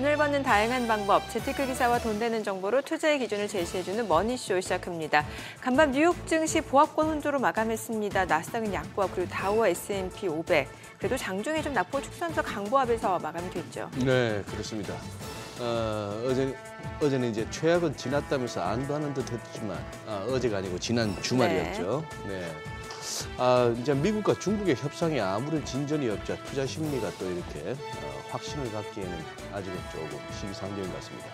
돈을 버는 다양한 방법, 재테크 기사와 돈 되는 정보로 투자의 기준을 제시해주는 머니쇼 시작합니다. 간밤 뉴욕 증시 보합권 혼조로 마감했습니다. 나스닥은 약보합, 그리고 다우와 S&P 500. 그래도 장중에 좀 낙폭 축소하면서 강보합에서 마감이 됐죠. 네, 그렇습니다. 어제는 이제 최악은 지났다면서 안도하는 듯 했지만 어제가 아니고 지난 주말이었죠. 네. 이제 미국과 중국의 협상에 아무런 진전이 없자 투자 심리가 또 이렇게 확신을 갖기에는 아직은 조금 시기상조인 것 같습니다.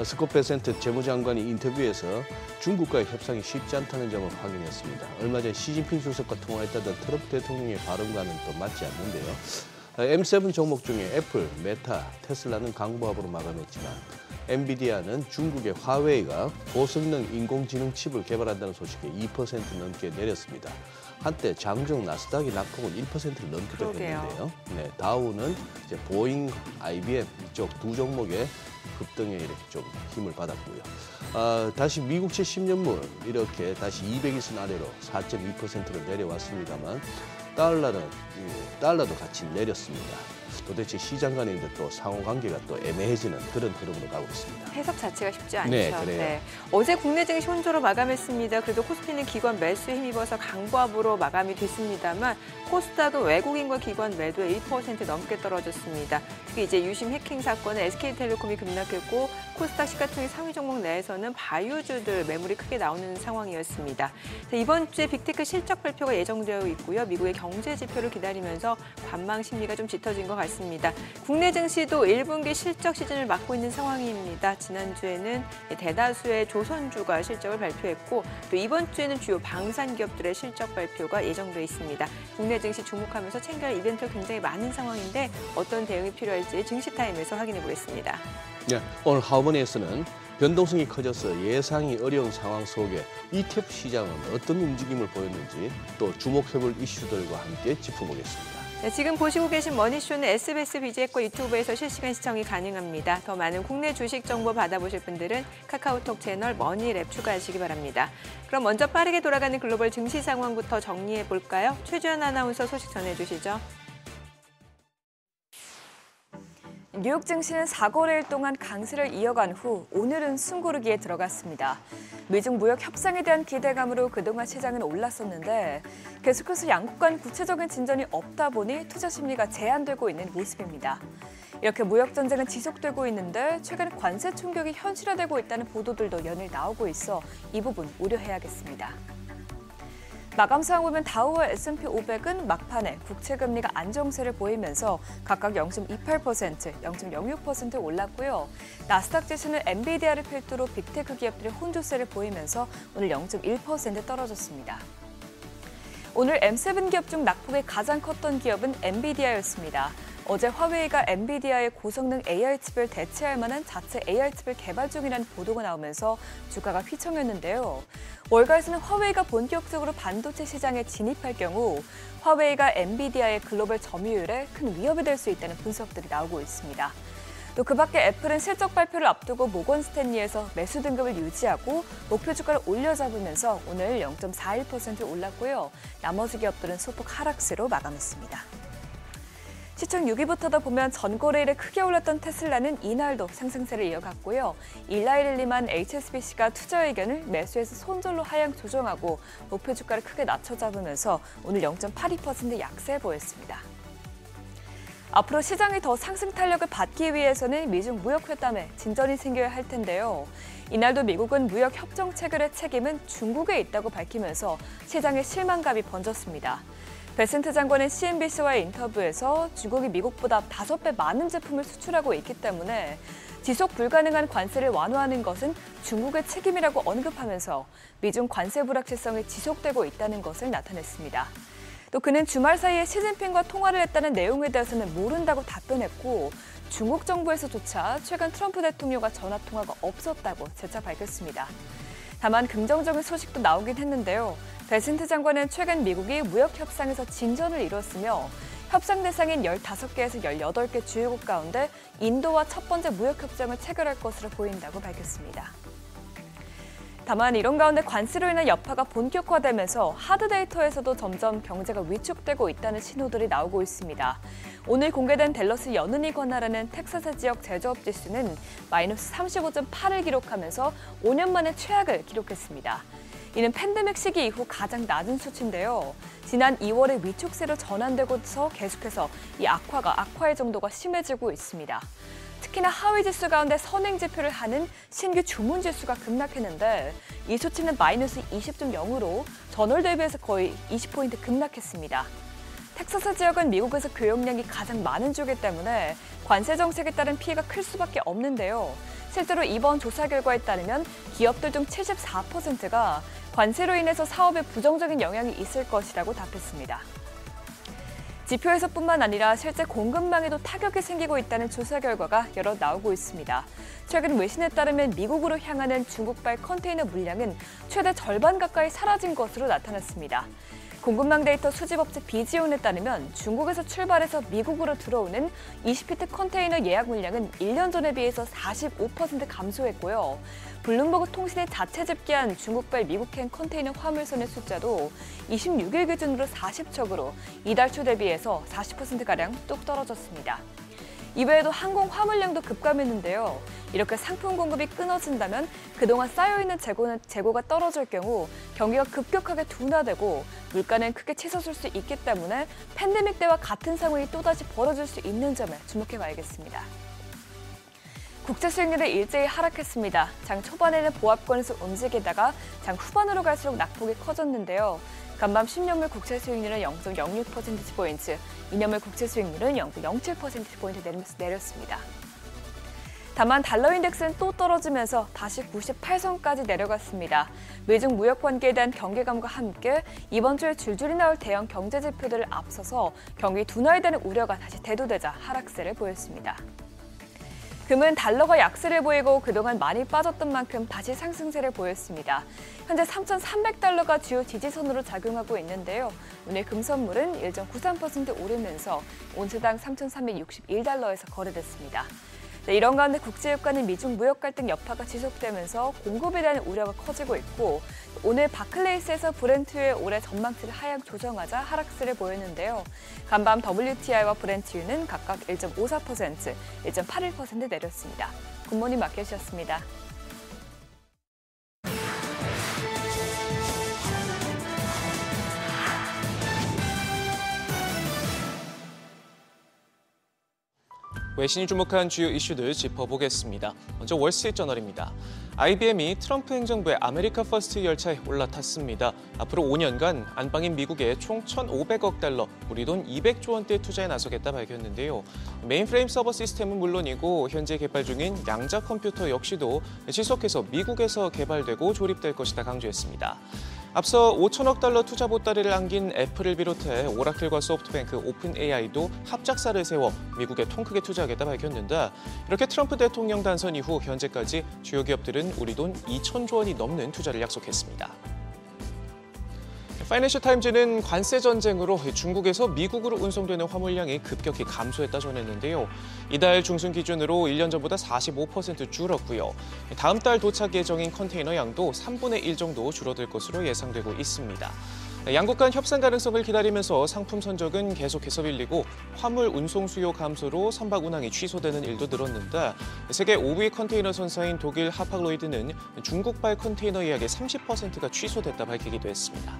스콧 베센트 재무장관이 인터뷰에서 중국과의 협상이 쉽지 않다는 점을 확인했습니다. 얼마 전 시진핑 주석과 통화했다던 트럼프 대통령의 발언과는 또 맞지 않는데요. M7 종목 중에 애플, 메타, 테슬라는 강보합으로 마감했지만 엔비디아는 중국의 화웨이가 고성능 인공지능 칩을 개발한다는 소식에 2% 넘게 내렸습니다. 한때 장중 나스닥이 낙폭은 1%를 넘기도 했는데요. 네, 다우는 이제 보잉, IBM 이쪽 두 종목의 급등에 이렇게 좀 힘을 받았고요. 다시 미국채 10년물 이렇게 다시 200일선 아래로 4.2%를 내려왔습니다만 달러도 같이 내렸습니다. 도대체 시장 간의 또 상호관계가 또 애매해지는 그런 흐름으로 가고 있습니다. 해석 자체가 쉽지 않죠. 네, 그래요. 네. 어제 국내 증시 혼조로 마감했습니다. 그래도 코스피는 기관 매수에 힘입어서 강보합으로 마감이 됐습니다만 코스닥은 외국인과 기관 매도에 1% 넘게 떨어졌습니다. 특히 이제 유심 해킹 사건에 SK텔레콤이 급락했고 코스닥 시가총액 상위 종목 내에서는 바이오주들 매물이 크게 나오는 상황이었습니다. 이번 주에 빅테크 실적 발표가 예정되어 있고요. 미국의 경제 지표를 기다리면서 관망 심리가 좀 짙어진 것 같습니다. 국내 증시도 1분기 실적 시즌을 맞고 있는 상황입니다. 지난주에는 대다수의 조선주가 실적을 발표했고 또 이번 주에는 주요 방산 기업들의 실적 발표가 예정돼 있습니다. 국내 증시 주목하면서 챙겨야 할 이벤트가 굉장히 많은 상황인데 어떤 대응이 필요할지 증시타임에서 확인해 보겠습니다. 네, 오늘 하우머니에서는 변동성이 커져서 예상이 어려운 상황 속에 ETF 시장은 어떤 움직임을 보였는지 또 주목해볼 이슈들과 함께 짚어보겠습니다. 네, 지금 보시고 계신 머니쇼는 SBS BG과 유튜브에서 실시간 시청이 가능합니다. 더 많은 국내 주식 정보 받아보실 분들은 카카오톡 채널 머니랩 추가하시기 바랍니다. 그럼 먼저 빠르게 돌아가는 글로벌 증시 상황부터 정리해 볼까요? 최주연 아나운서 소식 전해주시죠. 뉴욕 증시는 4거래일 동안 강세를 이어간 후 오늘은 숨고르기에 들어갔습니다. 미중 무역 협상에 대한 기대감으로 그동안 시장은 올랐었는데 계속해서 양국 간 구체적인 진전이 없다 보니 투자 심리가 제한되고 있는 모습입니다. 이렇게 무역 전쟁은 지속되고 있는데 최근 관세 충격이 현실화되고 있다는 보도들도 연일 나오고 있어 이 부분 우려해야겠습니다. 마감 상황 보면 다우와 S&P 500은 막판에 국채 금리가 안정세를 보이면서 각각 0.28%, 0.06% 올랐고요. 나스닥 지수는 엔비디아를 필두로 빅테크 기업들의 혼조세를 보이면서 오늘 0.1% 떨어졌습니다. 오늘 M7 기업 중 낙폭이 가장 컸던 기업은 엔비디아였습니다. 어제 화웨이가 엔비디아의 고성능 AI칩을 대체할 만한 자체 AI칩을 개발 중이라는 보도가 나오면서 주가가 휘청였는데요. 월가에서는 화웨이가 본격적으로 반도체 시장에 진입할 경우 화웨이가 엔비디아의 글로벌 점유율에 큰 위협이 될 수 있다는 분석들이 나오고 있습니다. 또 그 밖에 애플은 실적 발표를 앞두고 모건 스탠리에서 매수 등급을 유지하고 목표 주가를 올려잡으면서 오늘 0.41% 올랐고요. 나머지 기업들은 소폭 하락세로 마감했습니다. 시총 6위부터도 보면 전거래일에 크게 올랐던 테슬라는 이날도 상승세를 이어갔고요. 일라이를 림한 HSBC가 투자 의견을 매수해서 손절로 하향 조정하고 목표 주가를 크게 낮춰 잡으면서 오늘 0.82% 약세 보였습니다. 앞으로 시장이 더 상승 탄력을 받기 위해서는 미중 무역 회담에 진전이 생겨야 할 텐데요. 이날도 미국은 무역 협정 체결의 책임은 중국에 있다고 밝히면서 시장에 실망감이 번졌습니다. 베센트 장관은 CNBC와의 인터뷰에서 중국이 미국보다 5배 많은 제품을 수출하고 있기 때문에 지속 불가능한 관세를 완화하는 것은 중국의 책임이라고 언급하면서 미중 관세 불확실성이 지속되고 있다는 것을 나타냈습니다. 또 그는 주말 사이에 시진핑과 통화를 했다는 내용에 대해서는 모른다고 답변했고 중국 정부에서조차 최근 트럼프 대통령과 전화통화가 없었다고 재차 밝혔습니다. 다만 긍정적인 소식도 나오긴 했는데요. 베센트 장관은 최근 미국이 무역 협상에서 진전을 이뤘으며 협상 대상인 15개에서 18개 주요국 가운데 인도와 첫 번째 무역 협정을 체결할 것으로 보인다고 밝혔습니다. 다만 이런 가운데 관세로 인한 여파가 본격화되면서 하드 데이터에서도 점점 경제가 위축되고 있다는 신호들이 나오고 있습니다. 오늘 공개된 댈러스 연은이 관할하는 텍사스 지역 제조업 지수는 마이너스 35.8을 기록하면서 5년 만에 최악을 기록했습니다. 이는 팬데믹 시기 이후 가장 낮은 수치인데요. 지난 2월에 위축세로 전환되고서 계속해서 이 악화의 정도가 심해지고 있습니다. 특히나 하위 지수 가운데 선행 지표를 하는 신규 주문 지수가 급락했는데 이 수치는 마이너스 20.0으로 전월 대비해서 거의 20포인트 급락했습니다. 텍사스 지역은 미국에서 교역량이 가장 많은 쪽이기 때문에 관세 정책에 따른 피해가 클 수밖에 없는데요. 실제로 이번 조사 결과에 따르면 기업들 중 74%가 관세로 인해서 사업에 부정적인 영향이 있을 것이라고 답했습니다. 지표에서뿐만 아니라 실제 공급망에도 타격이 생기고 있다는 조사 결과가 여러 나오고 있습니다. 최근 외신에 따르면 미국으로 향하는 중국발 컨테이너 물량은 최대 절반 가까이 사라진 것으로 나타났습니다. 공급망 데이터 수집업체 비지온에 따르면 중국에서 출발해서 미국으로 들어오는 20피트 컨테이너 예약 물량은 1년 전에 비해서 45% 감소했고요. 블룸버그 통신이 자체 집계한 중국발 미국행 컨테이너 화물선의 숫자도 26일 기준으로 40척으로 이달 초 대비해서 40%가량 뚝 떨어졌습니다. 이외에도 항공 화물량도 급감했는데요. 이렇게 상품 공급이 끊어진다면 그동안 쌓여있는 재고가 떨어질 경우 경기가 급격하게 둔화되고 물가는 크게 치솟을 수 있기 때문에 팬데믹 때와 같은 상황이 또다시 벌어질 수 있는 점에 주목해봐야겠습니다. 국채 수익률이 일제히 하락했습니다. 장 초반에는 보합권에서 움직이다가 장 후반으로 갈수록 낙폭이 커졌는데요. 간밤 10년물 국채 수익률은 0.06%포인트, 2년물 국채 수익률은 0.07%포인트 내렸습니다. 다만 달러 인덱스는 또 떨어지면서 다시 98선까지 내려갔습니다. 미중 무역 관계에 대한 경계감과 함께 이번 주에 줄줄이 나올 대형 경제 지표들을 앞서서 경기 둔화에 대한 우려가 다시 대두되자 하락세를 보였습니다. 금은 달러가 약세를 보이고 그동안 많이 빠졌던 만큼 다시 상승세를 보였습니다. 현재 3,300달러가 주요 지지선으로 작용하고 있는데요. 오늘 금 선물은 1.93% 오르면서 온스당 3,361달러에서 거래됐습니다. 이런 가운데 국제유가 간 미중 무역 갈등 여파가 지속되면서 공급에 대한 우려가 커지고 있고 오늘 바클레이스에서 브렌트유의 올해 전망치를 하향 조정하자 하락세를 보였는데요. 간밤 WTI와 브렌트유는 각각 1.54%, 1.81% 내렸습니다. 굿모닝 마켓이었습니다. 외신이 주목한 주요 이슈들 짚어보겠습니다. 먼저 월스트리트저널입니다. IBM이 트럼프 행정부의 아메리카 퍼스트 열차에 올라탔습니다. 앞으로 5년간 안방인 미국에 총 1,500억 달러, 우리 돈 200조 원대 투자에 나서겠다 밝혔는데요. 메인프레임 서버 시스템은 물론이고 현재 개발 중인 양자 컴퓨터 역시도 지속해서 미국에서 개발되고 조립될 것이다 강조했습니다. 앞서 5천억 달러 투자 보따리를 안긴 애플을 비롯해 오라클과 소프트뱅크, 오픈 AI도 합작사를 세워 미국에 통 크게 투자하겠다 밝혔는데 이렇게 트럼프 대통령 단선 이후 현재까지 주요 기업들은 우리 돈 2천조 원이 넘는 투자를 약속했습니다. 파이낸셜 타임즈는 관세 전쟁으로 중국에서 미국으로 운송되는 화물량이 급격히 감소했다 전했는데요. 이달 중순 기준으로 1년 전보다 45% 줄었고요. 다음 달 도착 예정인 컨테이너 양도 3분의 1 정도 줄어들 것으로 예상되고 있습니다. 양국 간 협상 가능성을 기다리면서 상품 선적은 계속해서 밀리고 화물 운송 수요 감소로 선박 운항이 취소되는 일도 늘었는데 세계 5위 컨테이너 선사인 독일 하팍로이드는 중국발 컨테이너 예약의 30%가 취소됐다 밝히기도 했습니다.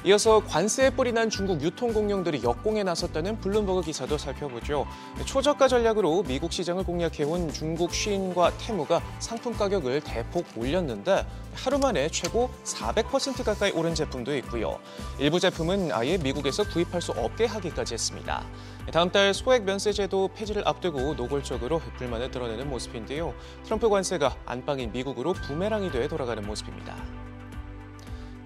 이어서 관세에 뿔이 난 중국 유통공룡들이 역공에 나섰다는 블룸버그 기사도 살펴보죠. 초저가 전략으로 미국 시장을 공략해온 중국 쉬인과 테무가 상품 가격을 대폭 올렸는데 하루 만에 최고 400% 가까이 오른 제품도 있고요. 일부 제품은 아예 미국에서 구입할 수 없게 하기까지 했습니다. 다음 달 소액 면세 제도 폐지를 앞두고 노골적으로 불만을 드러내는 모습인데요. 트럼프 관세가 안방인 미국으로 부메랑이 돼 돌아가는 모습입니다.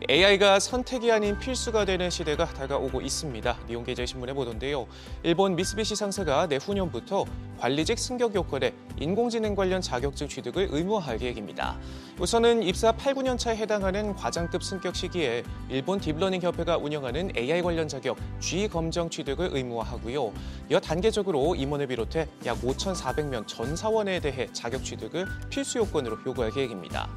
AI가 선택이 아닌 필수가 되는 시대가 다가오고 있습니다. 니혼게이저신문의 보도인데요. 일본 미쓰비시 상사가 내후년부터 관리직 승격 요건에 인공지능 관련 자격증 취득을 의무화할 계획입니다. 우선은 입사 8, 9년 차에 해당하는 과장급 승격 시기에 일본 딥러닝 협회가 운영하는 AI 관련 자격 G 검정 취득을 의무화하고요. 이어 단계적으로 임원을 비롯해 약 5,400명 전 사원에 대해 자격 취득을 필수 요건으로 요구할 계획입니다.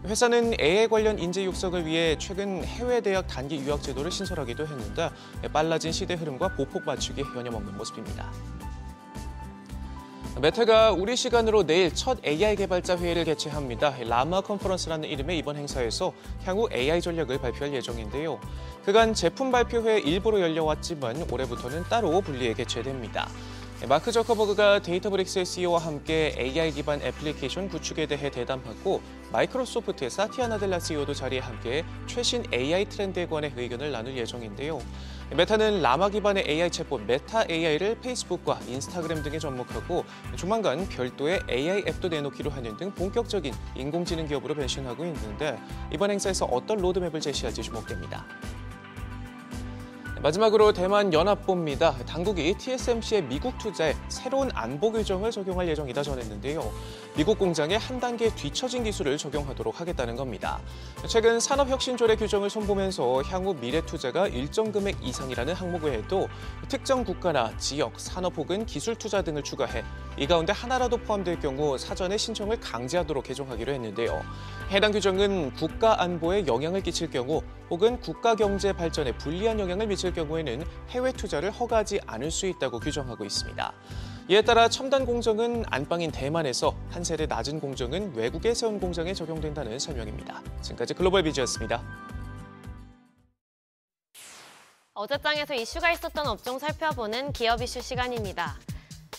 회사는 AI 관련 인재 육성을 위해 최근 해외 대학 단기 유학 제도를 신설하기도 했는데 빨라진 시대 흐름과 보폭 맞추기 여념없는 모습입니다. 메타가 우리 시간으로 내일 첫 AI 개발자 회의를 개최합니다. 라마 컨퍼런스라는 이름의 이번 행사에서 향후 AI 전략을 발표할 예정인데요. 그간 제품 발표회 일부로 열려왔지만 올해부터는 따로 분리해 개최됩니다. 마크 저커버그가 데이터브릭스의 CEO와 함께 AI 기반 애플리케이션 구축에 대해 대담하고 마이크로소프트의 사티아 나델라 CEO도 자리에 함께 최신 AI 트렌드에 관해 의견을 나눌 예정인데요. 메타는 라마 기반의 AI 챗봇 메타 AI를 페이스북과 인스타그램 등에 접목하고 조만간 별도의 AI 앱도 내놓기로 하는 등 본격적인 인공지능 기업으로 변신하고 있는데 이번 행사에서 어떤 로드맵을 제시할지 주목됩니다. 마지막으로 대만 연합보입니다. 당국이 TSMC의 미국 투자에 새로운 안보 규정을 적용할 예정이다 전했는데요. 미국 공장에 한 단계 뒤처진 기술을 적용하도록 하겠다는 겁니다. 최근 산업혁신조례 규정을 손보면서 향후 미래 투자가 일정 금액 이상이라는 항목 외에도 특정 국가나 지역, 산업 혹은 기술 투자 등을 추가해 이 가운데 하나라도 포함될 경우 사전에 신청을 강제하도록 개정하기로 했는데요. 해당 규정은 국가 안보에 영향을 끼칠 경우 혹은 국가 경제 발전에 불리한 영향을 미칠 경우에는 해외 투자를 허가하지 않을 수 있다고 규정하고 있습니다. 이에 따라 첨단 공정은 안방인 대만에서 한 세대 낮은 공정은 외국에 세운 공장에 적용된다는 설명입니다. 지금까지 글로벌 비즈였습니다. 어제장에서 이슈가 있었던 업종 살펴보는 기업 이슈 시간입니다.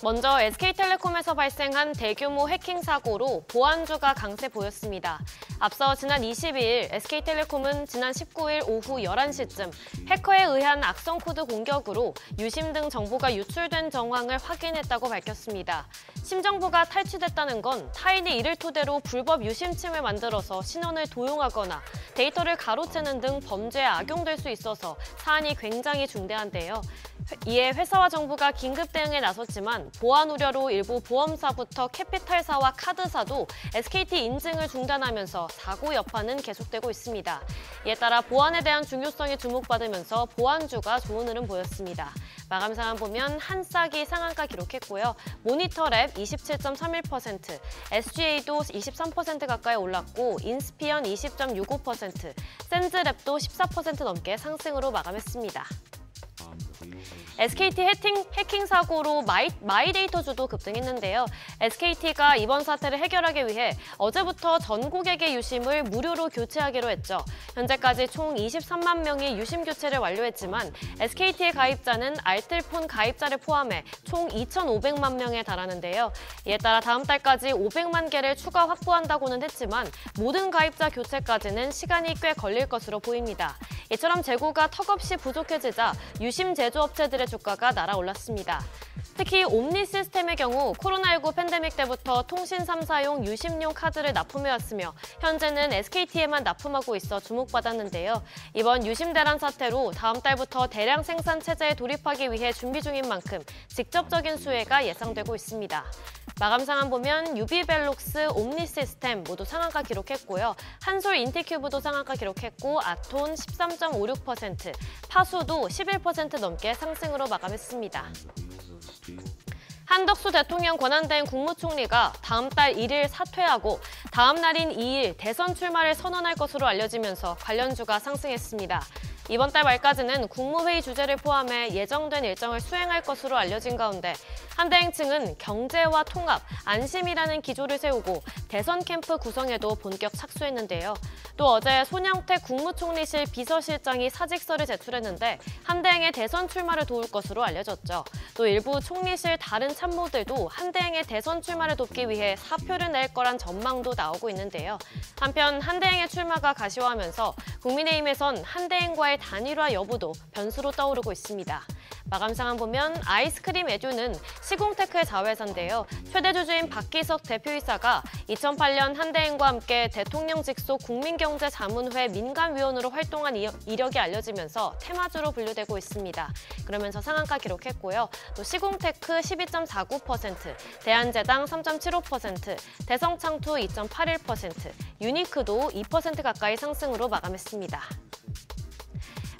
먼저 SK텔레콤에서 발생한 대규모 해킹 사고로 보안주가 강세 보였습니다. 앞서 지난 22일 SK텔레콤은 지난 19일 오후 11시쯤 해커에 의한 악성 코드 공격으로 유심 등 정보가 유출된 정황을 확인했다고 밝혔습니다. 심 정보가 탈취됐다는 건 타인이 이를 토대로 불법 유심침을 만들어서 신원을 도용하거나 데이터를 가로채는 등 범죄에 악용될 수 있어서 사안이 굉장히 중대한데요. 이에 회사와 정부가 긴급 대응에 나섰지만 보안 우려로 일부 보험사부터 캐피탈사와 카드사도 SKT 인증을 중단하면서 사고 여파는 계속되고 있습니다. 이에 따라 보안에 대한 중요성이 주목받으면서 보안주가 좋은 흐름 보였습니다. 마감 상황 보면 한싹이 상한가 기록했고요. 모니터랩 27.31%, SGA도 23% 가까이 올랐고 인스피언 20.65%, 센즈랩도 14% 넘게 상승으로 마감했습니다. SKT 해킹 사고로 마이데이터주도 급등했는데요. SKT가 이번 사태를 해결하기 위해 어제부터 전 고객의 유심을 무료로 교체하기로 했죠. 현재까지 총 23만 명이 유심 교체를 완료했지만 SKT의 가입자는 알뜰폰 가입자를 포함해 총 2,500만 명에 달하는데요. 이에 따라 다음 달까지 500만 개를 추가 확보한다고는 했지만 모든 가입자 교체까지는 시간이 꽤 걸릴 것으로 보입니다. 이처럼 재고가 턱없이 부족해지자 유심 제조업체들의 주가가 날아올랐습니다. 특히 옴니 시스템의 경우 코로나19 팬데믹 때부터 통신 3사용 유심용 카드를 납품해왔으며 현재는 SKT에만 납품하고 있어 주목받았는데요. 이번 유심 대란 사태로 다음 달부터 대량 생산 체제에 돌입하기 위해 준비 중인 만큼 직접적인 수혜가 예상되고 있습니다. 마감 상황 보면 유비벨록스, 옴니 시스템 모두 상한가 기록했고요. 한솔 인티큐브도 상한가 기록했고 아톤 13.56%, 파수도 11% 넘게 상승으로 마감했습니다. 한덕수 대통령 권한대행 국무총리가 다음 달 1일 사퇴하고 다음 날인 2일 대선 출마를 선언할 것으로 알려지면서 관련주가 상승했습니다. 이번 달 말까지는 국무회의 주재를 포함해 예정된 일정을 수행할 것으로 알려진 가운데 한대행 측은 경제와 통합, 안심이라는 기조를 세우고 대선 캠프 구성에도 본격 착수했는데요. 또 어제 손영택 국무총리실 비서실장이 사직서를 제출했는데 한대행의 대선 출마를 도울 것으로 알려졌죠. 또 일부 총리실 다른 참모들도 한대행의 대선 출마를 돕기 위해 사표를 낼 거란 전망도 나오고 있는데요. 한편 한대행의 출마가 가시화하면서 국민의힘에선 한대행과의 단일화 여부도 변수로 떠오르고 있습니다. 마감 상황 보면 아이스크림 에듀는 시공테크의 자회사인데요. 최대 주주인 박기석 대표이사가 2008년 한대행과 함께 대통령 직속 국민경제자문회 민간위원으로 활동한 이력이 알려지면서 테마주로 분류되고 있습니다. 그러면서 상한가 기록했고요. 또 시공테크 12.49%, 대한제당 3.75%, 대성창투 2.81%, 유니크도 2% 가까이 상승으로 마감했습니다.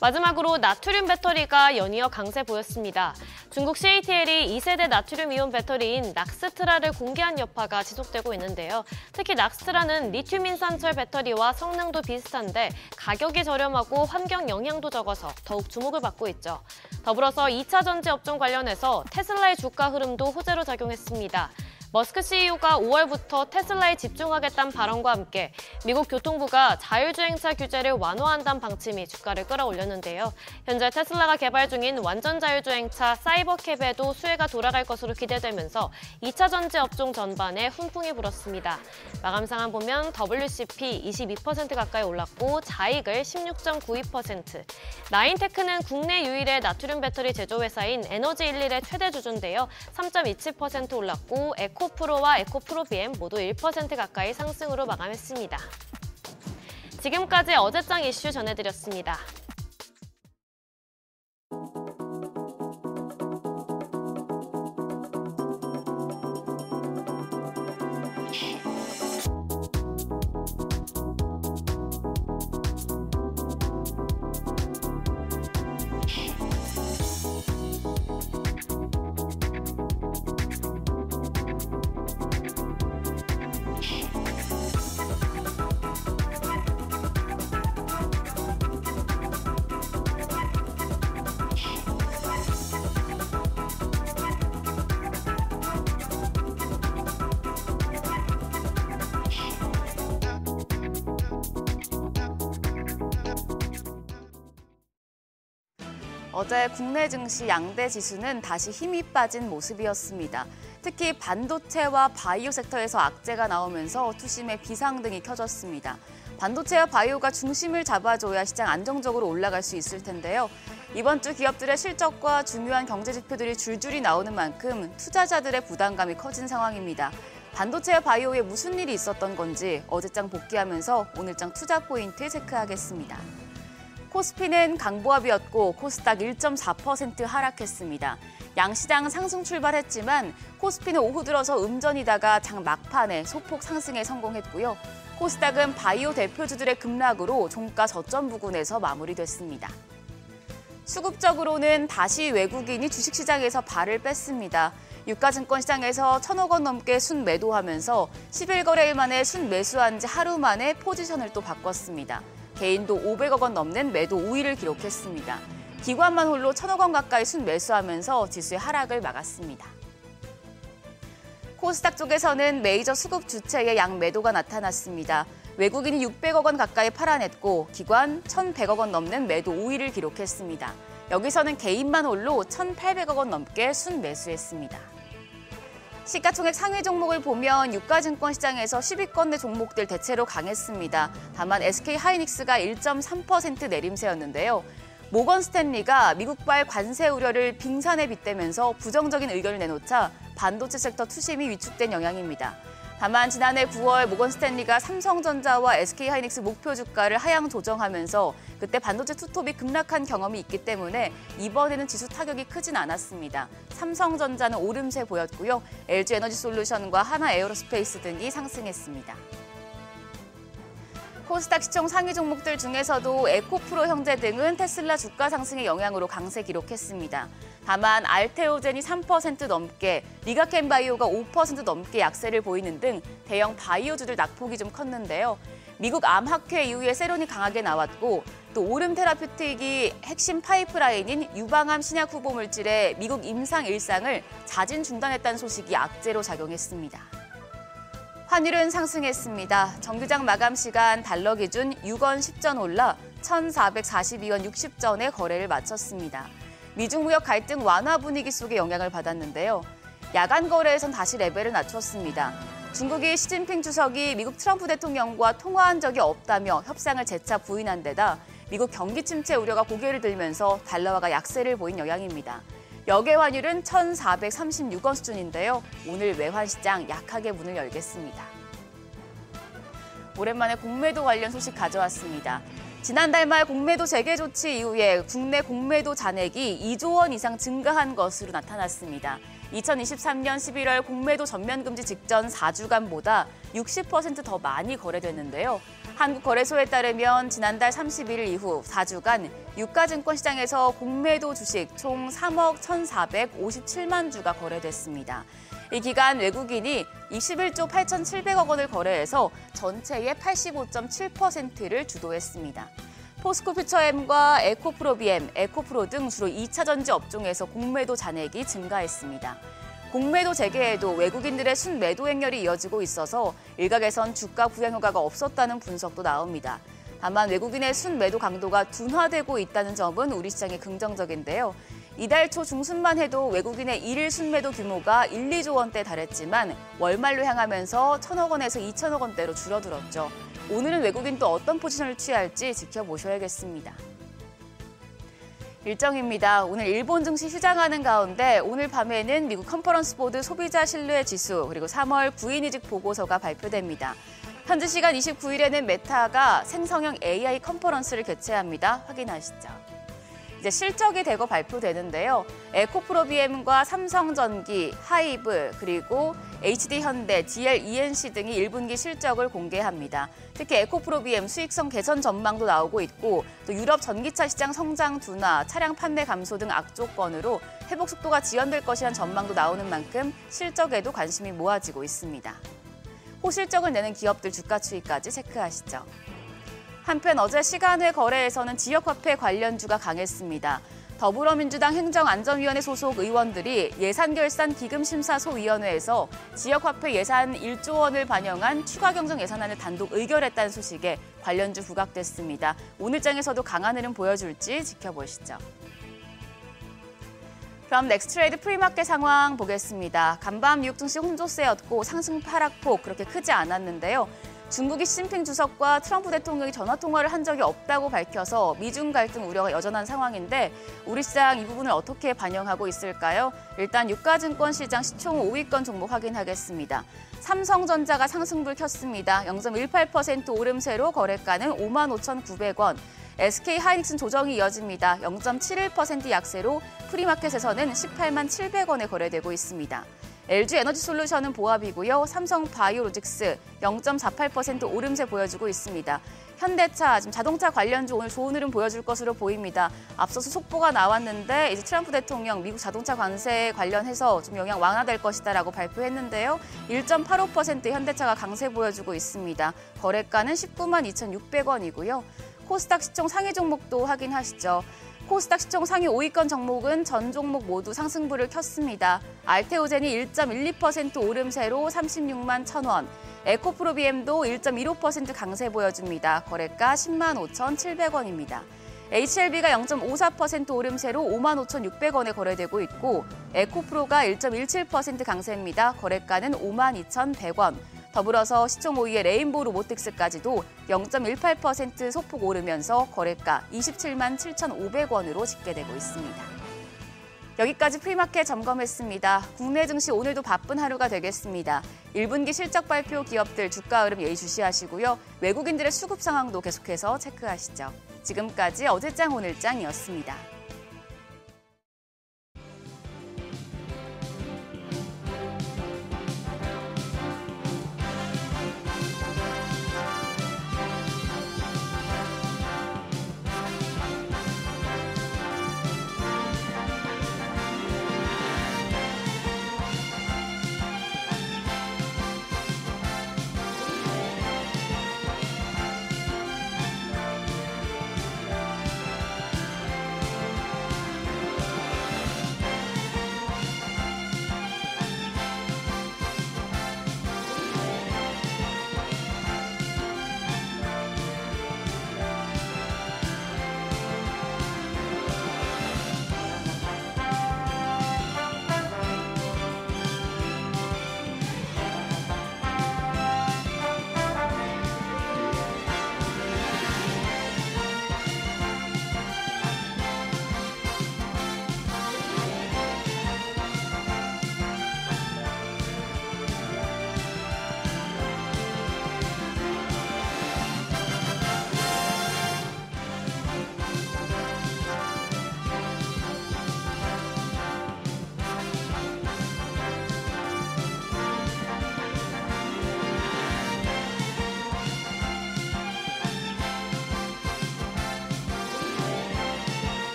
마지막으로 나트륨 배터리가 연이어 강세 보였습니다. 중국 CATL이 2세대 나트륨 이온 배터리인 락스트라를 공개한 여파가 지속되고 있는데요. 특히 락스트라는 리튬 인산철 배터리와 성능도 비슷한데 가격이 저렴하고 환경 영향도 적어서 더욱 주목을 받고 있죠. 더불어서 2차 전지 업종 관련해서 테슬라의 주가 흐름도 호재로 작용했습니다. 머스크 CEO가 5월부터 테슬라에 집중하겠다는 발언과 함께 미국 교통부가 자율주행차 규제를 완화한다는 방침이 주가를 끌어올렸는데요. 현재 테슬라가 개발 중인 완전 자율주행차 사이버캡에도 수혜가 돌아갈 것으로 기대되면서 2차 전지 업종 전반에 훈풍이 불었습니다. 마감 상황 보면 WCP 22% 가까이 올랐고 자익을 16.92%, 나인테크는 국내 유일의 나트륨 배터리 제조회사인 에너지11의 최대 주주인데요. 3.27% 올랐고 에코프로와 에코프로비엠 모두 1% 가까이 상승으로 마감했습니다. 지금까지 어제장 이슈 전해드렸습니다. 어제 국내 증시 양대 지수는 다시 힘이 빠진 모습이었습니다. 특히 반도체와 바이오 섹터에서 악재가 나오면서 투심의 비상등이 켜졌습니다. 반도체와 바이오가 중심을 잡아줘야 시장 안정적으로 올라갈 수 있을 텐데요. 이번 주 기업들의 실적과 중요한 경제 지표들이 줄줄이 나오는 만큼 투자자들의 부담감이 커진 상황입니다. 반도체와 바이오에 무슨 일이 있었던 건지 어제장 복귀하면서 오늘장 투자 포인트 체크하겠습니다. 코스피는 강보합이었고 코스닥 1.4% 하락했습니다. 양시장 상승 출발했지만 코스피는 오후 들어서 음전이다가 장 막판에 소폭 상승에 성공했고요. 코스닥은 바이오 대표주들의 급락으로 종가 저점 부근에서 마무리됐습니다. 수급적으로는 다시 외국인이 주식시장에서 발을 뺐습니다. 유가증권 시장에서 1,000억 원 넘게 순매도하면서 11거래일 만에 순매수한 지 하루 만에 포지션을 또 바꿨습니다. 개인도 500억 원 넘는 매도 우위를 기록했습니다. 기관만 홀로 1,000억 원 가까이 순매수하면서 지수의 하락을 막았습니다. 코스닥 쪽에서는 메이저 수급 주체의 양매도가 나타났습니다. 외국인이 600억 원 가까이 팔아냈고 기관 1,100억 원 넘는 매도 우위를 기록했습니다. 여기서는 개인만 홀로 1,800억 원 넘게 순매수했습니다. 시가총액 상위 종목을 보면 유가증권 시장에서 10위권 내 종목들 대체로 강했습니다. 다만 SK하이닉스가 1.3% 내림세였는데요. 모건 스탠리가 미국발 관세 우려를 빙산에 빗대면서 부정적인 의견을 내놓자 반도체 섹터 투심이 위축된 영향입니다. 다만 지난해 9월 모건 스탠리가 삼성전자와 SK하이닉스 목표 주가를 하향 조정하면서 그때 반도체 투톱이 급락한 경험이 있기 때문에 이번에는 지수 타격이 크진 않았습니다. 삼성전자는 오름세 보였고요. LG에너지솔루션과 하나에어로스페이스 등이 상승했습니다. 코스닥 시총 상위 종목들 중에서도 에코프로 형제 등은 테슬라 주가 상승의 영향으로 강세 기록했습니다. 다만 알테오젠이 3% 넘게, 리가켄바이오가 5% 넘게 약세를 보이는 등 대형 바이오주들 낙폭이 좀 컸는데요. 미국 암학회 이후에 세론이 강하게 나왔고 또 오름 테라퓨틱이 핵심 파이프라인인 유방암 신약 후보 물질의 미국 임상 일상을 자진 중단했다는 소식이 악재로 작용했습니다. 환율은 상승했습니다. 정규장 마감 시간 달러 기준 6원 10전 올라 1,442원 60전에 거래를 마쳤습니다. 미중 무역 갈등 완화 분위기 속에 영향을 받았는데요. 야간 거래에선 다시 레벨을 낮췄습니다. 중국이 시진핑 주석이 미국 트럼프 대통령과 통화한 적이 없다며 협상을 재차 부인한 데다 미국 경기 침체 우려가 고개를 들면서 달러화가 약세를 보인 영향입니다. 역외 환율은 1,436원 수준인데요. 오늘 외환 시장 약하게 문을 열겠습니다. 오랜만에 공매도 관련 소식 가져왔습니다. 지난달 말 공매도 재개 조치 이후에 국내 공매도 잔액이 2조 원 이상 증가한 것으로 나타났습니다. 2023년 11월 공매도 전면 금지 직전 4주간보다 60% 더 많이 거래됐는데요. 한국거래소에 따르면 지난달 31일 이후 4주간 유가증권 시장에서 공매도 주식 총 3억 1,457만 주가 거래됐습니다. 이 기간 외국인이 21조 8,700억 원을 거래해서 전체의 85.7%를 주도했습니다. 포스코 퓨처엠과 에코프로비엠, 에코프로 등 주로 2차 전지 업종에서 공매도 잔액이 증가했습니다. 공매도 재개에도 외국인들의 순매도 행렬이 이어지고 있어서 일각에선 주가 부양 효과가 없었다는 분석도 나옵니다. 다만 외국인의 순매도 강도가 둔화되고 있다는 점은 우리 시장에 긍정적인데요. 이달 초 중순만 해도 외국인의 일일 순매도 규모가 1, 2조 원대에 달했지만 월말로 향하면서 1,000억 원에서 2,000억 원대로 줄어들었죠. 오늘은 외국인 또 어떤 포지션을 취할지 지켜보셔야겠습니다. 일정입니다. 오늘 일본 증시 휴장하는 가운데 오늘 밤에는 미국 컨퍼런스 보드 소비자 신뢰 지수 그리고 3월 구인이직 보고서가 발표됩니다. 현지 시간 29일에는 메타가 생성형 AI 컨퍼런스를 개최합니다. 확인하시죠. 이제 실적이 대거 발표되는데요. 에코프로비엠과 삼성전기, 하이브, 그리고 HD현대, GL-ENC 등이 1분기 실적을 공개합니다. 특히 에코프로비엠 수익성 개선 전망도 나오고 있고 또 유럽 전기차 시장 성장 둔화, 차량 판매 감소 등 악조건으로 회복 속도가 지연될 것이란 전망도 나오는 만큼 실적에도 관심이 모아지고 있습니다. 호실적을 내는 기업들 주가 추이까지 체크하시죠. 한편 어제 시간외 거래에서는 지역화폐 관련주가 강했습니다. 더불어민주당 행정안전위원회 소속 의원들이 예산결산기금심사소위원회에서 지역화폐 예산 1조 원을 반영한 추가경정 예산안을 단독 의결했다는 소식에 관련주 부각됐습니다. 오늘장에서도 강한 흐름 보여줄지 지켜보시죠. 그럼 넥스트레이드 프리마켓 상황 보겠습니다. 간밤 미국 증시 혼조세였고 상승 하락폭 그렇게 크지 않았는데요. 중국이 시진핑 주석과 트럼프 대통령이 전화통화를 한 적이 없다고 밝혀서 미중 갈등 우려가 여전한 상황인데 우리 시장 이 부분을 어떻게 반영하고 있을까요? 일단 유가증권 시장 시총 5위권 종목 확인하겠습니다. 삼성전자가 상승불 켰습니다. 0.18% 오름세로 거래가는 55,900원. SK하이닉스는 조정이 이어집니다. 0.71% 약세로 프리마켓에서는 187,700원에 거래되고 있습니다. LG에너지솔루션은 보합이고요. 삼성바이오로직스 0.48% 오름세 보여주고 있습니다. 현대차, 지금 자동차 관련주 오늘 좋은 흐름 보여줄 것으로 보입니다. 앞서서 속보가 나왔는데 이제 트럼프 대통령 미국 자동차 관세 관련해서 좀 영향 완화될 것이다라고 발표했는데요. 1.85% 현대차가 강세 보여주고 있습니다. 거래가는 192,600원이고요. 코스닥 시총 상위 종목도 확인하시죠. 코스닥 시총 상위 5위권 종목은 전 종목 모두 상승불을 켰습니다. 알테오젠이 1.12% 오름세로 361,000원, 에코프로비엠도 1.15% 강세 보여줍니다. 거래가 105,700원입니다. HLB가 0.54% 오름세로 55,600원에 거래되고 있고 에코프로가 1.17% 강세입니다. 거래가는 52,100원. 더불어서 시총 5위의 레인보우 로보틱스까지도 0.18% 소폭 오르면서 거래가 277,500원으로 집계되고 있습니다. 여기까지 프리마켓 점검했습니다. 국내 증시 오늘도 바쁜 하루가 되겠습니다. 1분기 실적 발표 기업들 주가 흐름 예의주시하시고요. 외국인들의 수급 상황도 계속해서 체크하시죠. 지금까지 어제장 오늘장이었습니다.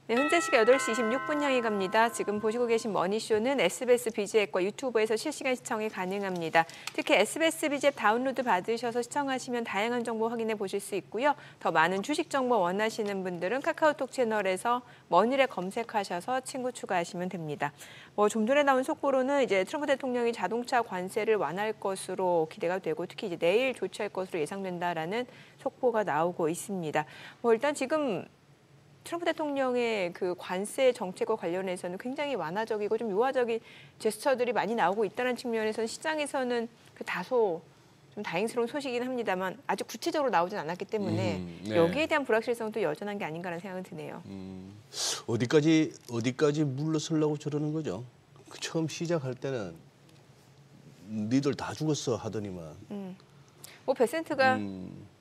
네, 현재 시각 8시 26분 향해 갑니다. 지금 보시고 계신 머니쇼는 SBS 비즈 앱과 유튜브에서 실시간 시청이 가능합니다. 특히 SBS 비즈 앱 다운로드 받으셔서 시청하시면 다양한 정보 확인해 보실 수 있고요. 더 많은 주식 정보 원하시는 분들은 카카오톡 채널에서 머니를 검색하셔서 친구 추가하시면 됩니다. 좀 전에 나온 속보로는 이제 트럼프 대통령이 자동차 관세를 완화할 것으로 기대가 되고 특히 이제 내일 조치할 것으로 예상된다라는 속보가 나오고 있습니다. 일단 지금 트럼프 대통령의 그 관세 정책과 관련해서는 굉장히 완화적이고 좀 유화적인 제스처들이 많이 나오고 있다는 측면에서는 시장에서는 다소 좀 다행스러운 소식이긴 합니다만 아주 구체적으로 나오진 않았기 때문에 네. 여기에 대한 불확실성도 여전한 게 아닌가라는 생각은 드네요. 어디까지 물러서려고 저러는 거죠? 처음 시작할 때는 니들 다 죽었어 하더니만. 베센트가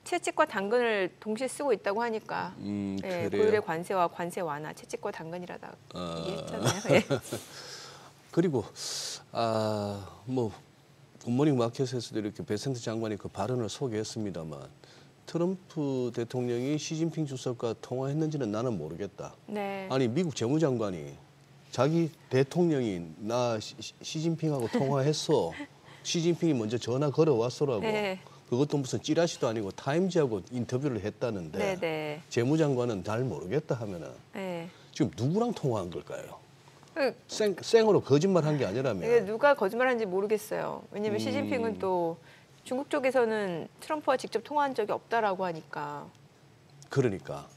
채찍과 당근을 동시에 쓰고 있다고 하니까 그래요. 고율의 관세와 관세 완화, 채찍과 당근이라다 얘기했잖아요. 예. 그리고 굿모닝 마켓에서도 이렇게 베센트 장관이 그 발언을 소개했습니다만 트럼프 대통령이 시진핑 주석과 통화했는지는 나는 모르겠다. 네. 아니 미국 재무장관이 자기 대통령이 나 시진핑하고 통화했어. 시진핑이 먼저 전화 걸어왔어라고. 네. 그것도 무슨 찌라시도 아니고 타임즈하고 인터뷰를 했다는데 네. 재무장관은 잘 모르겠다 하면은 네. 지금 누구랑 통화한 걸까요? 그 생으로 거짓말한 게 아니라면. 누가 거짓말하는지 모르겠어요. 왜냐하면 시진핑은 또 중국 쪽에서는 트럼프와 직접 통화한 적이 없다라고 하니까. 그러니까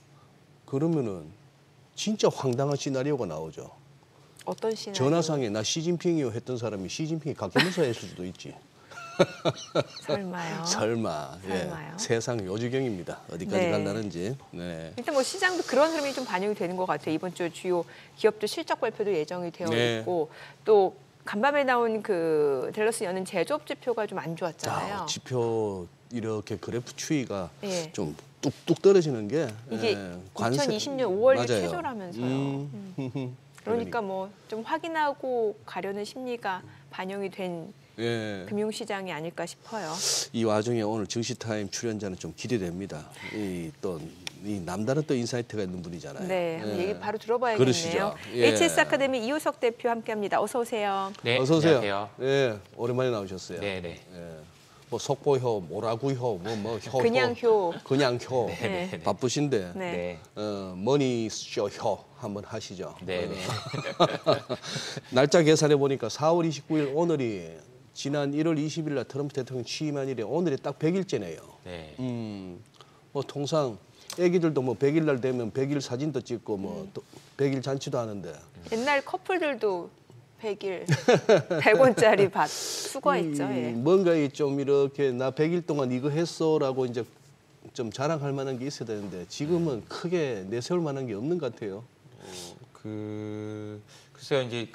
그러면은 진짜 황당한 시나리오가 나오죠. 어떤 시나리오? 전화상에 나 시진핑이요 했던 사람이 시진핑이 가까이서 했을 수도 있지. 설마요? 설마요. 세상 요지경입니다. 어디까지 네. 갈라는지. 네. 일단 시장도 그런 흐름이 좀 반영이 되는 것 같아요. 이번 주 주요 기업들 실적 발표도 예정이 되어 네. 있고 또 간밤에 나온 그 댈러스 연은 제조업 지표가 좀 안 좋았잖아요. 지표 이렇게 그래프 추이가 예. 좀 뚝뚝 떨어지는 게 이게 관세 2020년 5월 맞아요. 최저라면서요. 그러니까 좀 확인하고 가려는 심리가 반영이 된 금융시장이 아닐까 싶어요. 이 와중에 오늘 증시타임 출연자는 좀 기대됩니다. 이 남다른 또 인사이트가 있는 분이잖아요. 네, 한번 얘기 바로 들어봐야겠네요. 그러시죠. 예. HS 아카데미 이호석 대표 함께합니다. 어서 오세요. 네, 어서 오세요. 안녕하세요. 예, 오랜만에 나오셨어요. 네. 속보효, 뭐라구효, 효. 그냥 효. 그냥 효. 네. 바쁘신데. 네. 머니쇼 한번 하시죠. 네. 날짜 계산해 보니까 4월 29일 오늘이 지난 1월 20일 날 트럼프 대통령 취임한 일에 오늘이 딱 100일째네요. 네. 통상 애기들도 100일 날 되면 100일 사진도 찍고 100일 잔치도 하는데 옛날 커플들도 100일, 100원짜리 밭 수거했죠. 예. 뭔가 좀 이렇게 나 100일 동안 이거 했어라고 이제 좀 자랑할 만한 게 있어야 되는데 지금은 크게 내세울 만한 게 없는 것 같아요. 글쎄요, 이제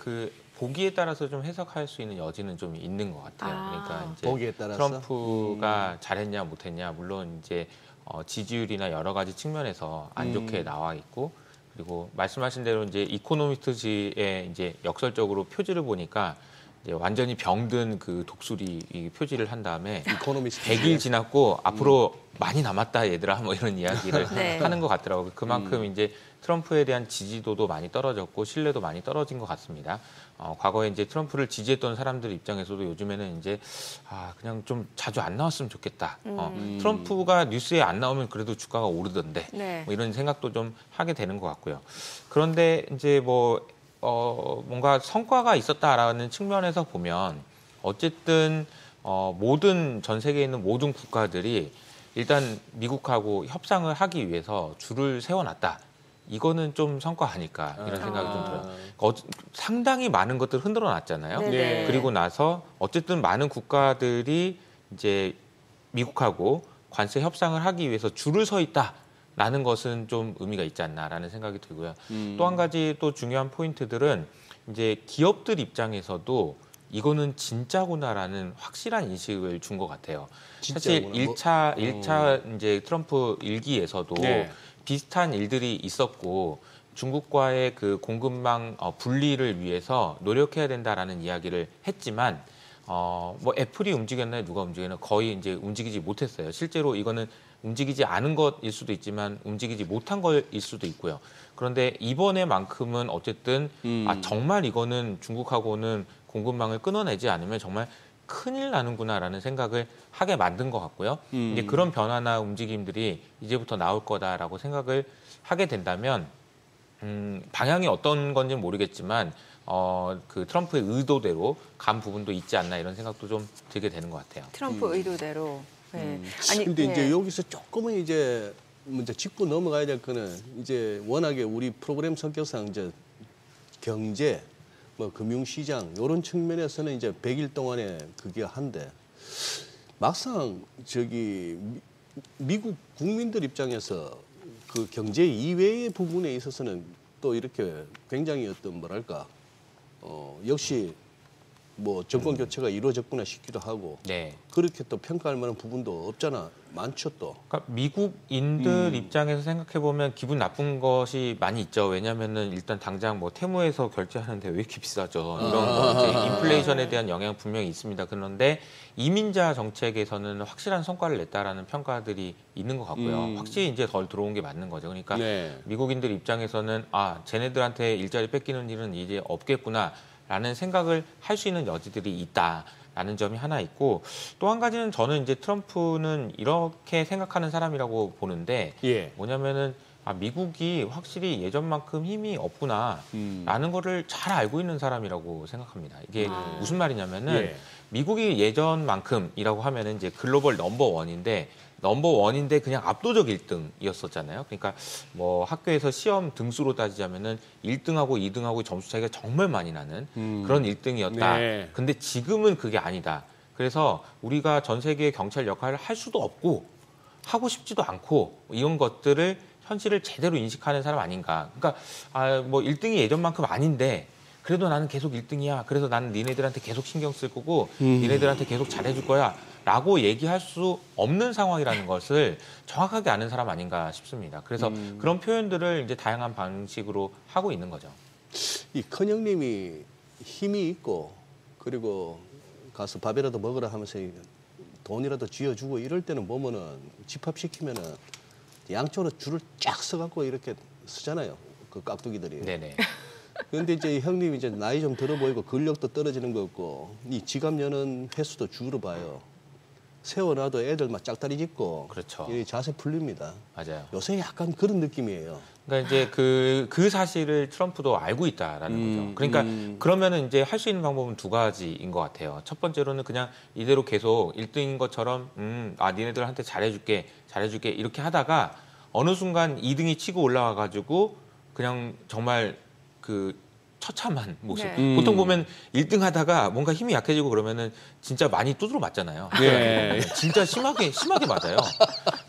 보기에 따라서 좀 해석할 수 있는 여지는 좀 있는 것 같아요. 그러니까 이제 보기에 따라서? 트럼프가 잘했냐 못했냐 물론 이제 지지율이나 여러 가지 측면에서 안 좋게 나와 있고 그리고 말씀하신 대로 이제 이코노미스트지의 이제 역설적으로 표지를 보니까 이제 완전히 병든 그 독수리 이 표지를 한 다음에 이코노미스트 100일 지났고 앞으로 많이 남았다 얘들아 뭐 이런 이야기를 네. 하는 것 같더라고요. 그만큼 이제 트럼프에 대한 지지도도 많이 떨어졌고 신뢰도 많이 떨어진 것 같습니다. 과거에 이제 트럼프를 지지했던 사람들 입장에서도 요즘에는 이제 그냥 좀 자주 안 나왔으면 좋겠다. 트럼프가 뉴스에 안 나오면 그래도 주가가 오르던데 네. 뭐 이런 생각도 좀 하게 되는 것 같고요. 그런데 이제 뭔가 성과가 있었다라는 측면에서 보면 어쨌든 모든 전 세계에 있는 모든 국가들이 일단 미국하고 협상을 하기 위해서 줄을 세워놨다. 이거는 좀 성과 아닐까 이런 생각이 좀 들어요. 상당히 많은 것들을 흔들어 놨잖아요. 네네. 그리고 나서 어쨌든 많은 국가들이 이제 미국하고 관세 협상을 하기 위해서 줄을 서 있다라는 것은 좀 의미가 있지 않나라는 생각이 들고요. 또 한 가지 또 중요한 포인트들은 이제 기업들 입장에서도 이거는 진짜구나라는 확실한 인식을 준 것 같아요. 사실 진짜구나. 1차 이제 트럼프 일기에서도 비슷한 일들이 있었고 중국과의 그 공급망 분리를 위해서 노력해야 된다라는 이야기를 했지만 뭐 애플이 움직였나요? 누가 움직였나요? 거의 이제 움직이지 못했어요. 실제로 이거는 움직이지 않은 것일 수도 있지만 움직이지 못한 것일 수도 있고요. 그런데 이번에만큼은 어쨌든 정말 이거는 중국하고는 공급망을 끊어내지 않으면 정말 큰일 나는구나라는 생각을 하게 만든 것 같고요. 이제 그런 변화나 움직임들이 이제부터 나올 거다라고 생각을 하게 된다면 방향이 어떤 건지는 모르겠지만 그 트럼프의 의도대로 간 부분도 있지 않나 이런 생각도 좀 들게 되는 것 같아요. 트럼프 의도대로. 네. 아니, 근데 네. 이제 여기서 조금은 이제 먼저 짚고 넘어가야 될 거는 이제 워낙에 우리 프로그램 성격상 이제 경제, 뭐 금융시장 이런 측면에서는 이제 100일 동안에 그게 한데 막상 저기 미국 국민들 입장에서 그 경제 이외의 부분에 있어서는 또 이렇게 굉장히 어떤 뭐랄까 역시 뭐 정권 교체가 이루어졌구나 싶기도 하고 네. 그렇게 또 평가할 만한 부분도 없잖아. 많죠 또. 그러니까 미국인들 입장에서 생각해 보면 기분 나쁜 것이 많이 있죠. 왜냐하면은 일단 당장 뭐 테무에서 결제하는데 왜 이렇게 비싸죠? 이런 거 이제 인플레이션에 대한 영향 분명히 있습니다. 그런데 이민자 정책에서는 확실한 성과를 냈다라는 평가들이 있는 것 같고요. 확실히 이제 덜 들어온 게 맞는 거죠. 그러니까 네. 미국인들 입장에서는 쟤네들한테 일자리 뺏기는 일은 이제 없겠구나라는 생각을 할 수 있는 여지들이 있다라는 점이 하나 있고 또 한 가지는 저는 이제 트럼프는 이렇게 생각하는 사람이라고 보는데 예. 뭐냐면은 미국이 확실히 예전만큼 힘이 없구나라는 거를 잘 알고 있는 사람이라고 생각합니다. 이게 무슨 말이냐면은 예. 미국이 예전만큼이라고 하면은 이제 글로벌 넘버원인데 그냥 압도적 1등이었었잖아요. 그러니까 뭐 학교에서 시험 등수로 따지자면은 1등하고 2등하고 점수 차이가 정말 많이 나는 그런 1등이었다. 네. 근데 지금은 그게 아니다. 그래서 우리가 전 세계의 경찰 역할을 할 수도 없고 하고 싶지도 않고 이런 것들을 현실을 제대로 인식하는 사람 아닌가. 그러니까 뭐 1등이 예전만큼 아닌데 그래도 나는 계속 1등이야. 그래서 나는 니네들한테 계속 신경 쓸 거고 니네들한테 계속 잘해줄 거야. 라고 얘기할 수 없는 상황이라는 것을 정확하게 아는 사람 아닌가 싶습니다. 그래서 그런 표현들을 이제 다양한 방식으로 하고 있는 거죠. 이 큰형님이 힘이 있고 그리고 가서 밥이라도 먹으라 하면서 돈이라도 쥐어주고 이럴 때는 보면은 집합시키면은 양쪽으로 줄을 쫙 서갖고 이렇게 쓰잖아요. 그 깍두기들이. 네네. 그런데 이제 형님이 이제 나이 좀 들어 보이고 근력도 떨어지는 거 없고 이 지갑 여는 횟수도 줄어봐요. 세워놔도 애들 막 짝다리 짚고 그렇죠. 이 자세 풀립니다. 맞아요. 요새 약간 그런 느낌이에요. 그러니까 이제 그 사실을 트럼프도 알고 있다라는 거죠. 그러니까 그러면은 이제 할 수 있는 방법은 두 가지인 것 같아요. 첫 번째로는 그냥 이대로 계속 1등인 것처럼 니네들한테 잘해줄게 이렇게 하다가 어느 순간 2등이 치고 올라와가지고 그냥 정말 그 처참한 모습. 네. 보통 보면 1등 하다가 뭔가 힘이 약해지고 그러면은 진짜 많이 두드러 맞잖아요. 네. 진짜 심하게 맞아요.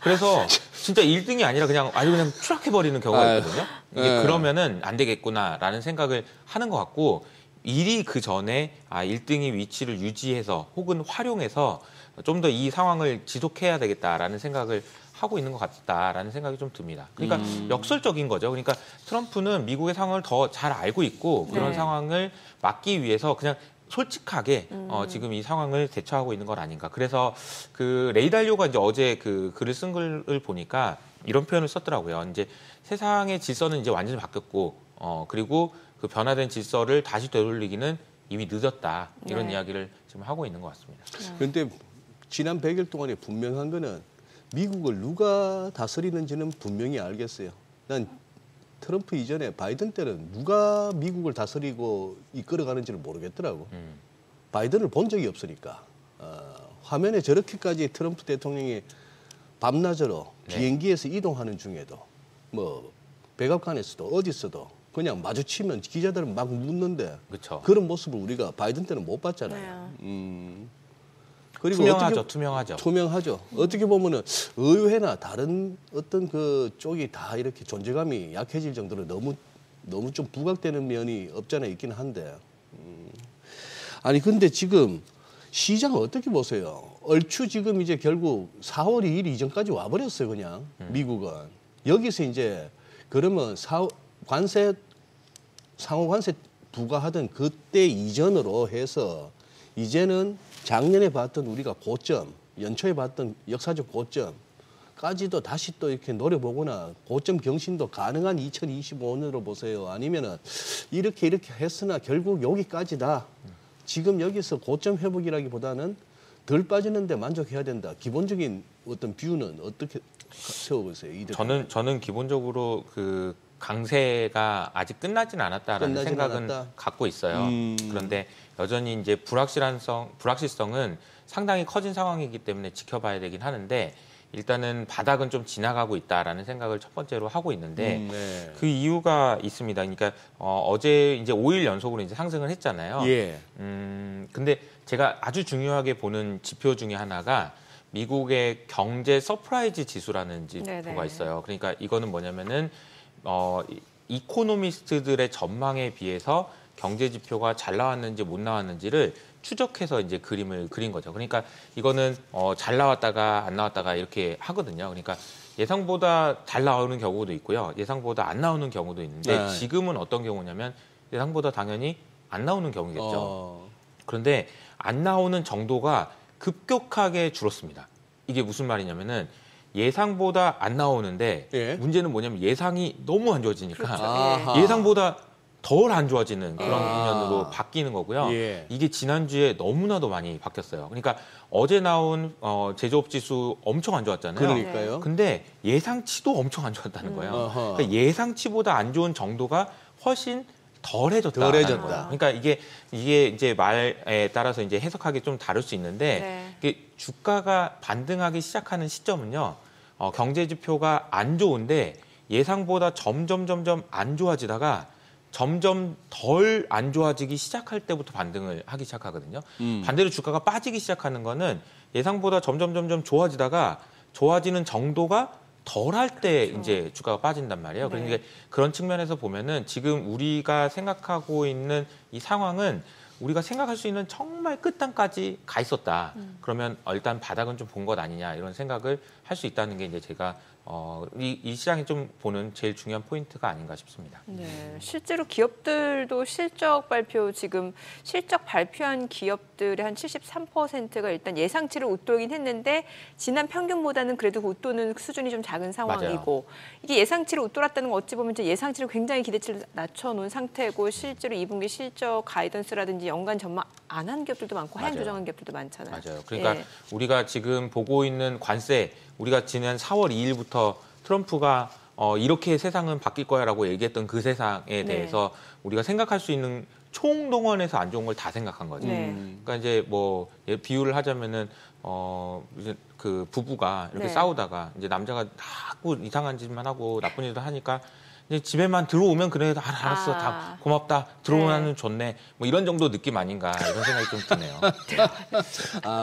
그래서 진짜 1등이 아니라 그냥 아주 그냥 추락해버리는 경우가 있거든요. 이게 그러면은 안 되겠구나라는 생각을 하는 것 같고 일이 그 전에 1등의 위치를 유지해서 혹은 활용해서 좀 더 이 상황을 지속해야 되겠다라는 생각을 하고 있는 것 같다라는 생각이 좀 듭니다. 그러니까 역설적인 거죠. 그러니까 트럼프는 미국의 상황을 더 잘 알고 있고 그런 네. 상황을 막기 위해서 그냥 솔직하게 지금 이 상황을 대처하고 있는 건 아닌가. 그래서 그 레이 달리오가 이제 어제 그 글을 쓴 글을 보니까 이런 표현을 썼더라고요. 이제 세상의 질서는 이제 완전히 바뀌었고 그리고 그 변화된 질서를 다시 되돌리기는 이미 늦었다. 이런 네. 이야기를 지금 하고 있는 것 같습니다. 그런데 지난 100일 동안에 분명한 거는 미국을 누가 다스리는지는 분명히 알겠어요. 난 트럼프 이전에 바이든 때는 누가 미국을 다스리고 이끌어가는지를 모르겠더라고. 바이든을 본 적이 없으니까. 화면에 저렇게까지 트럼프 대통령이 밤낮으로 네. 비행기에서 이동하는 중에도 뭐 백악관에서도 어디서도 그냥 마주치면 기자들은 막 묻는데 그렇죠. 그런 모습을 우리가 바이든 때는 못 봤잖아요. 그리고 투명하죠. 투명하죠. 어떻게 보면은 의회나 다른 어떤 그 쪽이 다 이렇게 존재감이 약해질 정도로 너무 좀 부각되는 면이 없잖아 있긴 한데. 아니 근데 지금 시장 어떻게 보세요? 얼추 지금 이제 결국 4월 2일 이전까지 와버렸어요 그냥 미국은. 여기서 이제 그러면 상호 관세 부과하던 그때 이전으로 해서 이제는 작년에 봤던 우리가 고점, 연초에 봤던 역사적 고점까지도 다시 또 이렇게 노려보거나 고점 경신도 가능한 2025년으로 보세요. 아니면은 이렇게 했으나 결국 여기까지다. 지금 여기서 고점 회복이라기보다는 덜 빠지는데 만족해야 된다. 기본적인 어떤 뷰는 어떻게 세워보세요? 저는 기본적으로 그 강세가 아직 끝나지는 않았다라는 생각은 갖고 있어요. 그런데 여전히 이제 불확실성은 상당히 커진 상황이기 때문에 지켜봐야 되긴 하는데 일단은 바닥은 좀 지나가고 있다라는 생각을 첫 번째로 하고 있는데 네. 그 이유가 있습니다. 그러니까 어제 이제 5일 연속으로 이제 상승을 했잖아요. 예. 근데 제가 아주 중요하게 보는 지표 중에 하나가 미국의 경제 서프라이즈 지수라는 지표가 있어요. 그러니까 이거는 뭐냐면은 이코노미스트들의 전망에 비해서 경제 지표가 잘 나왔는지 못 나왔는지를 추적해서 이제 그림을 그린 거죠. 그러니까 이거는 잘 나왔다가 안 나왔다가 이렇게 하거든요. 그러니까 예상보다 잘 나오는 경우도 있고요. 예상보다 안 나오는 경우도 있는데 네. 지금은 어떤 경우냐면 예상보다 당연히 안 나오는 경우겠죠. 그런데 안 나오는 정도가 급격하게 줄었습니다. 이게 무슨 말이냐면은 예상보다 안 나오는데 예. 문제는 뭐냐면 예상이 너무 안 좋아지니까 아하. 예상보다 덜 안 좋아지는 그런 국면으로 바뀌는 거고요. 예. 이게 지난주에 너무나도 많이 바뀌었어요. 그러니까 어제 나온 제조업 지수 엄청 안 좋았잖아요. 그러니까요. 근데 예상치도 엄청 안 좋았다는 거예요. 그러니까 예상치보다 안 좋은 정도가 훨씬 덜해졌다는 덜해졌다. 거예요. 그러니까 이게 이제 말에 따라서 이제 해석하기 좀 다를 수 있는데 이게 주가가 반등하기 시작하는 시점은요. 경제 지표가 안 좋은데 예상보다 점점 안 좋아지다가 점점 덜 안 좋아지기 시작할 때부터 반등을 하기 시작하거든요. 반대로 주가가 빠지기 시작하는 거는 예상보다 점점 좋아지다가 좋아지는 정도가 덜할 때 이제 주가가 빠진단 말이에요. 그러니까 그런 측면에서 보면은 지금 우리가 생각하고 있는 이 상황은 우리가 생각할 수 있는 정말 끝단까지 가 있었다. 그러면 일단 바닥은 좀 본 것 아니냐 이런 생각을 할 수 있다는 게 이제 제가 이 시장이 좀 보는 제일 중요한 포인트가 아닌가 싶습니다. 네, 실제로 기업들도 실적 발표한 기업들의 한 73%가 일단 예상치를 웃돌긴 했는데 지난 평균보다는 그래도 웃도는 수준이 좀 작은 상황이고 맞아요. 이게 예상치를 웃돌았다는 건 어찌 보면 이제 예상치를 굉장히 기대치를 낮춰놓은 상태고 실제로 2분기 실적 가이던스라든지 연간 전망 안 한 기업들도 많고 하향 조정한 기업들도 많잖아요. 맞아요. 그러니까 우리가 지금 보고 있는 관세 우리가 지난 4월 2일부터 트럼프가 이렇게 세상은 바뀔 거야라고 얘기했던 그 세상에 대해서 우리가 생각할 수 있는 총동원해서 안 좋은 걸 다 생각한 거죠. 그러니까 이제 뭐 비유를 하자면은 이제 그 부부가 이렇게 싸우다가 이제 남자가 자꾸 이상한 짓만 하고 나쁜 일도 하니까 이제 집에만 들어오면 그래 알았어 다 고맙다 들어오면 좋네 뭐 이런 정도 느낌 아닌가 이런 생각이 좀 드네요.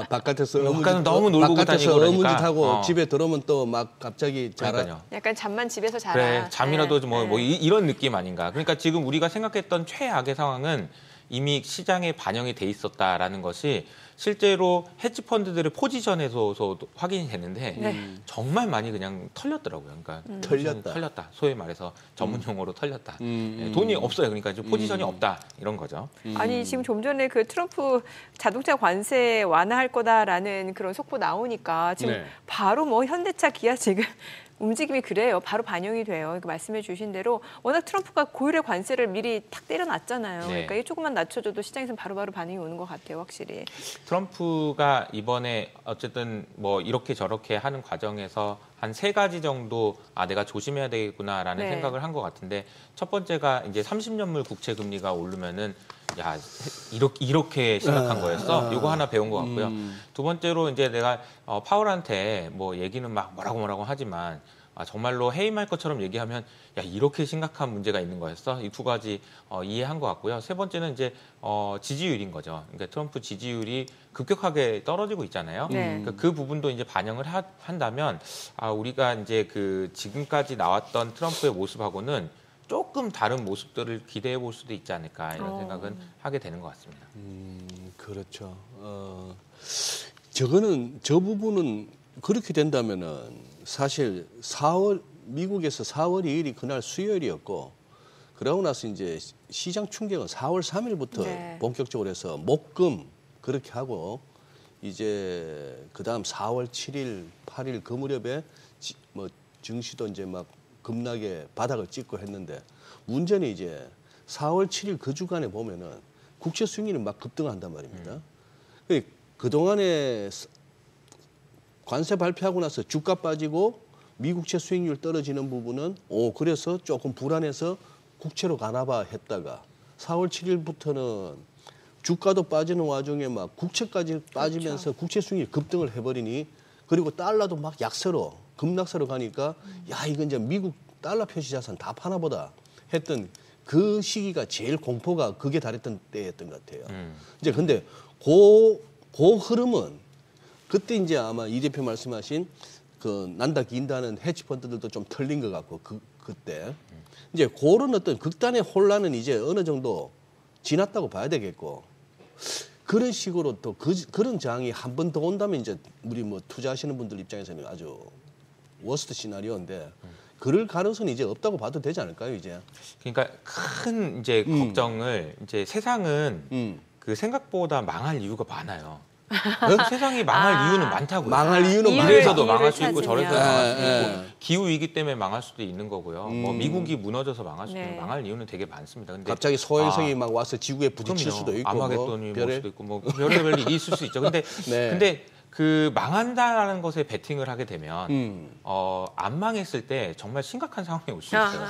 바깥에서 너무 놀고 다니고 그러니까 하고 집에 들어오면 또 막 갑자기 그러니까요. 약간 잠만 집에서 자라. 그래 잠이라도 뭐 이런 느낌 아닌가. 그러니까 지금 우리가 생각했던 최악의 상황은 이미 시장에 반영이 돼 있었다라는 것이 실제로 헤지 펀드들의 포지션에서도 확인이 되는데 정말 많이 그냥 털렸더라고요. 그러니까 털렸다. 소위 말해서 전문 용어로 털렸다. 돈이 없어요. 그러니까 포지션이 없다 이런 거죠. 아니 지금 좀 전에 그 트럼프 자동차 관세 완화할 거다라는 그런 속보 나오니까 지금 바로 뭐 현대차, 기아 지금 움직임이 그래요. 바로 반영이 돼요. 그러니까 말씀해 주신 대로 워낙 트럼프가 고율의 관세를 미리 탁 때려놨잖아요. 그러니까 이 조금만 낮춰줘도 시장에서는 바로바로 반응이 오는 것 같아요. 확실히. 트럼프가 이번에 어쨌든 뭐 이렇게 저렇게 하는 과정에서 한 3가지 정도 내가 조심해야 되겠구나라는 생각을 한 것 같은데 첫 번째가 이제 30년물 국채 금리가 오르면은 야 이렇게 심각한 거였어. 이거 하나 배운 것 같고요. 두 번째로 이제 내가 파월한테 뭐 얘기는 막 뭐라고 하지만 정말로 해임할 것처럼 얘기하면 야 이렇게 심각한 문제가 있는 거였어. 이 2가지 이해한 것 같고요. 세 번째는 이제 지지율인 거죠. 그러니까 트럼프 지지율이 급격하게 떨어지고 있잖아요. 그러니까 그 부분도 이제 반영을 한다면 우리가 이제 그 지금까지 나왔던 트럼프의 모습하고는 조금 다른 모습들을 기대해 볼 수도 있지 않을까 이런 생각은 하게 되는 것 같습니다. 그렇죠. 저 부분은 그렇게 된다면은 사실 미국에서 4월 2일이 그날 수요일이었고 그러고 나서 이제 시장 충격은 4월 3일부터 본격적으로 해서 목금 그렇게 하고 이제 그다음 4월 7일, 8일 그 무렵에 증시도 이제 막 급락에 바닥을 찍고 했는데 문제는 이제 4월 7일 그 주간에 보면은 국채 수익률이 막 급등한단 말입니다. 그동안에 관세 발표하고 나서 주가 빠지고 미국채 수익률 떨어지는 부분은 그래서 조금 불안해서 국채로 가나봐 했다가 4월 7일부터는 주가도 빠지는 와중에 막 국채까지 빠지면서 그렇죠. 국채 수익률이 급등을 해버리니 그리고 달러도 막 약세로 급락세로 가니까 야 이건 이제 미국 달러 표시 자산 다 파나 보다 했던 그 시기가 제일 공포가 극에 달했던 때였던 것 같아요. 이제 근데 그 흐름은 그때 이제 아마 이 대표 말씀하신 그 난다 긴다는 헤지 펀드들도 좀 털린 것 같고 그때 이제 그런 어떤 극단의 혼란은 이제 어느 정도 지났다고 봐야 되겠고 그런 식으로 또 그런 장이 한 번 더 온다면 이제 우리 뭐 투자하시는 분들 입장에서는 아주 워스트 시나리오인데 그럴 가능성은 이제 없다고 봐도 되지 않을까요, 이제? 그러니까 큰 이제 걱정을 이제 세상은 그 생각보다 망할 이유가 많아요. 세상이 망할 이유는 많다고요. 망할 이유는 이래서도 망할 수 있고 찾으면. 저래서도 망할 수 있고 기후 위기 때문에 망할 수도 있는 거고요. 뭐 미국이 무너져서 망할 수도 있고 망할 이유는 되게 많습니다. 근데 갑자기 소행성이 막 와서 지구에 부딪힐 수도 있고 아마겟돈이 뭐 수도 있고 뭐 별의별 일이 있을 수 있죠. 근데 근데 그 망한다라는 것에 베팅을 하게 되면 안 망했을 때 정말 심각한 상황이 올 수 있어요.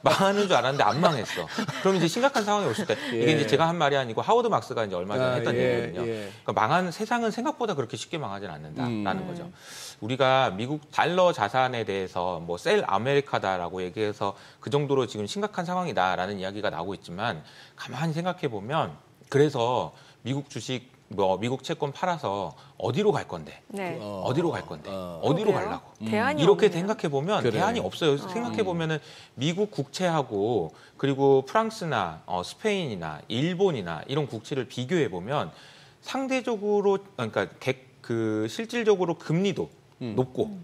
망하는 줄 알았는데 안 망했어. 그럼 이제 심각한 상황이 올 수 있다. 이게 이제 제가 한 말이 아니고 하워드 막스가 이제 얼마 전에 했던 얘기거든요. 그러니까 망한 세상은 생각보다 그렇게 쉽게 망하진 않는다라는 거죠. 우리가 미국 달러 자산에 대해서 뭐 셀 아메리카다라고 얘기해서 그 정도로 지금 심각한 상황이다라는 이야기가 나오고 있지만 가만히 생각해 보면 그래서 미국 주식 미국 채권 팔아서 어디로 갈 건데? 네. 어디로 갈 건데? 어디로 가려고? 대안이 이렇게 없네요. 생각해 보면 그래. 대안이 없어요. 생각해 보면은 미국 국채하고 그리고 프랑스나 스페인이나 일본이나 이런 국채를 비교해 보면 상대적으로 그러니까 그 실질적으로 금리도 높고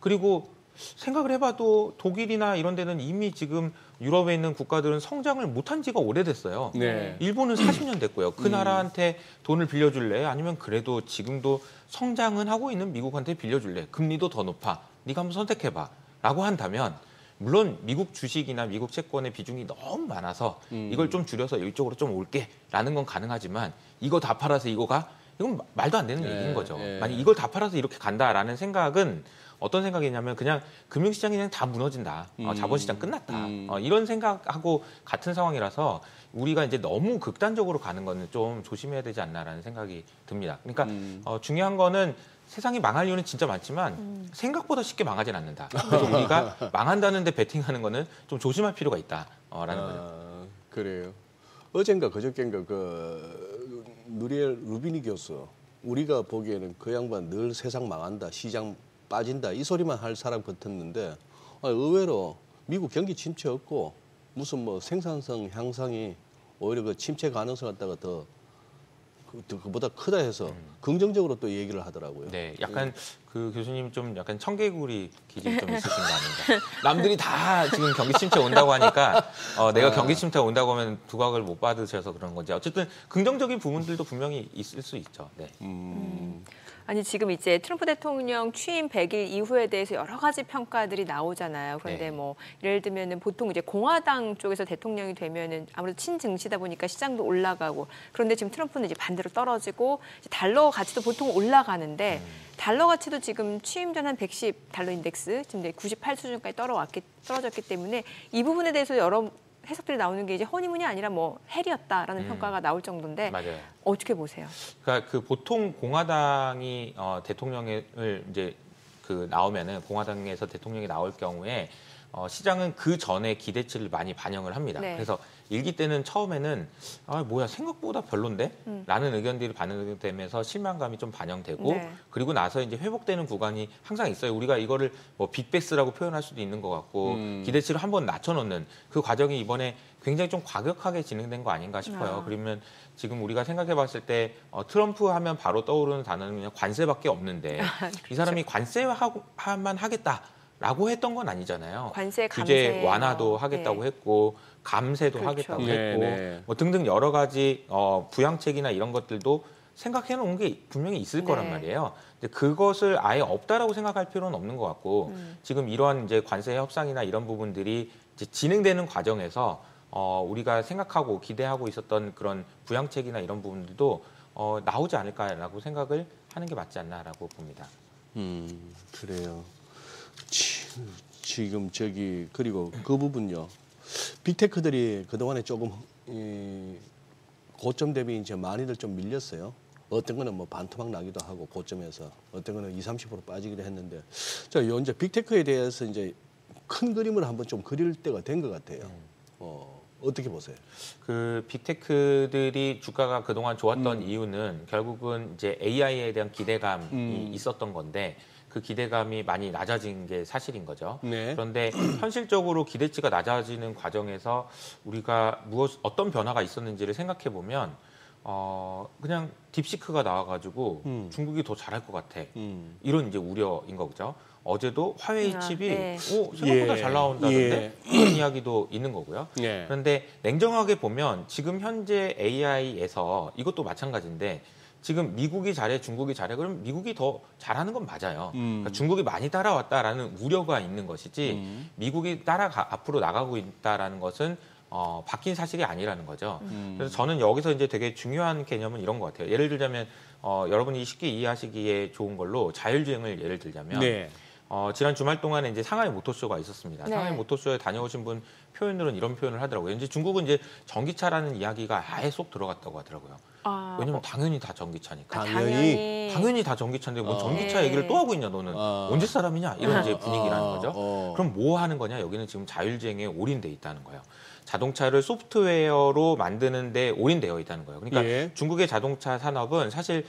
그리고 생각을 해봐도 독일이나 이런 데는 이미 지금 유럽에 있는 국가들은 성장을 못한 지가 오래됐어요. 네. 일본은 40년 됐고요. 그 나라한테 돈을 빌려줄래? 아니면 그래도 지금도 성장은 하고 있는 미국한테 빌려줄래? 금리도 더 높아. 네가 한번 선택해봐. 라고 한다면 물론 미국 주식이나 미국 채권의 비중이 너무 많아서 이걸 좀 줄여서 이쪽으로 좀 올게 라는 건 가능하지만 이거 다 팔아서 이거 가? 이건 말도 안 되는 얘기인 거죠. 만약 이걸 다 팔아서 이렇게 간다라는 생각은 어떤 생각이냐면 그냥 금융시장이 그냥 다 무너진다. 자본시장 끝났다. 이런 생각하고 같은 상황이라서 우리가 이제 너무 극단적으로 가는 거는 좀 조심해야 되지 않나라는 생각이 듭니다. 그러니까 중요한 거는 세상이 망할 이유는 진짜 많지만 생각보다 쉽게 망하진 않는다. 그래서 우리가 망한다는데 베팅하는 거는 좀 조심할 필요가 있다라는 거죠. 그래요. 어젠가 그저께인가 그 누리엘 루비니 교수 우리가 보기에는 그 양반 늘 세상 망한다, 시장 빠진다 이 소리만 할 사람 같았는데 의외로 미국 경기 침체 없고 무슨 뭐 생산성 향상이 오히려 그 침체 가능성 갖다가 더 그보다 크다 해서 긍정적으로 또 얘기를 하더라고요. 네, 약간 그 교수님 좀 약간 청개구리 기질이 좀 있으신 거 아닌가? 남들이 다 지금 경기 침체 온다고 하니까 내가 경기 침체 온다고 하면 두각을 못 받으셔서 그런 건지 어쨌든 긍정적인 부분들도 분명히 있을 수 있죠. 네. 아니 지금 이제 트럼프 대통령 취임 100일 이후에 대해서 여러 가지 평가들이 나오잖아요. 그런데 네. 뭐 예를 들면은 보통 이제 공화당 쪽에서 대통령이 되면은 아무래도 친증시다 보니까 시장도 올라가고 그런데 지금 트럼프는 이제 반대로 떨어지고 이제 달러 가치도 보통 올라가는데 달러 가치도 지금 취임 전 한 110 달러 인덱스 지금 98 수준까지 떨어졌기 때문에 이 부분에 대해서 여러 해석들이 나오는 게 이제 허니문이 아니라 뭐 헬이었다라는 평가가 나올 정도인데 맞아요. 어떻게 보세요? 그러니까 그 보통 공화당이 대통령을 이제 그 나오면은 공화당에서 대통령이 나올 경우에 시장은 그 전에 기대치를 많이 반영을 합니다. 네. 그래서 일기 때는 처음에는 뭐야 생각보다 별론데? 라는 의견들이 반영되면서 실망감이 좀 반영되고 네. 그리고 나서 이제 회복되는 구간이 항상 있어요. 우리가 이거를 뭐 빅베스라고 표현할 수도 있는 것 같고 기대치를 한번 낮춰놓는 그 과정이 이번에 굉장히 좀 과격하게 진행된 거 아닌가 싶어요. 그러면 지금 우리가 생각해 봤을 때 트럼프 하면 바로 떠오르는 단어는 그냥 관세밖에 없는데 그렇죠. 이 사람이 관세만 하겠다라고 했던 건 아니잖아요. 관세, 규제 감세, 완화도 하겠다고 네. 했고 감세도 그렇죠. 하겠다고 네, 했고 네. 뭐 등등 여러 가지 부양책이나 이런 것들도 생각해 놓은 게 분명히 있을 네. 거란 말이에요. 근데 그것을 아예 없다라고 생각할 필요는 없는 것 같고 지금 이러한 이제 관세 협상이나 이런 부분들이 이제 진행되는 과정에서 우리가 생각하고 기대하고 있었던 그런 부양책이나 이런 부분들도 나오지 않을까라고 생각을 하는 게 맞지 않나라고 봅니다. 그래요. 지금 그리고 그 부분요. 빅테크들이 그동안에 조금 고점 대비 이제 많이들 좀 밀렸어요. 어떤 거는 뭐 반토막 나기도 하고 고점에서 어떤 거는 20-30% 빠지기도 했는데 자, 이제 빅테크에 대해서 이제 큰 그림을 한번 좀 그릴 때가 된 것 같아요. 어떻게 보세요? 그 빅테크들이 주가가 그동안 좋았던 이유는 결국은 이제 AI에 대한 기대감이 있었던 건데 그 기대감이 많이 낮아진 게 사실인 거죠. 네. 그런데 현실적으로 기대치가 낮아지는 과정에서 우리가 어떤 변화가 있었는지를 생각해 보면 그냥 딥시크가 나와가지고 중국이 더 잘할 것 같아. 이런 이제 우려인 거죠. 어제도 화웨이 칩이 네. 생각보다 잘 나온다는데 이런 이야기도 있는 거고요. 예. 그런데 냉정하게 보면 지금 현재 AI에서 이것도 마찬가지인데 지금 미국이 잘해, 중국이 잘해, 그럼 미국이 더 잘하는 건 맞아요. 그러니까 중국이 많이 따라왔다라는 우려가 있는 것이지 미국이 앞으로 나가고 있다라는 것은 바뀐 사실이 아니라는 거죠. 그래서 저는 여기서 이제 되게 중요한 개념은 이런 것 같아요. 예를 들자면 여러분이 쉽게 이해하시기에 좋은 걸로 자율주행을 예를 들자면 네. 지난 주말 동안에 이제 상하이 모터쇼가 있었습니다. 네. 상하이 모터쇼에 다녀오신 분 표현으로는 이런 표현을 하더라고요. 이제 중국은 이제 전기차라는 이야기가 아예 쏙 들어갔다고 하더라고요. 왜냐면 당연히 다 전기차니까. 당연히 다 전기차인데 뭐 전기차 네. 얘기를 또 하고 있냐 너는. 언제 사람이냐 이런 이제 분위기라는 거죠. 그럼 뭐 하는 거냐? 여기는 지금 자율주행에 올인돼 있다는 거예요. 자동차를 소프트웨어로 만드는 데 올인되어 있다는 거예요. 그러니까 예. 중국의 자동차 산업은 사실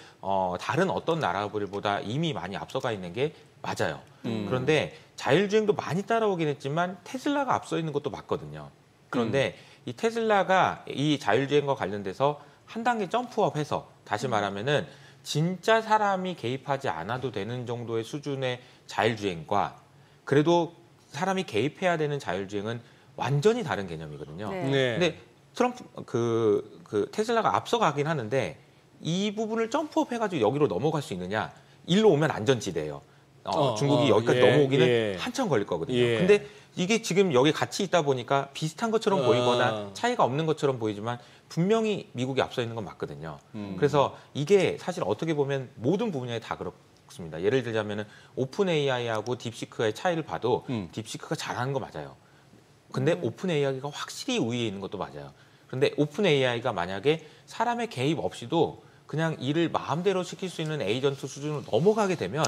다른 어떤 나라들보다 이미 많이 앞서가 있는 게 맞아요. 그런데 자율주행도 많이 따라오긴 했지만 테슬라가 앞서 있는 것도 맞거든요. 그런데 이 테슬라가 이 자율주행과 관련돼서 한 단계 점프업해서 다시 말하면은 진짜 사람이 개입하지 않아도 되는 정도의 수준의 자율주행과 그래도 사람이 개입해야 되는 자율주행은 완전히 다른 개념이거든요. 네. 네. 근데 트럼프 그 테슬라가 앞서가긴 하는데 이 부분을 점프업 해가지고 여기로 넘어갈 수 있느냐? 일로 오면 안전지대예요. 중국이 여기까지 예, 넘어오기는 예. 한참 걸릴 거거든요. 예. 근데 이게 지금 여기 같이 있다 보니까 비슷한 것처럼 보이거나 차이가 없는 것처럼 보이지만 분명히 미국이 앞서 있는 건 맞거든요. 그래서 이게 사실 어떻게 보면 모든 분야에 다 그렇습니다. 예를 들자면은 오픈 AI하고 딥시크의 차이를 봐도 딥시크가 잘하는 거 맞아요. 근데 오픈 AI가 확실히 우위에 있는 것도 맞아요. 그런데 오픈 AI가 만약에 사람의 개입 없이도 그냥 일을 마음대로 시킬 수 있는 에이전트 수준으로 넘어가게 되면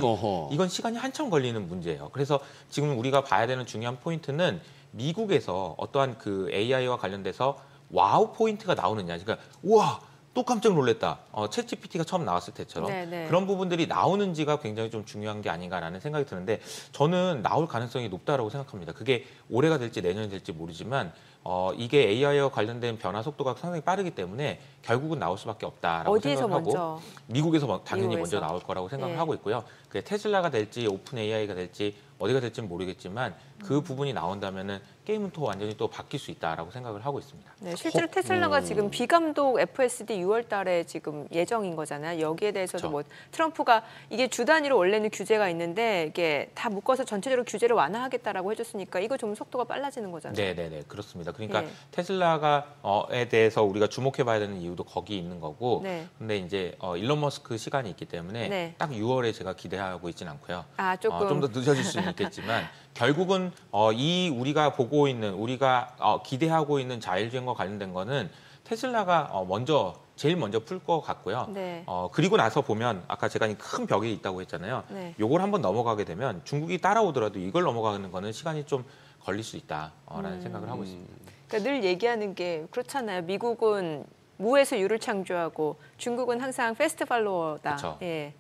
이건 시간이 한참 걸리는 문제예요. 그래서 지금 우리가 봐야 되는 중요한 포인트는 미국에서 어떠한 그 AI와 관련돼서 와우 포인트가 나오느냐. 그러니까 우와 또 깜짝 놀랐다. 챗GPT가 처음 나왔을 때처럼 네네. 그런 부분들이 나오는지가 굉장히 좀 중요한 게 아닌가라는 생각이 드는데 저는 나올 가능성이 높다라고 생각합니다. 그게 올해가 될지 내년이 될지 모르지만 이게 AI와 관련된 변화 속도가 상당히 빠르기 때문에 결국은 나올 수밖에 없다라고 어디에서 생각을 하고 먼저? 미국에서 당연히 미국에서. 먼저 나올 거라고 생각을 예. 하고 있고요. 그게 테슬라가 될지 오픈 AI가 될지 어디가 될지는 모르겠지만 그 부분이 나온다면은 게임은 또 완전히 또 바뀔 수 있다라고 생각을 하고 있습니다. 네, 실제로 테슬라가 지금 비감독 FSD 6월 달에 지금 예정인 거잖아요. 여기에 대해서도 그렇죠. 뭐 트럼프가 이게 주 단위로 원래는 규제가 있는데 이게 다 묶어서 전체적으로 규제를 완화하겠다라고 해줬으니까 이거 좀 속도가 빨라지는 거잖아요. 네네네 그렇습니다. 그러니까 예. 테슬라가에 대해서 우리가 주목해봐야 되는 이유도 거기 있는 거고, 네. 근데 이제 일론 머스크 시간이 있기 때문에 네. 딱 6월에 제가 기대하고 있진 않고요. 아, 조금. 좀 더 늦어질 수는 있겠지만 결국은 이 우리가 보고 있는 우리가 기대하고 있는 자율주행과 관련된 거는 테슬라가 제일 먼저 풀 것 같고요. 네. 그리고 나서 보면 아까 제가 큰 벽이 있다고 했잖아요. 네. 요걸 한번 넘어가게 되면 중국이 따라오더라도 이걸 넘어가는 거는 시간이 좀 걸릴 수 있다라는 생각을 하고 있습니다. 그러니까 늘 얘기하는 게 그렇잖아요. 미국은 무에서 유를 창조하고 중국은 항상 패스트 팔로워다. 그렇죠. 예.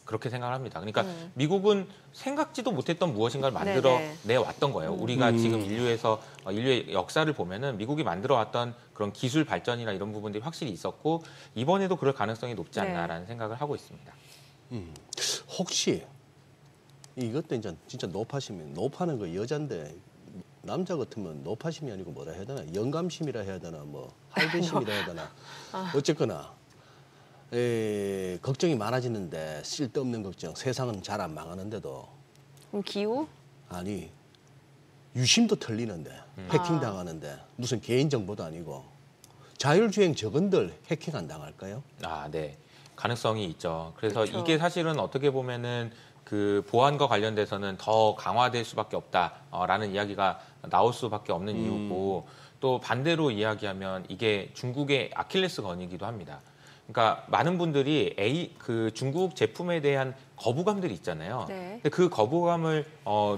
그렇게 생각을 합니다. 그러니까 미국은 생각지도 못했던 무엇인가를 만들어 네네. 내왔던 거예요. 우리가 지금 인류의 역사를 보면은 미국이 만들어왔던 그런 기술 발전이나 이런 부분들이 확실히 있었고 이번에도 그럴 가능성이 높지 않나라는 생각을 하고 있습니다. 혹시 이것도 이제 진짜 높아시면 높아는 거 여잔데 남자 같으면 높아심이 아니고 뭐라 해야 되나 영감심이라 해야 되나 뭐 할배심이라 해야 되나 어쨌거나 걱정이 많아지는데 쓸데없는 걱정. 세상은 잘 안 망하는데도 기후? 아니 유심도 털리는데 해킹 당하는데 무슨 개인정보도 아니고 자율주행 저건들 해킹 안 당할까요? 네. 가능성이 있죠. 그래서 그렇죠. 이게 사실은 어떻게 보면은 그 보안과 관련돼서는 더 강화될 수밖에 없다라는 이야기가 나올 수밖에 없는 이유고 또 반대로 이야기하면 이게 중국의 아킬레스건이기도 합니다. 그러니까 많은 분들이 그 중국 제품에 대한 거부감들이 있잖아요. 네. 근데 그 거부감을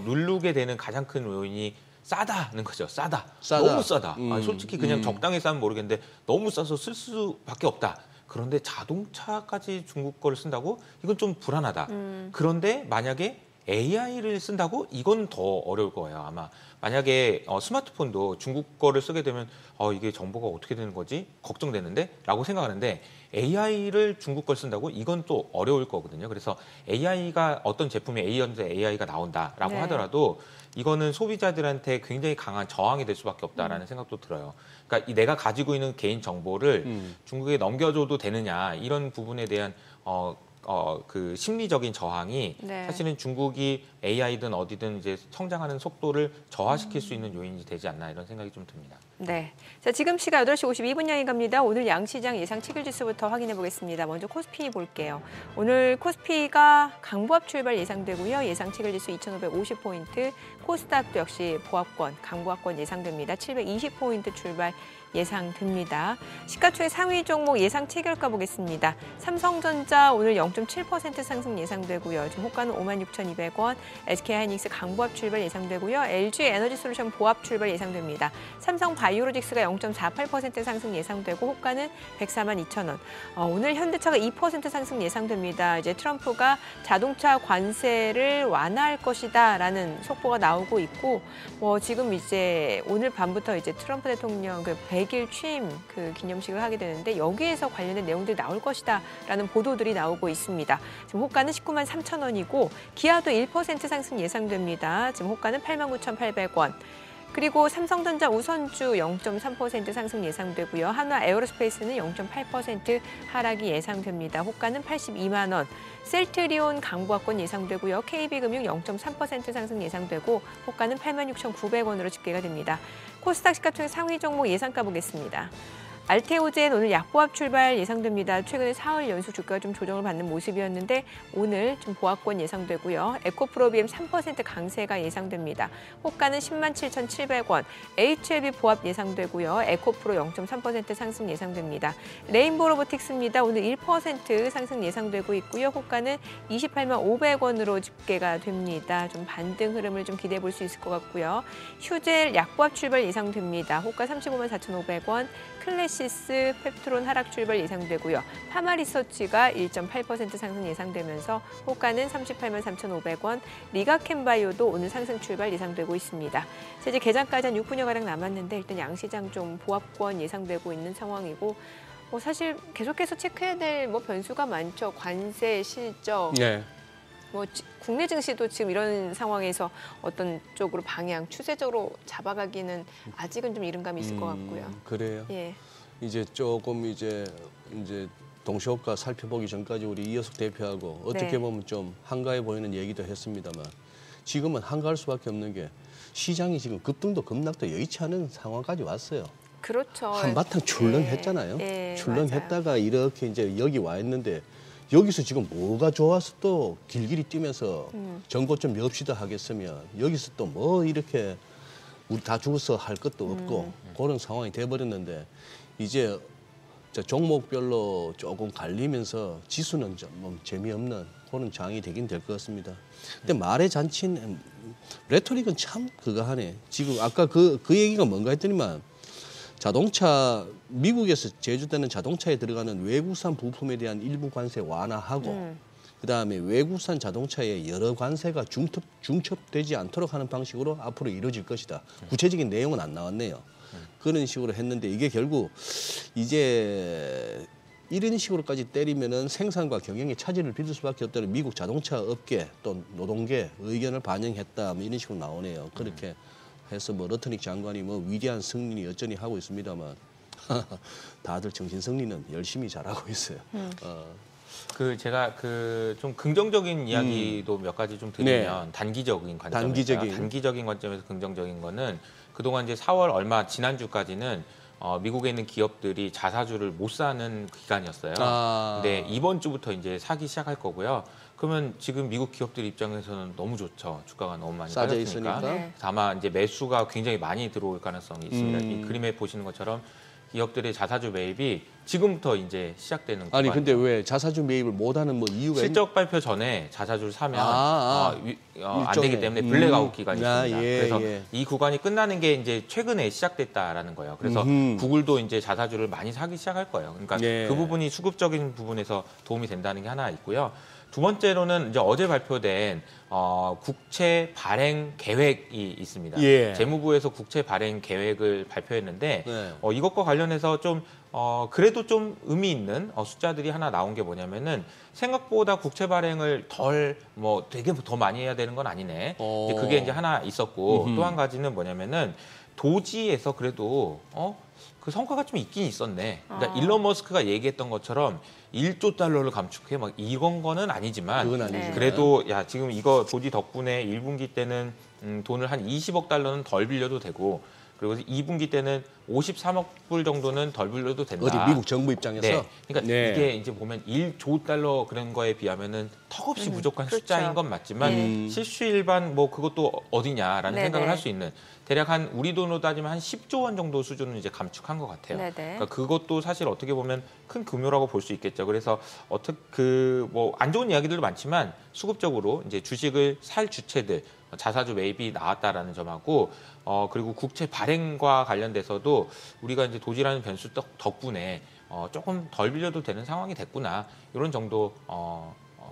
누르게 되는 가장 큰 요인이 싸다는 거죠. 싸다. 너무 싸다. 솔직히 그냥 적당히 싸면 모르겠는데 너무 싸서 쓸 수밖에 없다. 그런데 자동차까지 중국 거를 쓴다고? 이건 좀 불안하다. 그런데 만약에 AI를 쓴다고? 이건 더 어려울 거예요, 아마. 만약에 스마트폰도 중국 거를 쓰게 되면 이게 정보가 어떻게 되는 거지? 걱정되는데? 라고 생각하는데 AI를 중국 걸 쓴다고? 이건 또 어려울 거거든요. 그래서 AI가 어떤 제품이 A였는데 AI가 나온다라고 네. 하더라도 이거는 소비자들한테 굉장히 강한 저항이 될 수밖에 없다라는 생각도 들어요. 그러니까 내가 가지고 있는 개인 정보를 중국에 넘겨줘도 되느냐 이런 부분에 대한 그 심리적인 저항이 네. 사실은 중국이 AI든 어디든 이제 성장하는 속도를 저하시킬 수 있는 요인이 되지 않나 이런 생각이 좀 듭니다. 네. 자, 지금 시각 8시 52분 향해 갑니다. 오늘 양시장 예상 체결지수부터 확인해 보겠습니다. 먼저 코스피 볼게요. 오늘 코스피가 강보합 출발 예상되고요. 예상 체결지수 2,550포인트, 코스닥도 역시 보합권, 강보합권 예상됩니다. 720포인트 출발 예상됩니다. 시가총액 상위 종목 예상 체결가 보겠습니다. 삼성전자 오늘 0.7% 상승 예상되고요. 지금 호가는 56,200원, SK하이닉스 강보합 출발 예상되고요. LG에너지솔루션 보합 출발 예상됩니다. 삼성바이오로직스가 0.48% 상승 예상되고 호가는 142,000원. 오늘 현대차가 2% 상승 예상됩니다. 이제 트럼프가 자동차 관세를 완화할 것이다라는 속보가 나오고 있고, 지금 이제 오늘 밤부터 이제 트럼프 대통령 100일 취임 그 기념식을 하게 되는데 여기에서 관련된 내용들이 나올 것이다라는 보도들이 나오고 있습니다. 지금 호가는 19만 3,000원이고 기아도 1% 상승 예상됩니다. 지금 호가는 89,800원. 그리고 삼성전자 우선주 0.3% 상승 예상되고요. 한화 에어로스페이스는 0.8% 하락이 예상됩니다. 호가는 82만 원. 셀트리온 강보합권 예상되고요. KB금융 0.3% 상승 예상되고 호가는 86,900원으로 집계가 됩니다. 코스닥 시가총액 상위 종목 예상가 보겠습니다. 알테오젠 오늘 약보합 출발 예상됩니다. 최근에 사흘 연속 주가가 좀 조정을 받는 모습이었는데 오늘 좀 보합권 예상되고요. 에코프로비엠 3% 강세가 예상됩니다. 호가는 107,700원. HLB 보합 예상되고요. 에코프로 0.3% 상승 예상됩니다. 레인보우 로보틱스입니다. 오늘 1% 상승 예상되고 있고요. 호가는 28만 500원으로 집계가 됩니다. 좀 반등 흐름을 좀 기대해 볼 수 있을 것 같고요. 휴젤 약보합 출발 예상됩니다. 호가 35만 4,500원. 클래시스 펩트론 하락 출발 예상되고요. 파마리서치가 1.8% 상승 예상되면서 호가는 38만 3,500원, 리가캠바이오도 오늘 상승 출발 예상되고 있습니다. 이제 개장까지 한 6분여가량 남았는데 일단 양시장 좀 보합권 예상되고 있는 상황이고 사실 계속해서 체크해야 될 변수가 많죠. 관세, 실적. 네. 국내 증시도 지금 이런 상황에서 어떤 쪽으로 방향, 추세적으로 잡아가기는 아직은 좀 이른 감이 있을 것 같고요. 그래요. 예. 이제 조금 이제 동시효과 살펴보기 전까지 우리 이효석 대표하고 어떻게 네. 보면 좀 한가해 보이는 얘기도 했습니다만 지금은 한가할 수밖에 없는 게 시장이 지금 급등도 급락도 여의치 않은 상황까지 왔어요. 그렇죠. 한바탕 출렁했잖아요. 예, 출렁했다가 이렇게 이제 여기 와 있는데 여기서 지금 뭐가 좋아서 또 길길이 뛰면서 전고점 엽시다 하겠으면 여기서 또 뭐 이렇게 우리 다 죽어서 할 것도 없고 그런 상황이 돼버렸는데 이제 종목별로 조금 갈리면서 지수는 좀 재미없는 그런 장이 되긴 될 것 같습니다. 근데 말의 잔치는 레토릭은 참 그거 하네. 지금 아까 그 얘기가 뭔가 했더니만 자동차 미국에서 제조되는 자동차에 들어가는 외국산 부품에 대한 일부 관세 완화하고 그다음에 외국산 자동차에 여러 관세가 중첩되지 않도록 하는 방식으로 앞으로 이루어질 것이다. 구체적인 내용은 안 나왔네요. 그런 식으로 했는데 이게 결국 이제 이런 식으로까지 때리면은 생산과 경영에 차질을 빚을 수밖에 없다는 미국 자동차 업계 또 노동계 의견을 반영했다. 이런 식으로 나오네요. 그렇게 해서 러트닉 장관이 위대한 승리니 어쩌니 하고 있습니다만 다들 정신승리는 열심히 잘하고 있어요. 제가 좀 긍정적인 이야기도 몇 가지 좀 드리면 네. 단기적인 관점에서 단기적인 관점에서 긍정적인 거는 그동안 이제 4월 얼마 지난주까지는 미국에 있는 기업들이 자사주를 못 사는 기간이었어요. 근데 이번 주부터 이제 사기 시작할 거고요. 그러면 지금 미국 기업들 입장에서는 너무 좋죠. 주가가 너무 많이 싸져 빠졌으니까. 있으니까. 네. 다만 이제 매수가 굉장히 많이 들어올 가능성이 있습니다. 이 음. 그림에 보시는 것처럼 기업들의 자사주 매입이 지금부터 이제 시작되는 아니 구간이에요. 근데 왜 자사주 매입을 못하는 뭐 이유가 실적 발표 전에 자사주를 사면 안 일종의. 되기 때문에 블랙아웃 기간이 아, 있습니다. 예, 그래서 예. 이 구간이 끝나는 게 이제 최근에 시작됐다라는 거예요. 그래서 구글도 이제 자사주를 많이 사기 시작할 거예요. 그러니까 예. 그 부분이 수급적인 부분에서 도움이 된다는 게 하나 있고요. 두 번째로는 이제 어제 발표된 국채 발행 계획이 있습니다. 예. 재무부에서 국채 발행 계획을 발표했는데 네. 이것과 관련해서 좀 그래도 좀 의미 있는 숫자들이 하나 나온 게 뭐냐면은 생각보다 국채 발행을 되게 더 많이 해야 되는 건 아니네. 이제 그게 이제 하나 있었고 또 한 가지는 뭐냐면은 도지에서 그래도 그 성과가 좀 있긴 있었네. 그러니까 일론 머스크가 얘기했던 것처럼 1조 달러를 감축해 막 이런 거는 아니지만 그건 아니지만. 그래도 야 지금 이거 도지 덕분에 1분기 때는 돈을 한 20억 달러는 덜 빌려도 되고 그리고 2분기 때는 53억 불 정도는 덜 빌려도 된다. 어디 미국 정부 입장에서. 네. 그러니까 네. 이게 이제 보면 1조 달러 그런 거에 비하면은 턱없이 부족한 그렇죠. 숫자인 건 맞지만 실수일반 뭐 그것도 어디냐라는 네네. 생각을 할 수 있는 대략 한 우리 돈으로 따지면 한 10조 원 정도 수준은 이제 감축한 것 같아요. 네네. 그러니까 그것도 사실 어떻게 보면 큰 규모라고 볼 수 있겠죠. 그래서 뭐 안 좋은 이야기들도 많지만 수급적으로 이제 주식을 살 주체들 자사주 매입이 나왔다라는 점하고 그리고 국채 발행과 관련돼서도 우리가 이제 도지라는 변수 덕분에 조금 덜 빌려도 되는 상황이 됐구나 이런 정도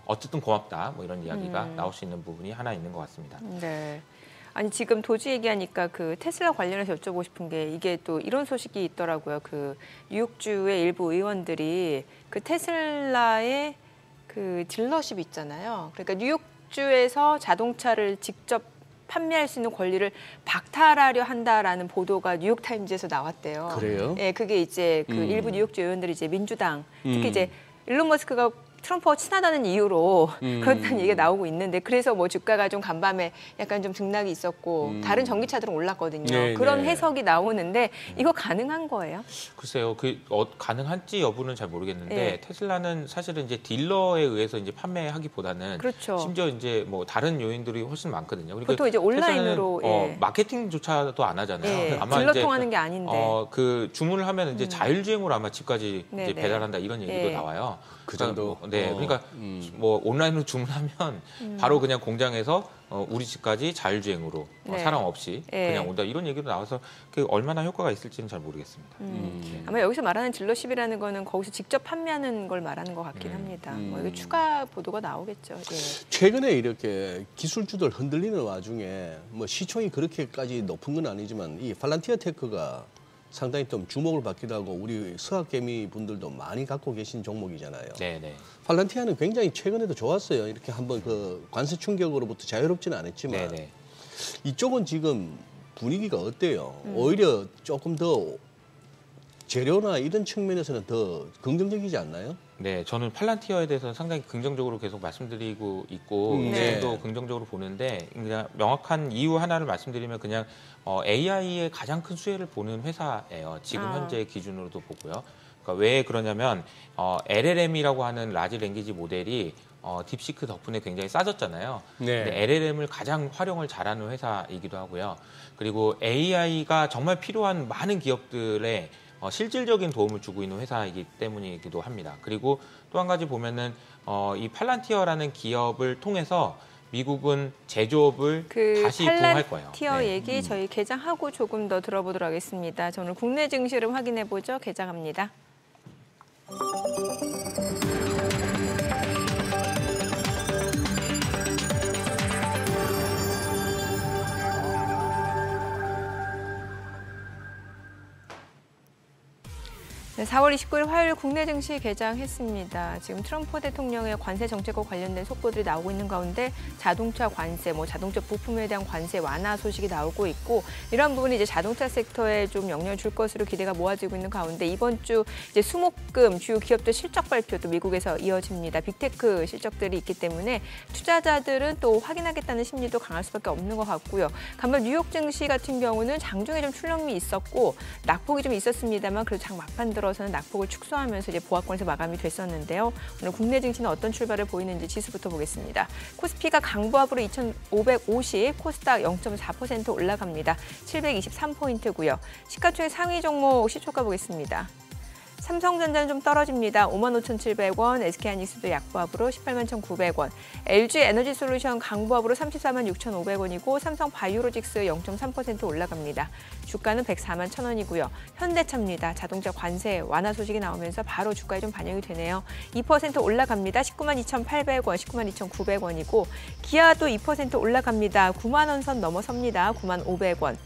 어쨌든 고맙다 뭐 이런 이야기가 나올 수 있는 부분이 하나 있는 것 같습니다. 네. 아니 지금 도지 얘기하니까 그 테슬라 관련해서 여쭤보고 싶은 게 이게 또 이런 소식이 있더라고요. 그 뉴욕주의 일부 의원들이 그 테슬라의 그 딜러십 있잖아요. 그러니까 뉴욕주에서 자동차를 직접 판매할 수 있는 권리를 박탈하려 한다라는 보도가 뉴욕타임즈에서 나왔대요. 그래요? 예, 그게 이제 그 일부 뉴욕주 의원들이 이제 민주당 특히 이제 일론 머스크가 트럼프와 친하다는 이유로 그렇다는 얘기가 나오고 있는데 그래서 뭐 주가가 좀 간밤에 약간 좀 등락이 있었고 다른 전기차들은 올랐거든요. 네, 그런 네. 해석이 나오는데 이거 가능한 거예요? 글쎄요, 가능한지 여부는 잘 모르겠는데 네. 테슬라는 사실은 이제 딜러에 의해서 이제 판매하기보다는 그렇죠. 심지어 이제 뭐 다른 요인들이 훨씬 많거든요. 그리고 보통 이제 온라인으로, 테슬라는 예. 마케팅조차도 안 하잖아요. 예, 아마 딜러 이제 통하는 게 아닌데. 그 주문을 하면 이제 자율주행으로 아마 집까지 네, 이제 네. 배달한다 이런 얘기도 예. 나와요. 그 정도? 그러니까 뭐 온라인으로 주문하면 바로 그냥 공장에서 우리 집까지 자율주행으로 네. 사람 없이 예. 그냥 온다 이런 얘기도 나와서 그 얼마나 효과가 있을지는 잘 모르겠습니다. 아마 여기서 말하는 딜러십이라는 거는 거기서 직접 판매하는 걸 말하는 것 같긴 합니다. 뭐 이게 추가 보도가 나오겠죠. 예. 최근에 이렇게 기술주들 흔들리는 와중에 뭐 시총이 그렇게까지 높은 건 아니지만 이 팔란티어 테크가 상당히 좀 주목을 받기도 하고 우리 서학개미 분들도 많이 갖고 계신 종목이잖아요. 네네. 팔란티아는 굉장히 최근에도 좋았어요. 이렇게 한번 그 관세 충격으로부터 자유롭지는 않았지만 네네. 이쪽은 지금 분위기가 어때요? 오히려 조금 더 재료나 이런 측면에서는 더 긍정적이지 않나요? 네, 저는 팔란티어에 대해서는 상당히 긍정적으로 계속 말씀드리고 있고 네. 지금도 긍정적으로 보는데 그냥 명확한 이유 하나를 말씀드리면 그냥 AI의 가장 큰 수혜를 보는 회사예요. 지금 현재 기준으로도 보고요. 그러니까 왜 그러냐면 LLM이라고 하는 라지 랭귀지 모델이 딥시크 덕분에 굉장히 싸졌잖아요. 네. 근데 LLM을 가장 활용을 잘하는 회사이기도 하고요. 그리고 AI가 정말 필요한 많은 기업들의 실질적인 도움을 주고 있는 회사이기 때문이기도 합니다. 그리고 또 한 가지 보면은 이 팔란티어라는 기업을 통해서 미국은 제조업을 그 다시 부흥할 거예요. 팔란티어 네. 얘기 저희 개장하고 조금 더 들어보도록 하겠습니다. 저는 국내 증시를 확인해 보죠. 개장합니다. 네, 4월 29일 화요일 국내 증시 개장했습니다. 지금 트럼프 대통령의 관세 정책과 관련된 속보들이 나오고 있는 가운데 자동차 관세, 자동차 부품에 대한 관세 완화 소식이 나오고 있고 이런 부분이 이제 자동차 섹터에 좀 영향을 줄 것으로 기대가 모아지고 있는 가운데 이번 주 이제 수목금 주요 기업들 실적 발표도 미국에서 이어집니다. 빅테크 실적들이 있기 때문에 투자자들은 또 확인하겠다는 심리도 강할 수밖에 없는 것 같고요. 간만 뉴욕 증시 같은 경우는 장중에 좀 출렁임이 있었고 낙폭이 좀 있었습니다만 그래도 장 막판 들어서는 낙폭을 축소하면서 이제 보합권에서 마감이 됐었는데요. 오늘 국내 증시는 어떤 출발을 보이는지 지수부터 보겠습니다. 코스피가 강보합으로 2,550, 코스닥 0.4% 올라갑니다. 723포인트고요. 시가총액 상위 종목 시초가 보겠습니다. 삼성전자는 좀 떨어집니다. 55,700원, SK하이닉스도 약보합으로 181,900원, LG에너지솔루션 강보합으로 346,500원이고 삼성바이오로직스 0.3% 올라갑니다. 주가는 141,000원이고요. 현대차입니다. 자동차 관세 완화 소식이 나오면서 바로 주가에 좀 반영이 되네요. 2% 올라갑니다. 192,800원, 192,900원이고 기아도 2% 올라갑니다. 9만 원 선 넘어섭니다. 9,500원.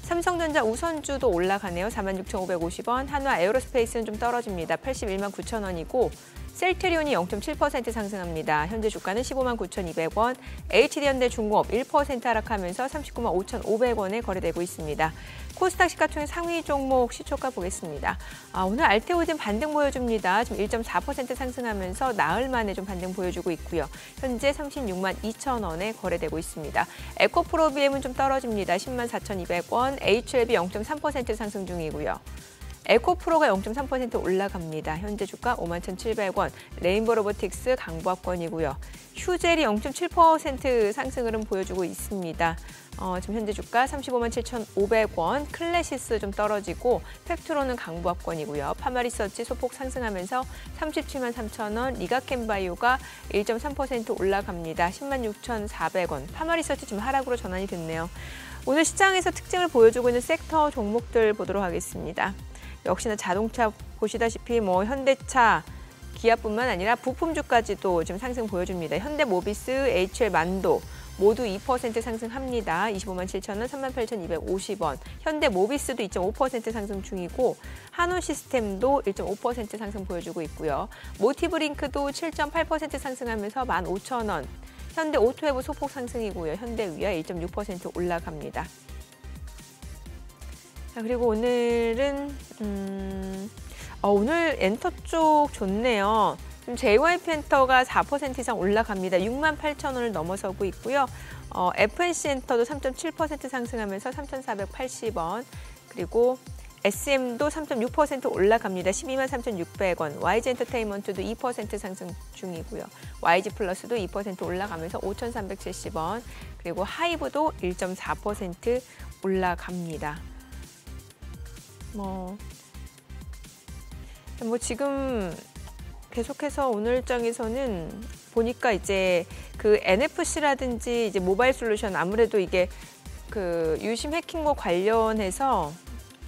삼성전자 우선주도 올라가네요. 46,550원. 한화 에어로스페이스는 좀 떨어집니다. 819,000원이고 셀트리온이 0.7% 상승합니다. 현재 주가는 159,200원. HD현대중공업 1% 하락하면서 395,500원에 거래되고 있습니다. 코스닥 시가총액 상위 종목 시초가 보겠습니다. 오늘 알테오젠 반등 보여줍니다. 지금 1.4% 상승하면서 나흘 만에 좀 반등 보여주고 있고요. 현재 362,000원에 거래되고 있습니다. 에코프로비엠은 좀 떨어집니다. 104,200원. HLB 0.3% 상승 중이고요. 에코프로가 0.3% 올라갑니다. 현재 주가 51,700원, 레인보 로보틱스 강보합권이고요. 휴젤이 0.7% 상승 흐름 보여주고 있습니다. 지금 현재 주가 357,500원, 클래시스 좀 떨어지고 팩트로는 강보합권이고요. 파마리서치 소폭 상승하면서 373,000원, 리가켄바이오가 1.3% 올라갑니다. 106,400원, 파마리서치 지금 하락으로 전환이 됐네요. 오늘 시장에서 특징을 보여주고 있는 섹터 종목들 보도록 하겠습니다. 역시나 자동차 보시다시피 현대차, 기아뿐만 아니라 부품주까지도 지금 상승 보여줍니다. 현대모비스, HL만도 모두 2% 상승합니다. 257,000원, 38,250원. 현대모비스도 2.5% 상승 중이고 한우시스템도 1.5% 상승 보여주고 있고요. 모티브링크도 7.8% 상승하면서 15,000원. 현대오토웨브 소폭 상승이고요. 현대위아 1.6% 올라갑니다. 자, 그리고 오늘은 오늘 엔터 쪽 좋네요. 지금 JYP 엔터가 4% 이상 올라갑니다. 68,000원을 넘어서고 있고요. FNC 엔터도 3.7% 상승하면서 3,480원. 그리고 SM도 3.6% 올라갑니다. 123,600원. YG 엔터테인먼트도 2% 상승 중이고요. YG 플러스도 2% 올라가면서 5,370원. 그리고 하이브도 1.4% 올라갑니다. 지금 계속해서 오늘 장에서는 보니까 이제 그 NFC라든지 이제 모바일 솔루션 아무래도 이게 그 유심 해킹과 관련해서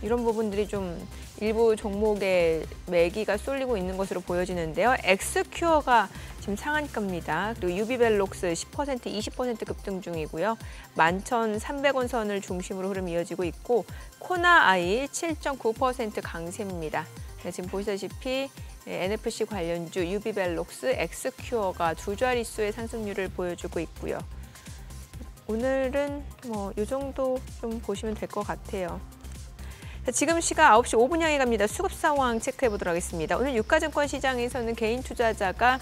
이런 부분들이 좀 일부 종목의 매기가 쏠리고 있는 것으로 보여지는데요. 엑스큐어가 지금 상한가입니다. 그리고 유비벨록스 10%, 20% 급등 중이고요. 11,300원 선을 중심으로 흐름이 이어지고 있고 코나아이 7.9% 강세입니다. 네, 지금 보시다시피 NFC 관련주 유비벨록스, 엑스큐어가 두 자릿수의 상승률을 보여주고 있고요. 오늘은 이 정도 좀 보시면 될 것 같아요. 지금 시각 9시 5분 향해 갑니다. 수급 상황 체크해 보도록 하겠습니다. 오늘 유가증권 시장에서는 개인 투자자가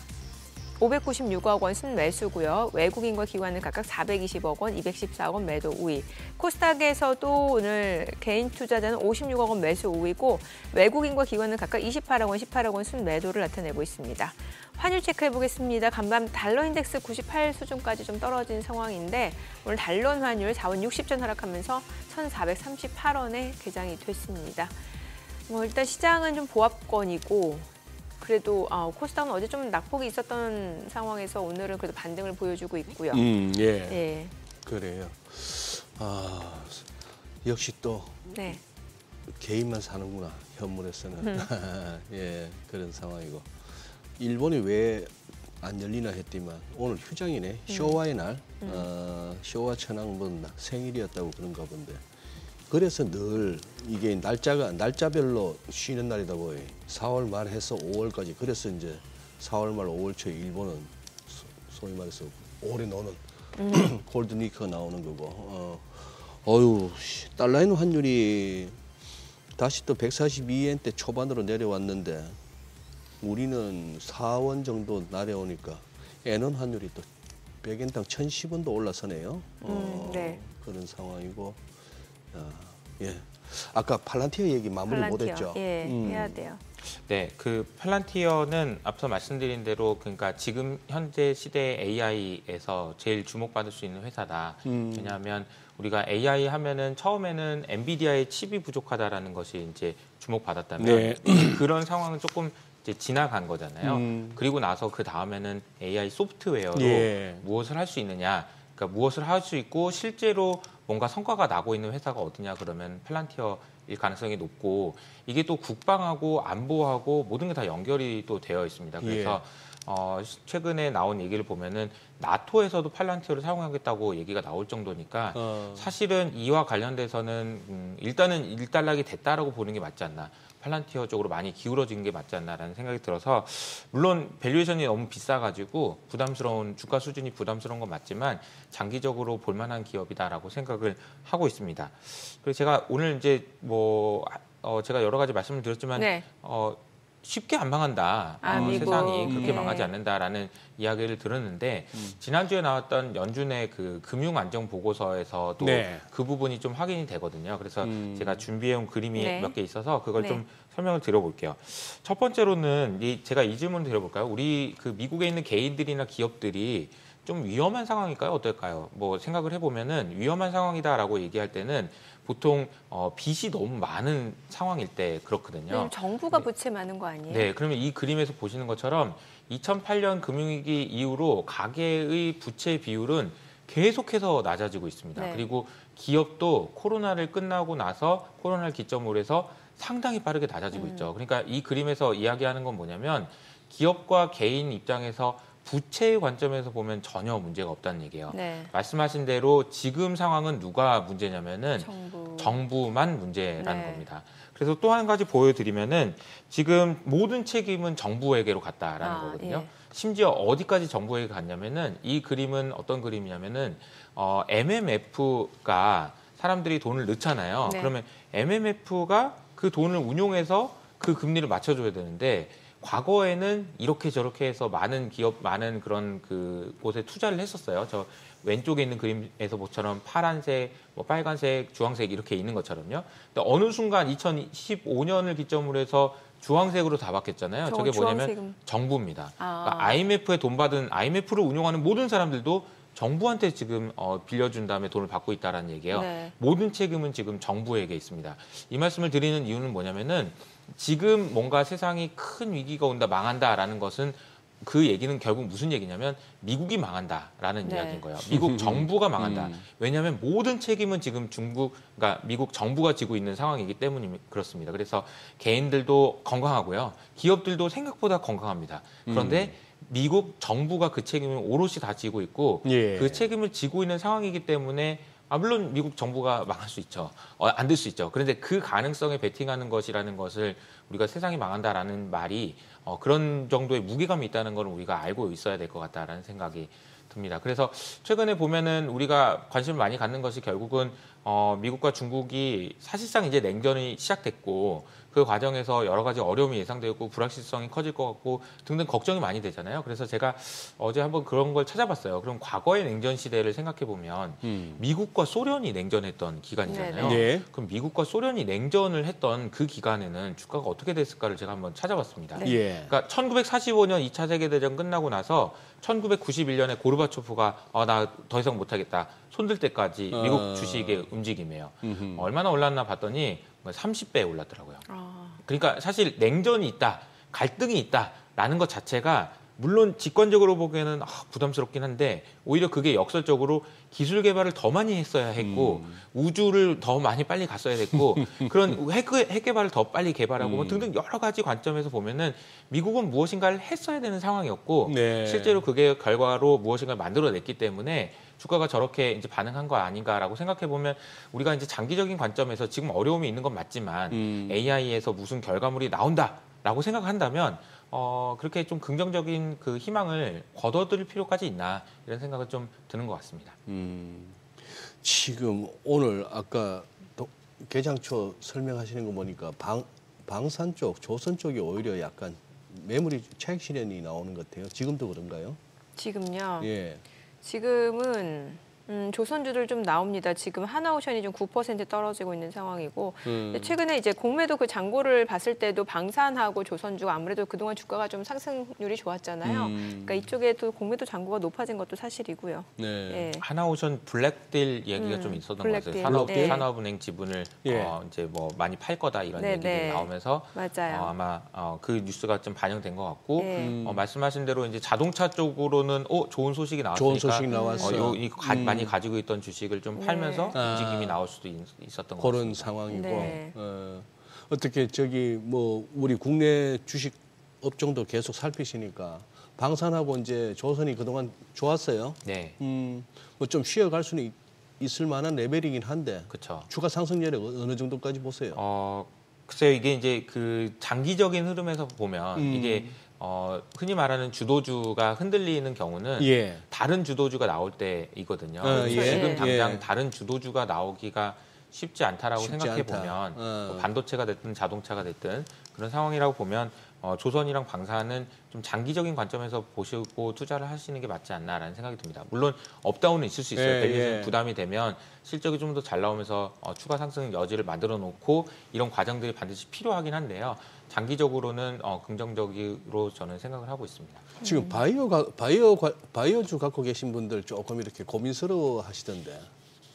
596억 원 순매수고요. 외국인과 기관은 각각 420억 원, 214억 원 매도 우위. 코스닥에서도 오늘 개인 투자자는 56억 원 매수 우위고 외국인과 기관은 각각 28억 원, 18억 원 순매도를 나타내고 있습니다. 환율 체크해 보겠습니다. 간밤 달러 인덱스 98 수준까지 좀 떨어진 상황인데 오늘 달러 환율 4원 60전 하락하면서 1,438원에 개장이 됐습니다. 일단 시장은 좀 보합권이고 그래도 코스닥은 어제 좀 낙폭이 있었던 상황에서 오늘은 그래도 반등을 보여주고 있고요. 예. 그래요. 역시 또 네. 개인만 사는구나, 현물에서는. 예, 그런 상황이고. 일본이 왜 안 열리나 했더니만 오늘 휴장이네. 쇼와의 날, 쇼와 천황분 생일이었다고 그런가 본데 그래서 늘 이게 날짜별로 쉬는 날이다 보니 4월 말해서 5월까지. 그래서 이제 4월 말 5월 초에 일본은 소위 말해서 오래 노는 골든위크가 나오는 거고. 달러인 환율이 다시 또 142엔대 초반으로 내려왔는데 우리는 4원 정도 내려오니까 엔원 환율이 또 100엔당 1,010원도 올라서네요. 네. 그런 상황이고. 예. 아까 팔란티어 얘기 마무리 못했죠. 예, 해야 돼요. 네, 그 팔란티어는 앞서 말씀드린 대로 그러니까 지금 현재 시대의 AI에서 제일 주목받을 수 있는 회사다. 왜냐하면 우리가 AI 하면은 처음에는 엔비디아의 칩이 부족하다라는 것이 이제 주목받았다면 네. 그런 상황은 조금 이제 지나간 거잖아요. 그리고 나서 그 다음에는 AI 소프트웨어로 예. 무엇을 할 수 있느냐. 그러니까 무엇을 할 수 있고 실제로 뭔가 성과가 나고 있는 회사가 어디냐 그러면 팔란티어일 가능성이 높고 이게 또 국방하고 안보하고 모든 게 다 연결이 또 되어 있습니다. 그래서 최근에 나온 얘기를 보면은 나토에서도 팔란티어를 사용하겠다고 얘기가 나올 정도니까 사실은 이와 관련돼서는 일단은 일단락이 됐다라고 보는 게 맞지 않나. 팔란티어 쪽으로 많이 기울어진 게 맞지 않나라는 생각이 들어서 물론 밸류에이션이 너무 비싸가지고 부담스러운 주가 수준이 부담스러운 건 맞지만 장기적으로 볼만한 기업이다라고 생각을 하고 있습니다. 그래서 제가 오늘 이제 제가 여러 가지 말씀을 드렸지만 네. 쉽게 안 망한다. 미국. 세상이 그렇게 네. 망하지 않는다라는 이야기를 들었는데 지난주에 나왔던 연준의 그 금융안정 보고서에서도 네. 그 부분이 좀 확인이 되거든요. 그래서 제가 준비해온 그림이 네. 몇 개 있어서 그걸 네. 좀 설명을 드려볼게요. 첫 번째로는 제가 이 질문을 드려볼까요? 우리 그 미국에 있는 개인들이나 기업들이 좀 위험한 상황일까요? 어떨까요? 생각을 해보면은 위험한 상황이다라고 얘기할 때는 보통 빚이 너무 많은 상황일 때 그렇거든요. 정부가 부채 많은 거 아니에요? 네, 그러면 이 그림에서 보시는 것처럼 2008년 금융위기 이후로 가계의 부채 비율은 계속해서 낮아지고 있습니다. 네. 그리고 기업도 코로나를 끝나고 나서 코로나를 기점으로 해서 상당히 빠르게 낮아지고 있죠. 그러니까 이 그림에서 이야기하는 건 뭐냐면 기업과 개인 입장에서 부채의 관점에서 보면 전혀 문제가 없다는 얘기예요. 네. 말씀하신 대로 지금 상황은 누가 문제냐면은 정부만 문제라는 네. 겁니다. 그래서 또 한 가지 보여드리면은 지금 모든 책임은 정부에게로 갔다라는 거거든요. 예. 심지어 어디까지 정부에게 갔냐면은 이 그림은 어떤 그림이냐면은 MMF가 사람들이 돈을 넣잖아요. 네. 그러면 MMF가 그 돈을 운용해서 그 금리를 맞춰줘야 되는데 과거에는 이렇게 저렇게 해서 많은 기업, 많은 그런 곳에 투자를 했었어요. 저 왼쪽에 있는 그림에서 모처럼 파란색, 빨간색, 주황색 이렇게 있는 것처럼요. 근데 어느 순간 2015년을 기점으로 해서 주황색으로 다 바뀌었잖아요. 저게 뭐냐면 주황색은... 정부입니다. 그러니까 IMF에 돈 받은, IMF를 운용하는 모든 사람들도 정부한테 지금 빌려준 다음에 돈을 받고 있다는 얘기예요. 네. 모든 책임은 지금 정부에게 있습니다. 이 말씀을 드리는 이유는 뭐냐면은 지금 뭔가 세상이 큰 위기가 온다, 망한다라는 것은 그 얘기는 결국 무슨 얘기냐면 미국이 망한다라는 네. 이야기인 거예요. 미국 정부가 망한다. 왜냐하면 모든 책임은 지금 그러니까 미국 정부가 지고 있는 상황이기 때문이 그렇습니다. 그래서 개인들도 건강하고요. 기업들도 생각보다 건강합니다. 그런데 미국 정부가 그 책임을 오롯이 다 지고 있고 예. 그 책임을 지고 있는 상황이기 때문에 물론 미국 정부가 망할 수 있죠. 안 될 수 있죠. 그런데 그 가능성에 베팅하는 것이라는 것을 우리가 세상이 망한다라는 말이 그런 정도의 무게감이 있다는 걸 우리가 알고 있어야 될 것 같다라는 생각이 듭니다. 그래서 최근에 보면은 우리가 관심을 많이 갖는 것이 결국은 미국과 중국이 사실상 이제 냉전이 시작됐고 그 과정에서 여러 가지 어려움이 예상되고 불확실성이 커질 것 같고 등등 걱정이 많이 되잖아요. 그래서 제가 어제 한번 그런 걸 찾아봤어요. 그럼 과거의 냉전 시대를 생각해 보면 미국과 소련이 냉전했던 기간이잖아요. 네. 그럼 미국과 소련이 냉전을 했던 그 기간에는 주가가 어떻게 됐을까를 제가 한번 찾아봤습니다. 네. 예. 그러니까 1945년 2차 세계대전 끝나고 나서 1991년에 고르바초프가 나 더 이상 못하겠다. 손들 때까지 미국 주식의 움직임이에요. 얼마나 올랐나 봤더니 30배 올랐더라고요. 그러니까 사실 냉전이 있다, 갈등이 있다라는 것 자체가 물론 직관적으로 보기에는 부담스럽긴 한데 오히려 그게 역설적으로 기술 개발을 더 많이 했어야 했고 우주를 더 많이 빨리 갔어야 됐고 그런 핵 개발을 더 빨리 개발하고 뭐 등등 여러 가지 관점에서 보면은 미국은 무엇인가를 했어야 되는 상황이었고 네. 실제로 그게 결과로 무엇인가를 만들어냈기 때문에 주가가 저렇게 이제 반응한 거 아닌가라고 생각해 보면 우리가 이제 장기적인 관점에서 지금 어려움이 있는 건 맞지만 AI에서 무슨 결과물이 나온다라고 생각한다면 그렇게 좀 긍정적인 그 희망을 거둬들일 필요까지 있나 이런 생각은 좀 드는 것 같습니다. 지금 오늘 아까 개장초 설명하시는 거 보니까 방산 쪽, 조선 쪽이 오히려 약간 매물이 차익 실현이 나오는 것 같아요. 지금도 그런가요? 지금요. 예. 지금은 조선주들 좀 나옵니다. 지금 하나오션이 좀 9% 떨어지고 있는 상황이고 최근에 이제 공매도 그 잔고를 봤을 때도 방산하고 조선주가 아무래도 그동안 주가가 좀 상승률이 좋았잖아요. 그러니까 이쪽에도 공매도 잔고가 높아진 것도 사실이고요. 네. 예. 하나오션 블랙딜 얘기가 좀 있었던 것 블랙딜. 같아요. 네. 산업은행 지분을 예. 이제 뭐 많이 팔 거다 이런 네, 얘기들이 네. 나오면서 맞아요. 아마 그 뉴스가 좀 반영된 것 같고 네. 말씀하신 대로 이제 자동차 쪽으로는 좋은 소식이 나왔으니까 좋은 소식 나왔어. 많이 가지고 있던 주식을 좀 팔면서 네. 움직임이 나올 수도 있었던 것 그런 같습니다. 상황이고 네. 어떻게 저기 뭐 우리 국내 주식 업종도 계속 살피시니까 방산하고 이제 조선이 그동안 좋았어요. 네, 뭐 좀 쉬어갈 수는 있을 만한 레벨이긴 한데 그렇죠. 주가 상승률이 어느 정도까지 보세요? 글쎄요, 이게 이제 그 장기적인 흐름에서 보면 이게 흔히 말하는 주도주가 흔들리는 경우는 예. 다른 주도주가 나올 때이거든요. 예. 지금 당장 예. 다른 주도주가 나오기가 쉽지 않다라고 쉽지 생각해 않다. 보면 뭐 반도체가 됐든 자동차가 됐든 그런 상황이라고 보면 조선이랑 방산은 좀 장기적인 관점에서 보시고 투자를 하시는 게 맞지 않나라는 생각이 듭니다. 물론 업다운은 있을 수 있어요. 예, 밸류에이션 예. 부담이 되면 실적이 좀 더 잘 나오면서 추가 상승 여지를 만들어 놓고 이런 과정들이 반드시 필요하긴 한데요. 장기적으로는 긍정적으로 저는 생각을 하고 있습니다. 지금 바이오주 갖고 계신 분들 조금 이렇게 고민스러워 하시던데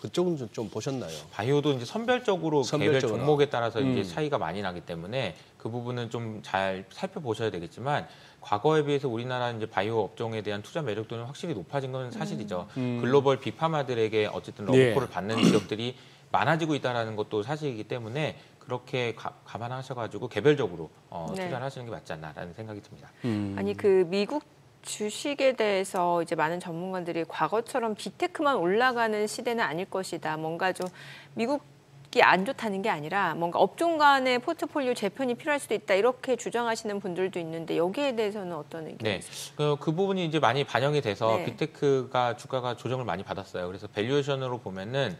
그쪽은 좀 보셨나요? 바이오도 이제 선별적으로 개별 선별적으로. 종목에 따라서 이제 차이가 많이 나기 때문에 그 부분은 좀 잘 살펴보셔야 되겠지만 과거에 비해서 우리나라 이제 바이오 업종에 대한 투자 매력도는 확실히 높아진 건 사실이죠. 글로벌 빅파마들에게 어쨌든 러브콜을 받는 기업들이 많아지고 있다는 것도 사실이기 때문에 그렇게 감안하셔가지고 개별적으로 네. 투자를 하시는 게 맞지 않나라는 생각이 듭니다. 아니 그 미국 주식에 대해서 이제 많은 전문가들이 과거처럼 빅테크만 올라가는 시대는 아닐 것이다. 뭔가 좀 미국이 안 좋다는 게 아니라 뭔가 업종 간의 포트폴리오 재편이 필요할 수도 있다. 이렇게 주장하시는 분들도 있는데 여기에 대해서는 어떤 의견이세요? 네, 그 부분이 이제 많이 반영이 돼서 네. 빅테크가 주가가 조정을 많이 받았어요. 그래서 밸류에이션으로 보면은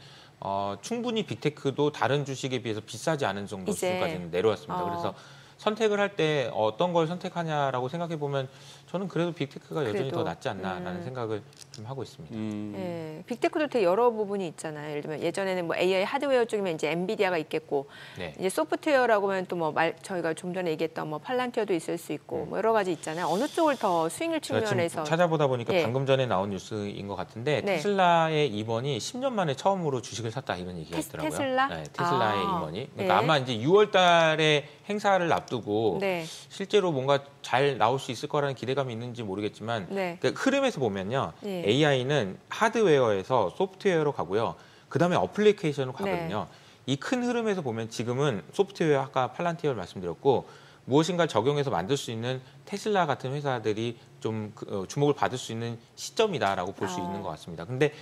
충분히 빅테크도 다른 주식에 비해서 비싸지 않은 정도 이제. 수준까지는 내려왔습니다. 그래서 선택을 할 때 어떤 걸 선택하냐라고 생각해 보면 저는 그래도 빅테크가 여전히 그래도, 더 낫지 않나라는 생각을 좀 하고 있습니다. 예, 빅테크도 되게 여러 부분이 있잖아요. 예를 들면 예전에는 뭐 AI 하드웨어 쪽이면 이제 엔비디아가 있겠고, 네. 이제 소프트웨어라고 하면 또 뭐 저희가 좀 전에 얘기했던 뭐 팔란티어도 있을 수 있고, 뭐 여러 가지 있잖아요. 어느 쪽을 더 수익률 제가 측면에서 지금 찾아보다 보니까 예. 방금 전에 나온 뉴스인 것 같은데 네. 테슬라의 임원이 10년 만에 처음으로 주식을 샀다 이런 얘기가 있더라고요. 테슬라? 네, 테슬라의 아, 임원이. 그러니까 예. 아마 이제 6월달에 행사를 앞두고 네. 실제로 뭔가 잘 나올 수 있을 거라는 기대감이 있는지 모르겠지만 네. 그 흐름에서 보면요, 예. AI는 하드웨어에서 소프트웨어로 가고요. 그 다음에 어플리케이션으로 가거든요. 이 큰 흐름에서 보면 지금은 소프트웨어 아까 팔란티어를 말씀드렸고 무엇인가 적용해서 만들 수 있는 테슬라 같은 회사들이 좀 주목을 받을 수 있는 시점이다라고 볼 수 있는 것 같습니다. 근데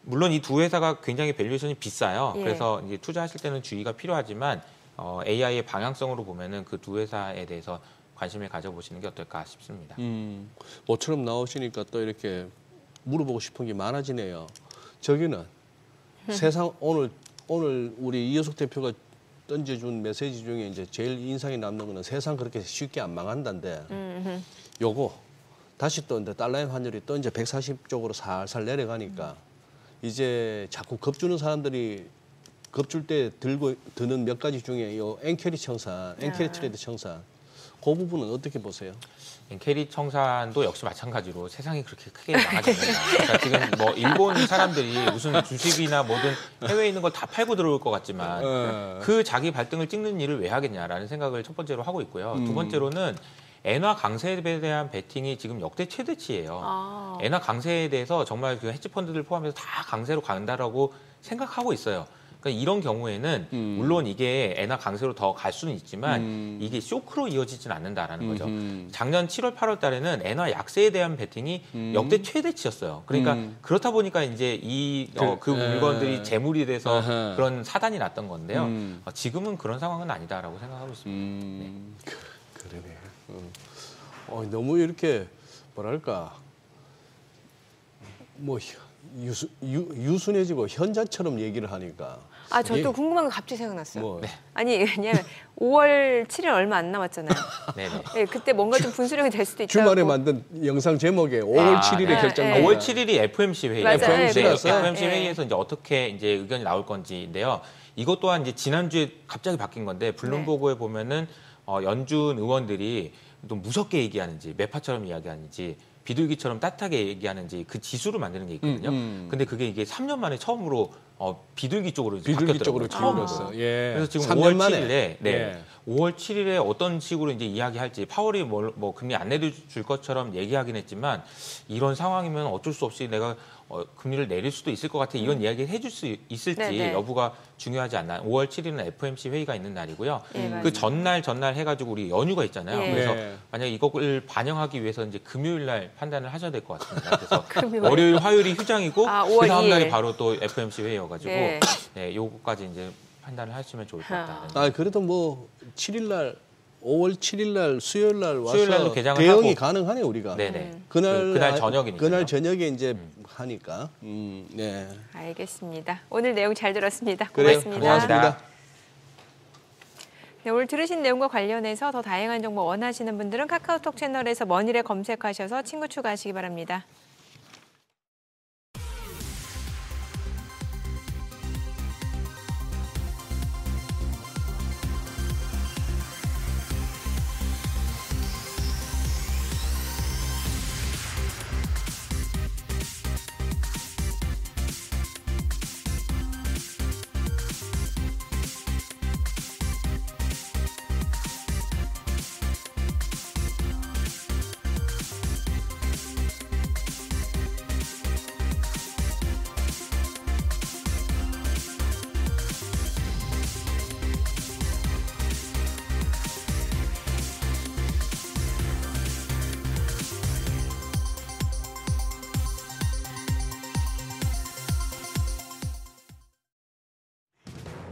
물론 이 두 회사가 굉장히 밸류에이션이 비싸요. 예. 그래서 이제 투자하실 때는 주의가 필요하지만 AI의 방향성으로 보면은 그 두 회사에 대해서 관심을 가져보시는 게 어떨까 싶습니다. 모처럼 나오시니까 또 이렇게 물어보고 싶은 게 많아지네요. 저기는 세상 오늘 우리 이효석 대표가 던져준 메시지 중에 이제 제일 인상이 남는 거는 세상 그렇게 쉽게 안 망한다인데 요거 다시 또 이제 달러의 환율이 또 이제 140쪽으로 살살 내려가니까 이제 자꾸 겁주는 사람들이 겁줄 때 드는 몇 가지 중에 요 엔캐리 청산, 엔캐리 트레이드 청산 그 부분은 어떻게 보세요? 엔캐리 청산도 역시 마찬가지로 세상이 그렇게 크게 망하지 않는다. 그러니까 지금 뭐 일본 사람들이 무슨 주식이나 뭐든 해외에 있는 걸 다 팔고 들어올 것 같지만 그 자기 발등을 찍는 일을 왜 하겠냐라는 생각을 첫 번째로 하고 있고요. 두 번째로는 엔화 강세에 대한 베팅이 지금 역대 최대치예요. 엔화 강세에 대해서 정말 그 헤지펀드들 포함해서 다 강세로 간다라고 생각하고 있어요. 그러니까 이런 경우에는 물론 이게 엔화 강세로 더 갈 수는 있지만 이게 쇼크로 이어지진 않는다라는 거죠. 작년 7월, 8월 달에는 엔화 약세에 대한 베팅이 역대 최대치였어요. 그러니까 그렇다 보니까 이제 그 물건들이 재물이 돼서 그런 사단이 났던 건데요. 지금은 그런 상황은 아니다라고 생각하고 있습니다. 네. 그러네. 너무 이렇게 뭐랄까 뭐 유순해지고 현자처럼 얘기를 하니까. 저도 궁금한 거 갑자기 생각났어요. 뭐. 네. 아니, 왜냐면 5월 7일 얼마 안 남았잖아요. 네네. 네, 그때 뭔가 좀 분수령이 될 수도 있다고. 주말에 만든 영상 제목에 5월 7일에 결정된 5월 7일이 FMC 회의. 맞아요. FMC 회의에서 이제 어떻게 이제 의견이 나올 건지인데요. 이것 또한 이제 지난주에 갑자기 바뀐 건데 블룸버그에 보면은 연준 의원들이 또 무섭게 얘기하는지 매파처럼 이야기하는지 비둘기처럼 따뜻하게 얘기하는지 그 지수를 만드는 게 있거든요. 근데 그게 이게 3년 만에 처음으로 비둘기 쪽으로 바뀌었더라고요. 기울었어. 예. 그래서 지금 3년 5월 만에. 7일에 예. 5월 7일에 어떤 식으로 이제 이야기할지 파월이 뭐 금리 안 내줄 것처럼 얘기하긴 했지만 이런 상황이면 어쩔 수 없이 내가 금리를 내릴 수도 있을 것 같아 이런 이야기를 해줄 수 있을지 네네. 여부가 중요하지 않나. 5월 7일은 FMC 회의가 있는 날이고요. 네, 그 전날 해가지고 우리 연휴가 있잖아요. 예. 그래서 네. 만약 이걸 반영하기 위해서 이제 금요일 날 판단을 하셔야 될 것 같습니다. 그래서 금요일. 월요일, 화요일이 휴장이고 5월 그 다음 2일. 날이 바로 또 FMC 회의여가지고 네. 네, 요거까지 이제 판단을 하시면 좋을 것 같다. 그래도 뭐 7일 날 5월 7일 날 수요일 날 와서 수요일 날로 개장을 대응이 하고. 가능하네 우리가. 네네. 그날 저녁이니까. 그날 저녁에 이제 하니까. 네. 알겠습니다. 오늘 내용 잘 들었습니다. 그래요. 고맙습니다. 고맙습니다. 네, 오늘 들으신 내용과 관련해서 더 다양한 정보 원하시는 분들은 카카오톡 채널에서 머니를 검색하셔서 친구 추가하시기 바랍니다.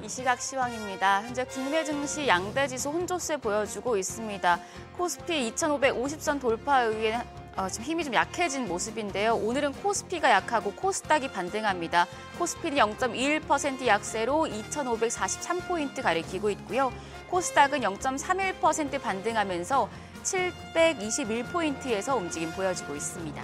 이 시각 시황입니다. 현재 국내 증시 양대 지수 혼조세 보여주고 있습니다. 코스피 2,550선 돌파에 의해 지금 힘이 좀 약해진 모습인데요. 오늘은 코스피가 약하고 코스닥이 반등합니다. 코스피는 0.21% 약세로 2,543포인트 가리키고 있고요. 코스닥은 0.31% 반등하면서 721포인트에서 움직임 보여주고 있습니다.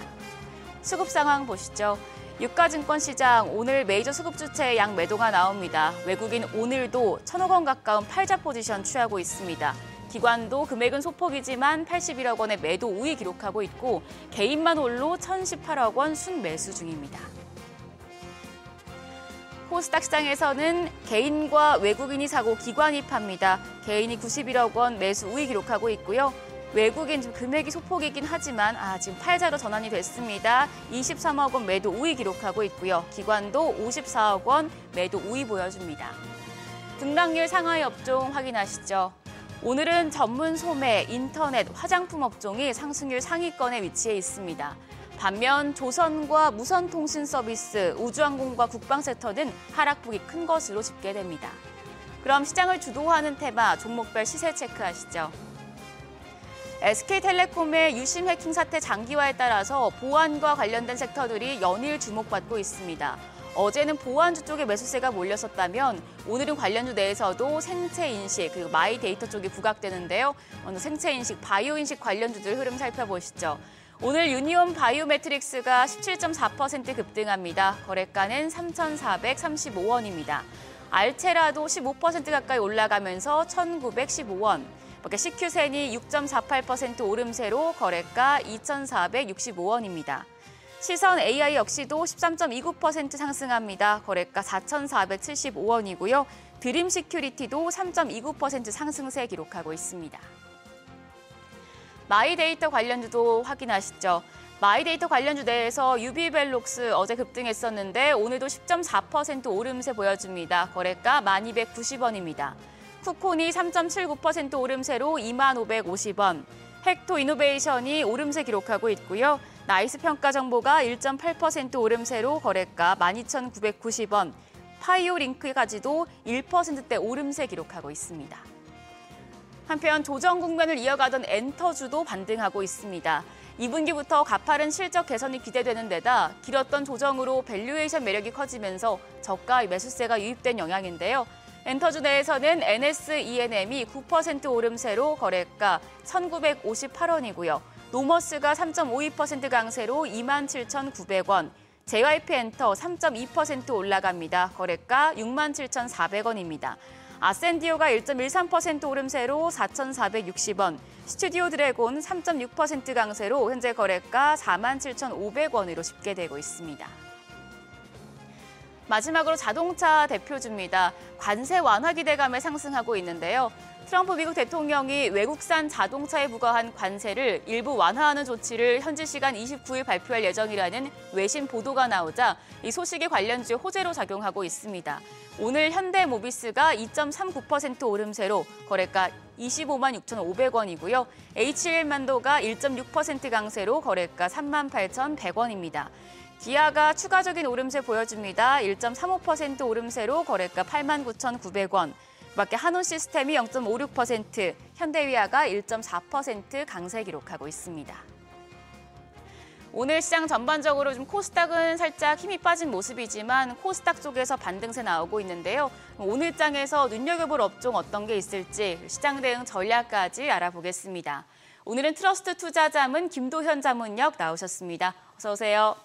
수급 상황 보시죠. 유가증권 시장 오늘 메이저 수급 주체의 양 매도가 나옵니다. 외국인 오늘도 1,000억 원 가까운 팔자 포지션 취하고 있습니다. 기관도 금액은 소폭이지만 81억 원의 매도 우위 기록하고 있고 개인만 홀로 1,018억 원 순매수 중입니다. 코스닥 시장에서는 개인과 외국인이 사고 기관이 팝니다. 개인이 91억 원 매수 우위 기록하고 있고요. 외국인 좀 금액이 소폭이긴 하지만 지금 팔자로 전환이 됐습니다. 23억 원 매도 우위 기록하고 있고요. 기관도 54억 원 매도 우위 보여줍니다. 등락률 상하이 업종 확인하시죠. 오늘은 전문 소매, 인터넷, 화장품 업종이 상승률 상위권에 위치해 있습니다. 반면 조선과 무선통신 서비스, 우주항공과 국방 섹터는 하락폭이 큰 것으로 집계됩니다. 그럼 시장을 주도하는 테마, 종목별 시세 체크하시죠. SK텔레콤의 유심 해킹 사태 장기화에 따라서 보안과 관련된 섹터들이 연일 주목받고 있습니다. 어제는 보안주 쪽에 매수세가 몰렸었다면 오늘은 관련주 내에서도 생체인식 그리고 마이데이터 쪽이 부각되는데요. 오늘 생체인식, 바이오인식 관련주들 흐름 살펴보시죠. 오늘 유니온 바이오매트릭스가 17.4% 급등합니다. 거래가는 3,435원입니다. 알테라도 15% 가까이 올라가면서 1,915원. CQ센이 6.48% 오름세로 거래가 2,465원입니다. 시선 AI 역시도 13.29% 상승합니다. 거래가 4,475원이고요. 드림 시큐리티도 3.29% 상승세 기록하고 있습니다. 마이데이터 관련주도 확인하시죠. 마이데이터 관련주 내에서 유비벨록스 어제 급등했었는데 오늘도 10.4% 오름세 보여줍니다. 거래가 1290원입니다. 쿠콘이 3.79% 오름세로 2550원. 헥토이노베이션이 오름세 기록하고 있고요. 나이스 평가정보가 1.8% 오름세로 거래가 12,990원. 파이오링크까지도 1%대 오름세 기록하고 있습니다. 한편 조정 국면을 이어가던 엔터주도 반등하고 있습니다. 2분기부터 가파른 실적 개선이 기대되는 데다 길었던 조정으로 밸류에이션 매력이 커지면서 저가 매수세가 유입된 영향인데요. 엔터주 내에서는 NSENM이 9% 오름세로 거래가 1,958원이고요. 노머스가 3.52% 강세로 27,900원. JYP 엔터 3.2% 올라갑니다. 거래가 67,400원입니다. 아센디오가 1.13% 오름세로 4,460원, 스튜디오 드래곤 3.6% 강세로 현재 거래가 47,500원으로 집계되고 있습니다. 마지막으로 자동차 대표주입니다. 관세 완화 기대감에 상승하고 있는데요. 트럼프 미국 대통령이 외국산 자동차에 부과한 관세를 일부 완화하는 조치를 현지 시간 29일 발표할 예정이라는 외신 보도가 나오자 이 소식이 관련주에 호재로 작용하고 있습니다. 오늘 현대모비스가 2.39% 오름세로 거래가 25만 6,500원이고요. H1만도가 1.6% 강세로 거래가 38,100원입니다. 기아가 추가적인 오름세 보여줍니다. 1.35% 오름세로 거래가 89,900원. 그밖에 한온시스템이 0.56%, 현대위아가 1.4% 강세 기록하고 있습니다. 오늘 시장 전반적으로 좀 코스닥은 살짝 힘이 빠진 모습이지만 코스닥 쪽에서 반등세 나오고 있는데요. 오늘 장에서 눈여겨볼 업종 어떤 게 있을지 시장 대응 전략까지 알아보겠습니다. 오늘은 트러스트 투자자문 김도현 자문역 나오셨습니다. 어서 오세요.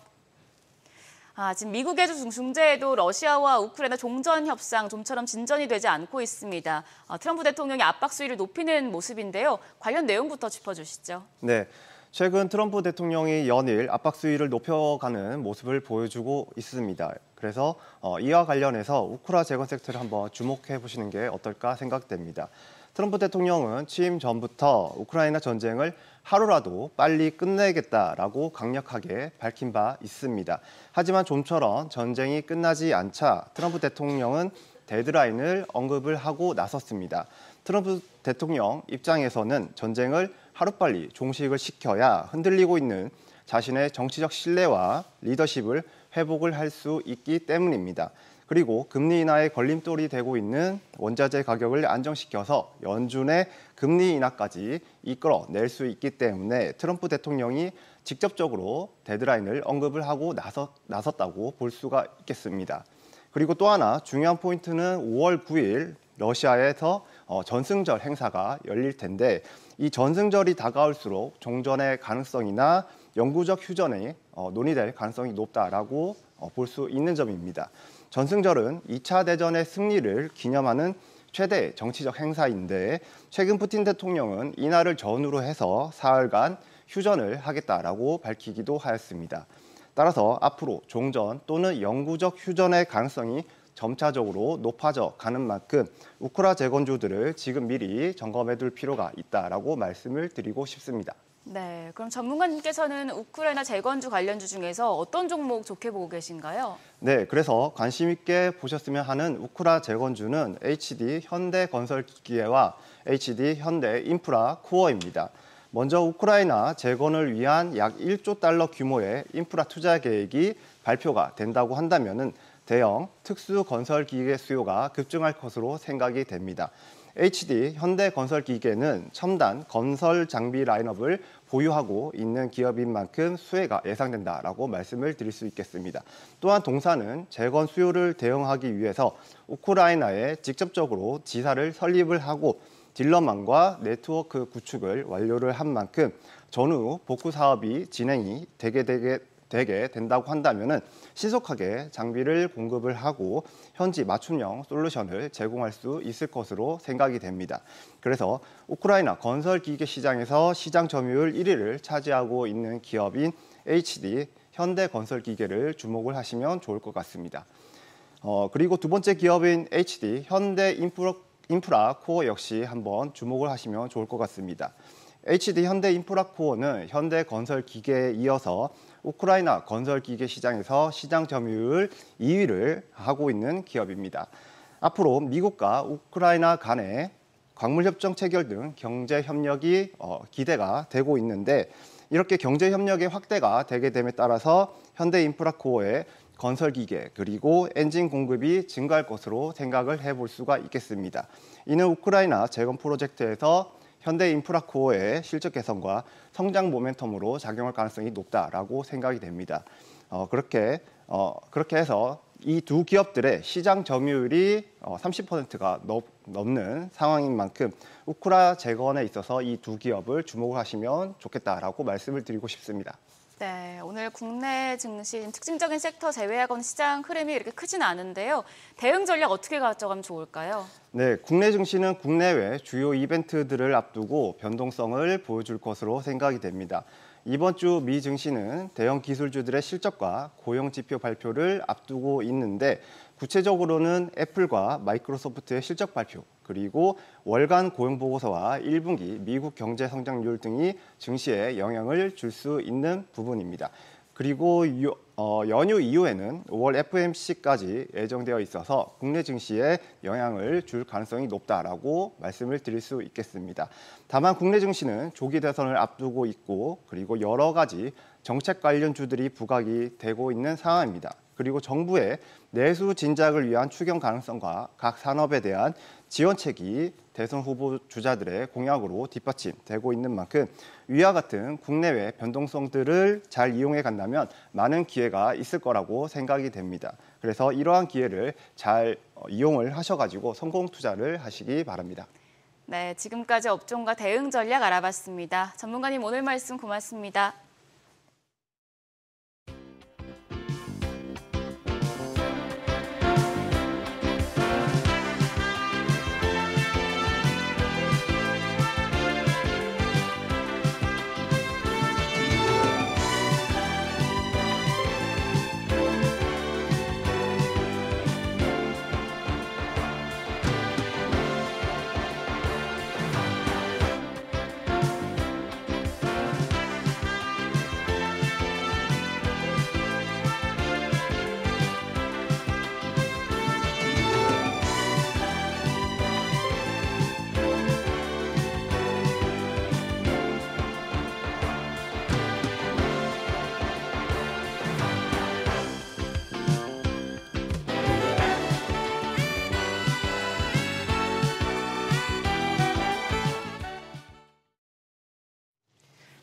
지금 미국의 중재에도 러시아와 우크라이나 종전 협상 좀처럼 진전이 되지 않고 있습니다. 트럼프 대통령이 압박 수위를 높이는 모습인데요. 관련 내용부터 짚어주시죠. 네, 최근 트럼프 대통령이 연일 압박 수위를 높여가는 모습을 보여주고 있습니다. 그래서 이와 관련해서 우크라 재건 섹터를 한번 주목해 보시는 게 어떨까 생각됩니다. 트럼프 대통령은 취임 전부터 우크라이나 전쟁을 하루라도 빨리 끝내겠다라고 강력하게 밝힌 바 있습니다. 하지만 좀처럼 전쟁이 끝나지 않자 트럼프 대통령은 데드라인을 언급을 하고 나섰습니다. 트럼프 대통령 입장에서는 전쟁을 하루빨리 종식을 시켜야 흔들리고 있는 자신의 정치적 신뢰와 리더십을 회복을 할 수 있기 때문입니다. 그리고 금리 인하에 걸림돌이 되고 있는 원자재 가격을 안정시켜서 연준의 금리 인하까지 이끌어낼 수 있기 때문에 트럼프 대통령이 직접적으로 데드라인을 언급을 하고 나섰다고 볼 수가 있겠습니다. 그리고 또 하나 중요한 포인트는 5월 9일 러시아에서 전승절 행사가 열릴 텐데 이 전승절이 다가올수록 종전의 가능성이나 영구적 휴전이 논의될 가능성이 높다라고 볼 수 있는 점입니다. 전승절은 2차 대전의 승리를 기념하는 최대 정치적 행사인데 최근 푸틴 대통령은 이날을 전후로 해서 사흘간 휴전을 하겠다라고 밝히기도 하였습니다. 따라서 앞으로 종전 또는 영구적 휴전의 가능성이 점차적으로 높아져 가는 만큼 우크라 재건주들을 지금 미리 점검해 둘 필요가 있다라고 말씀을 드리고 싶습니다. 네, 그럼 전문가님께서는 우크라이나 재건주 관련주 중에서 어떤 종목 좋게 보고 계신가요? 네, 그래서 관심 있게 보셨으면 하는 우크라 재건주는 HD 현대건설기계와 HD 현대인프라코어입니다. 먼저 우크라이나 재건을 위한 약 1조 달러 규모의 인프라 투자 계획이 발표가 된다고 한다면은 대형 특수 건설 기계 수요가 급증할 것으로 생각이 됩니다. HD 현대건설기계는 첨단 건설 장비 라인업을 보유하고 있는 기업인 만큼 수혜가 예상된다라고 말씀을 드릴 수 있겠습니다. 또한 동사는 재건 수요를 대응하기 위해서 우크라이나에 직접적으로 지사를 설립을 하고 딜러망과 네트워크 구축을 완료를 한 만큼 전후 복구 사업이 진행이 되게 된다고 한다면은 신속하게 장비를 공급을 하고 현지 맞춤형 솔루션을 제공할 수 있을 것으로 생각이 됩니다. 그래서 우크라이나 건설기계 시장에서 시장 점유율 1위를 차지하고 있는 기업인 HD 현대건설기계를 주목을 하시면 좋을 것 같습니다. 그리고 두 번째 기업인 HD 현대인프라코어 역시 한번 주목을 하시면 좋을 것 같습니다. HD 현대인프라코어는 현대건설기계에 이어서 우크라이나 건설기계 시장에서 시장 점유율 2위를 하고 있는 기업입니다. 앞으로 미국과 우크라이나 간의 광물협정 체결 등 경제협력이 기대가 되고 있는데 이렇게 경제협력의 확대가 되게 됨에 따라서 현대인프라코어의 건설기계 그리고 엔진 공급이 증가할 것으로 생각을 해볼 수가 있겠습니다. 이는 우크라이나 재건 프로젝트에서 현대인프라코어의 실적 개선과 성장 모멘텀으로 작용할 가능성이 높다라고 생각이 됩니다. 그렇게 해서 이 두 기업들의 시장 점유율이 30%가 넘는 상황인 만큼 우크라 재건에 있어서 이 두 기업을 주목하시면 좋겠다라고 말씀을 드리고 싶습니다. 네, 오늘 국내 증시 특징적인 섹터 제외하고는 시장 흐름이 이렇게 크진 않은데요. 대응 전략 어떻게 가져가면 좋을까요? 네, 국내 증시는 국내외 주요 이벤트들을 앞두고 변동성을 보여줄 것으로 생각이 됩니다. 이번 주 미 증시는 대형 기술주들의 실적과 고용 지표 발표를 앞두고 있는데 구체적으로는 애플과 마이크로소프트의 실적 발표, 그리고 월간 고용 보고서와 1분기 미국 경제 성장률 등이 증시에 영향을 줄 수 있는 부분입니다. 그리고 연휴 이후에는 5월 FOMC까지 예정되어 있어서 국내 증시에 영향을 줄 가능성이 높다라고 말씀을 드릴 수 있겠습니다. 다만 국내 증시는 조기 대선을 앞두고 있고 그리고 여러 가지 정책 관련주들이 부각이 되고 있는 상황입니다. 그리고 정부의 내수 진작을 위한 추경 가능성과 각 산업에 대한 지원책이 대선 후보 주자들의 공약으로 뒷받침되고 있는 만큼 위와 같은 국내외 변동성들을 잘 이용해 간다면 많은 기회가 있을 거라고 생각이 됩니다. 그래서 이러한 기회를 잘 이용을 하셔가지고 성공 투자를 하시기 바랍니다. 네, 지금까지 업종과 대응 전략 알아봤습니다. 전문가님 오늘 말씀 고맙습니다.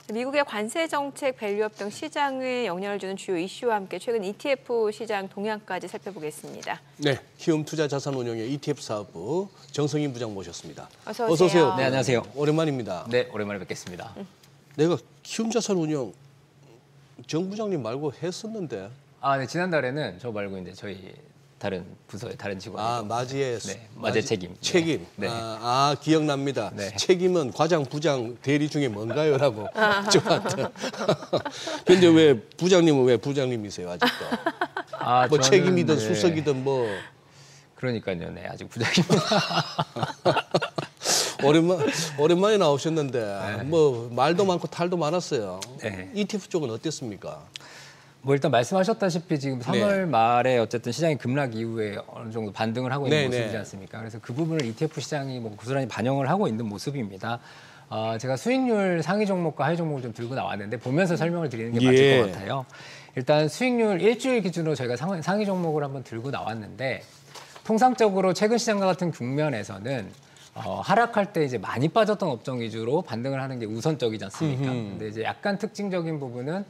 미국의 관세 정책, 밸류업 등 시장에 영향을 주는 주요 이슈와 함께 최근 ETF 시장 동향까지 살펴보겠습니다. 네, 키움 투자 자산 운용의 ETF 사업부 정성인 부장 모셨습니다. 어서 어서 오세요. 네, 안녕하세요. 오랜만입니다. 네, 오랜만에 뵙겠습니다. 내가 키움 자산 운용 정 부장님 말고 했었는데. 아, 네, 지난달에는 저 말고 이제 저희 다른 부서의 다른 직원. 맞이의 네, 맞이 책임. 책임. 네. 기억납니다. 네. 책임은 과장, 부장, 대리 중에 뭔가요라고 저한테. 근데 왜 부장님은 왜 부장님이세요 아직도? 뭐 저는, 책임이든 네. 수석이든 뭐. 그러니까요, 네, 아직 부장입니다. 오랜만에 나오셨는데 네. 뭐 말도 많고 탈도 많았어요. 네. ETF 쪽은 어땠습니까? 뭐 일단 말씀하셨다시피 지금 3월 네. 말에 어쨌든 시장이 급락 이후에 어느 정도 반등을 하고 있는 네, 모습이지 네. 않습니까? 그래서 그 부분을 ETF 시장이 뭐 고스란히 반영을 하고 있는 모습입니다. 제가 수익률 상위 종목과 하위 종목을 좀 들고 나왔는데 보면서 설명을 드리는 게 맞을 것 같아요. 일단 수익률 일주일 기준으로 저희가 상위 종목을 한번 들고 나왔는데 통상적으로 최근 시장과 같은 국면에서는 하락할 때 이제 많이 빠졌던 업종 위주로 반등을 하는 게 우선적이지 않습니까? 근데 이제 약간 특징적인 부분은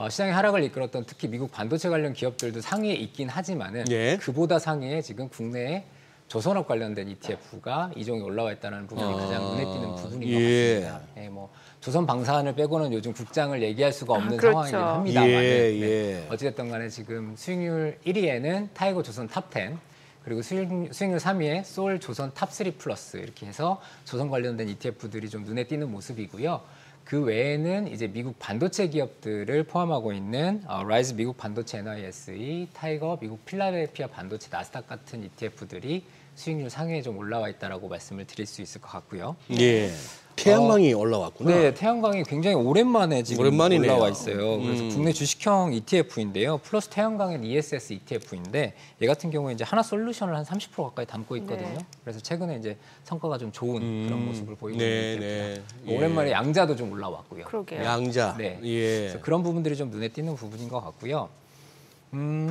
시장의 하락을 이끌었던 특히 미국 반도체 관련 기업들도 상위에 있긴 하지만은 예. 그보다 상위에 지금 국내에 조선업 관련된 ETF가 이종에 올라와 있다는 부분이 가장 눈에 띄는 부분인 것 같습니다. 예, 뭐 조선 방산을 빼고는 요즘 국장을 얘기할 수가 없는 그렇죠. 상황이긴 합니다만 예. 어찌됐든 간에 지금 수익률 1위에는 타이거 조선 탑10 그리고 수익률 3위에 소울 조선 탑3 플러스 이렇게 해서 조선 관련된 ETF들이 좀 눈에 띄는 모습이고요. 그 외에는 이제 미국 반도체 기업들을 포함하고 있는 라이즈 미국 반도체 NYSE, 타이거 미국 필라델피아 반도체 나스닥 같은 ETF들이 수익률 상위에 좀 올라와 있다라고 말씀을 드릴 수 있을 것 같고요. 예. 태양광이 올라왔구나. 네, 태양광이 굉장히 오랜만에 지금 오랜만이네요. 올라와 있어요. 그래서 국내 주식형 ETF인데요. 플러스 태양광엔 ESS ETF인데 얘 같은 경우에 이제 하나솔루션을 한 30% 가까이 담고 있거든요. 네. 그래서 최근에 이제 성과가 좀 좋은 그런 모습을 보이고 네, 있는 네. ETF입니다. 오랜만에 양자도 좀 올라왔고요. 그러게요. 양자. 네. 예. 그래서 그런 부분들이 좀 눈에 띄는 부분인 것 같고요.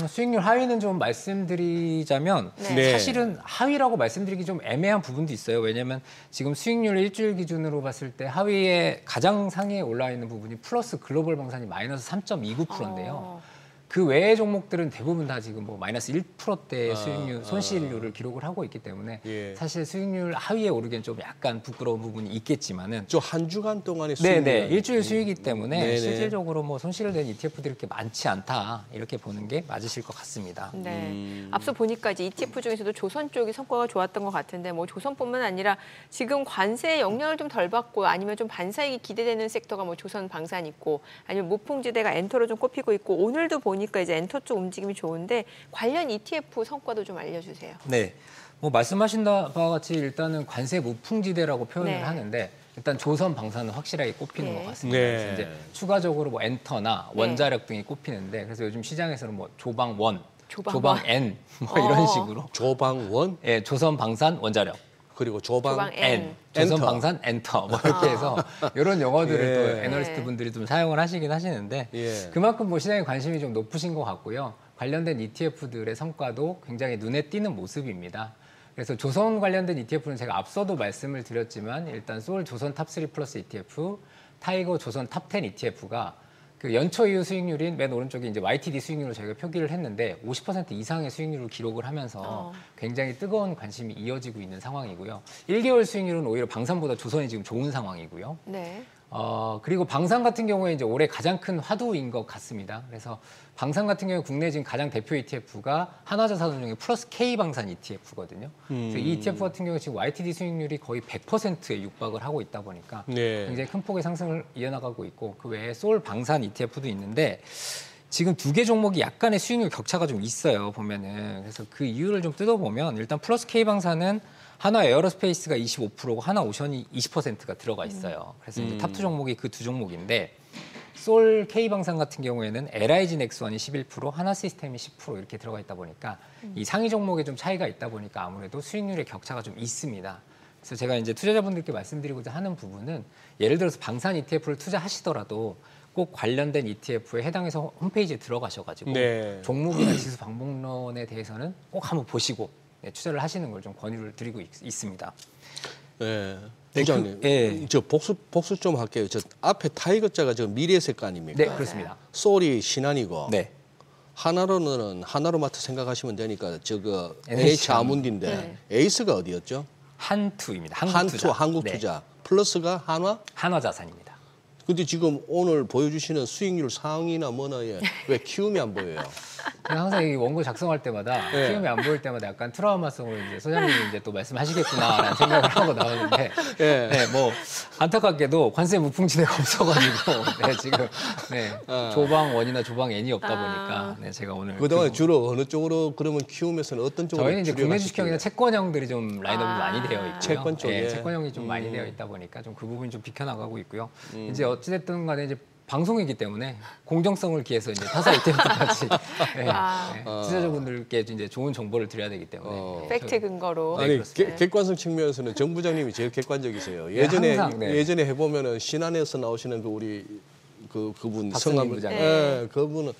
수익률 하위는 좀 말씀드리자면 네. 사실은 하위라고 말씀드리기 좀 애매한 부분도 있어요. 왜냐하면 지금 수익률 일주일 기준으로 봤을 때 하위에 가장 상위에 올라 있는 부분이 플러스 글로벌 방산이 마이너스 3.29%인데요. 그 외의 종목들은 대부분 다 지금 뭐 마이너스 1%대의 수익률, 손실률을 기록을 하고 있기 때문에 예. 사실 수익률 하위에 오르기엔 좀 약간 부끄러운 부분이 있겠지만은 저 한 주간 동안의 수익. 네네 일주일 수익이기 때문에 네네. 실질적으로 뭐 손실을 낸 ETF들이 이렇게 많지 않다 이렇게 보는 게 맞으실 것 같습니다. 네. 앞서 보니까 이제 ETF 중에서도 조선 쪽이 성과가 좋았던 것 같은데 뭐 조선뿐만 아니라 지금 관세의 영향을 좀 덜 받고 아니면 좀 반사이익이 기대되는 섹터가 뭐 조선 방산 있고 아니면 무풍지대가 엔터로 좀 꼽히고 있고 오늘도 보니까 이제 엔터 쪽 움직임이 좋은데 관련 ETF 성과도 좀 알려주세요. 네. 뭐 말씀하신 바와 같이 일단은 관세 무풍지대라고 표현을 네. 하는데 일단 조선 방산은 확실하게 꼽히는 네. 것 같습니다. 네. 그래서 이제 추가적으로 뭐 엔터나 네. 원자력 등이 꼽히는데 그래서 요즘 시장에서는 뭐 조방원, 조방원. 조방N 뭐 이런 식으로 조방원 예, 조선 방산 원자력 그리고 조방 조방 N, 엔터. 조선 방산 엔터 뭐 이렇게 해서 이런 용어들을 예. 또 애널리스트 분들이 좀 사용을 하시긴 하시는데 예. 그만큼 뭐 시장에 관심이 좀 높으신 것 같고요. 관련된 ETF들의 성과도 굉장히 눈에 띄는 모습입니다. 그래서 조선 관련된 ETF는 제가 앞서도 말씀을 드렸지만 일단 소울 조선 탑3 플러스 ETF, 타이거 조선 탑10 ETF가 그 연초 이후 수익률인 맨 오른쪽에 이제 YTD 수익률을 저희가 표기를 했는데 50% 이상의 수익률을 기록을 하면서 굉장히 뜨거운 관심이 이어지고 있는 상황이고요. 1개월 수익률은 오히려 방산보다 조선이 지금 좋은 상황이고요. 네. 그리고 방산 같은 경우에 이제 올해 가장 큰 화두인 것 같습니다. 그래서 방산 같은 경우에 국내 지금 가장 대표 ETF가 한화자산운용 중에 플러스 K방산 ETF거든요. 그래서 이 ETF 같은 경우에 지금 YTD 수익률이 거의 100%에 육박을 하고 있다 보니까 네. 굉장히 큰 폭의 상승을 이어나가고 있고 그 외에 소울 방산 ETF도 있는데 지금 두 개 종목이 약간의 수익률 격차가 좀 있어요. 보면은 그래서 그 이유를 좀 뜯어보면 일단 플러스 K방산은 한화 에어로스페이스가 25%고 한화 오션이 20%가 들어가 있어요. 그래서 이제 탑2 종목이 그 두 종목인데 솔 K방산 같은 경우에는 LIG 넥스원이 11%, 하나 시스템이 10% 이렇게 들어가 있다 보니까 이 상위 종목에 좀 차이가 있다 보니까 아무래도 수익률의 격차가 좀 있습니다. 그래서 제가 이제 투자자분들께 말씀드리고자 하는 부분은 예를 들어서 방산 ETF를 투자하시더라도 꼭 관련된 ETF에 해당해서 홈페이지에 들어가셔가지고 네. 종목이나 지수 방법론에 대해서는 꼭 한번 보시고 투자를 하시는 걸 좀 권유를 드리고 있습니다. 네. 부장님, 예. 저 복수 좀 할게요. 저 앞에 타이거자가 저 미래색 아닙니까? 네, 그렇습니다. 소울이 신한이고 네. 하나로는 하나로마트 생각하시면 되니까 저거 NH NH 아문디인데 에이스가 어디였죠? 한투입니다. 한투, 한국투자. 플러스가 한화? 네. 한화자산입니다. 근데 지금 오늘 보여주시는 수익률 상위나 뭐나에 왜 키움이 안 보여요? 항상 이 원고 작성할 때마다 네. 키움이 안 보일 때마다 약간 트라우마성으로 이제 소장님이 이제 또 말씀하시겠구나라는 생각을 하고 나오는데 예. 네, 뭐 안타깝게도 관세 무풍지대가 없어가지고 네, 지금 네, 조방 원이나 조방 N이 없다 보니까 네, 제가 오늘 그동안 주로 어느 쪽으로 그러면 키움에서는 어떤 쪽으로 저희는 이제 국내 줄여가시길래? 주식형이나 채권형들이 좀 라인업이 많이 되어 있고요. 채권 쪽에. 네, 채권형이 좀 많이 되어 있다 보니까 좀 그 부분이 좀 비켜나가고 있고요. 이제 어찌됐든 간에 이제 방송이기 때문에 공정성을 기해서 이제 타사 ETF까지 네, 투자자분들께 이제 좋은 정보를 드려야 되기 때문에 팩트 근거로. 아니 그렇습니다. 객관성 측면에서는 정 부장님이 제일 객관적이세요. 네, 예전에 항상, 네. 예전에 해보면은 신한에서 나오시는 그 우리 그분 박선임 성함을 부장님. 예, 그분은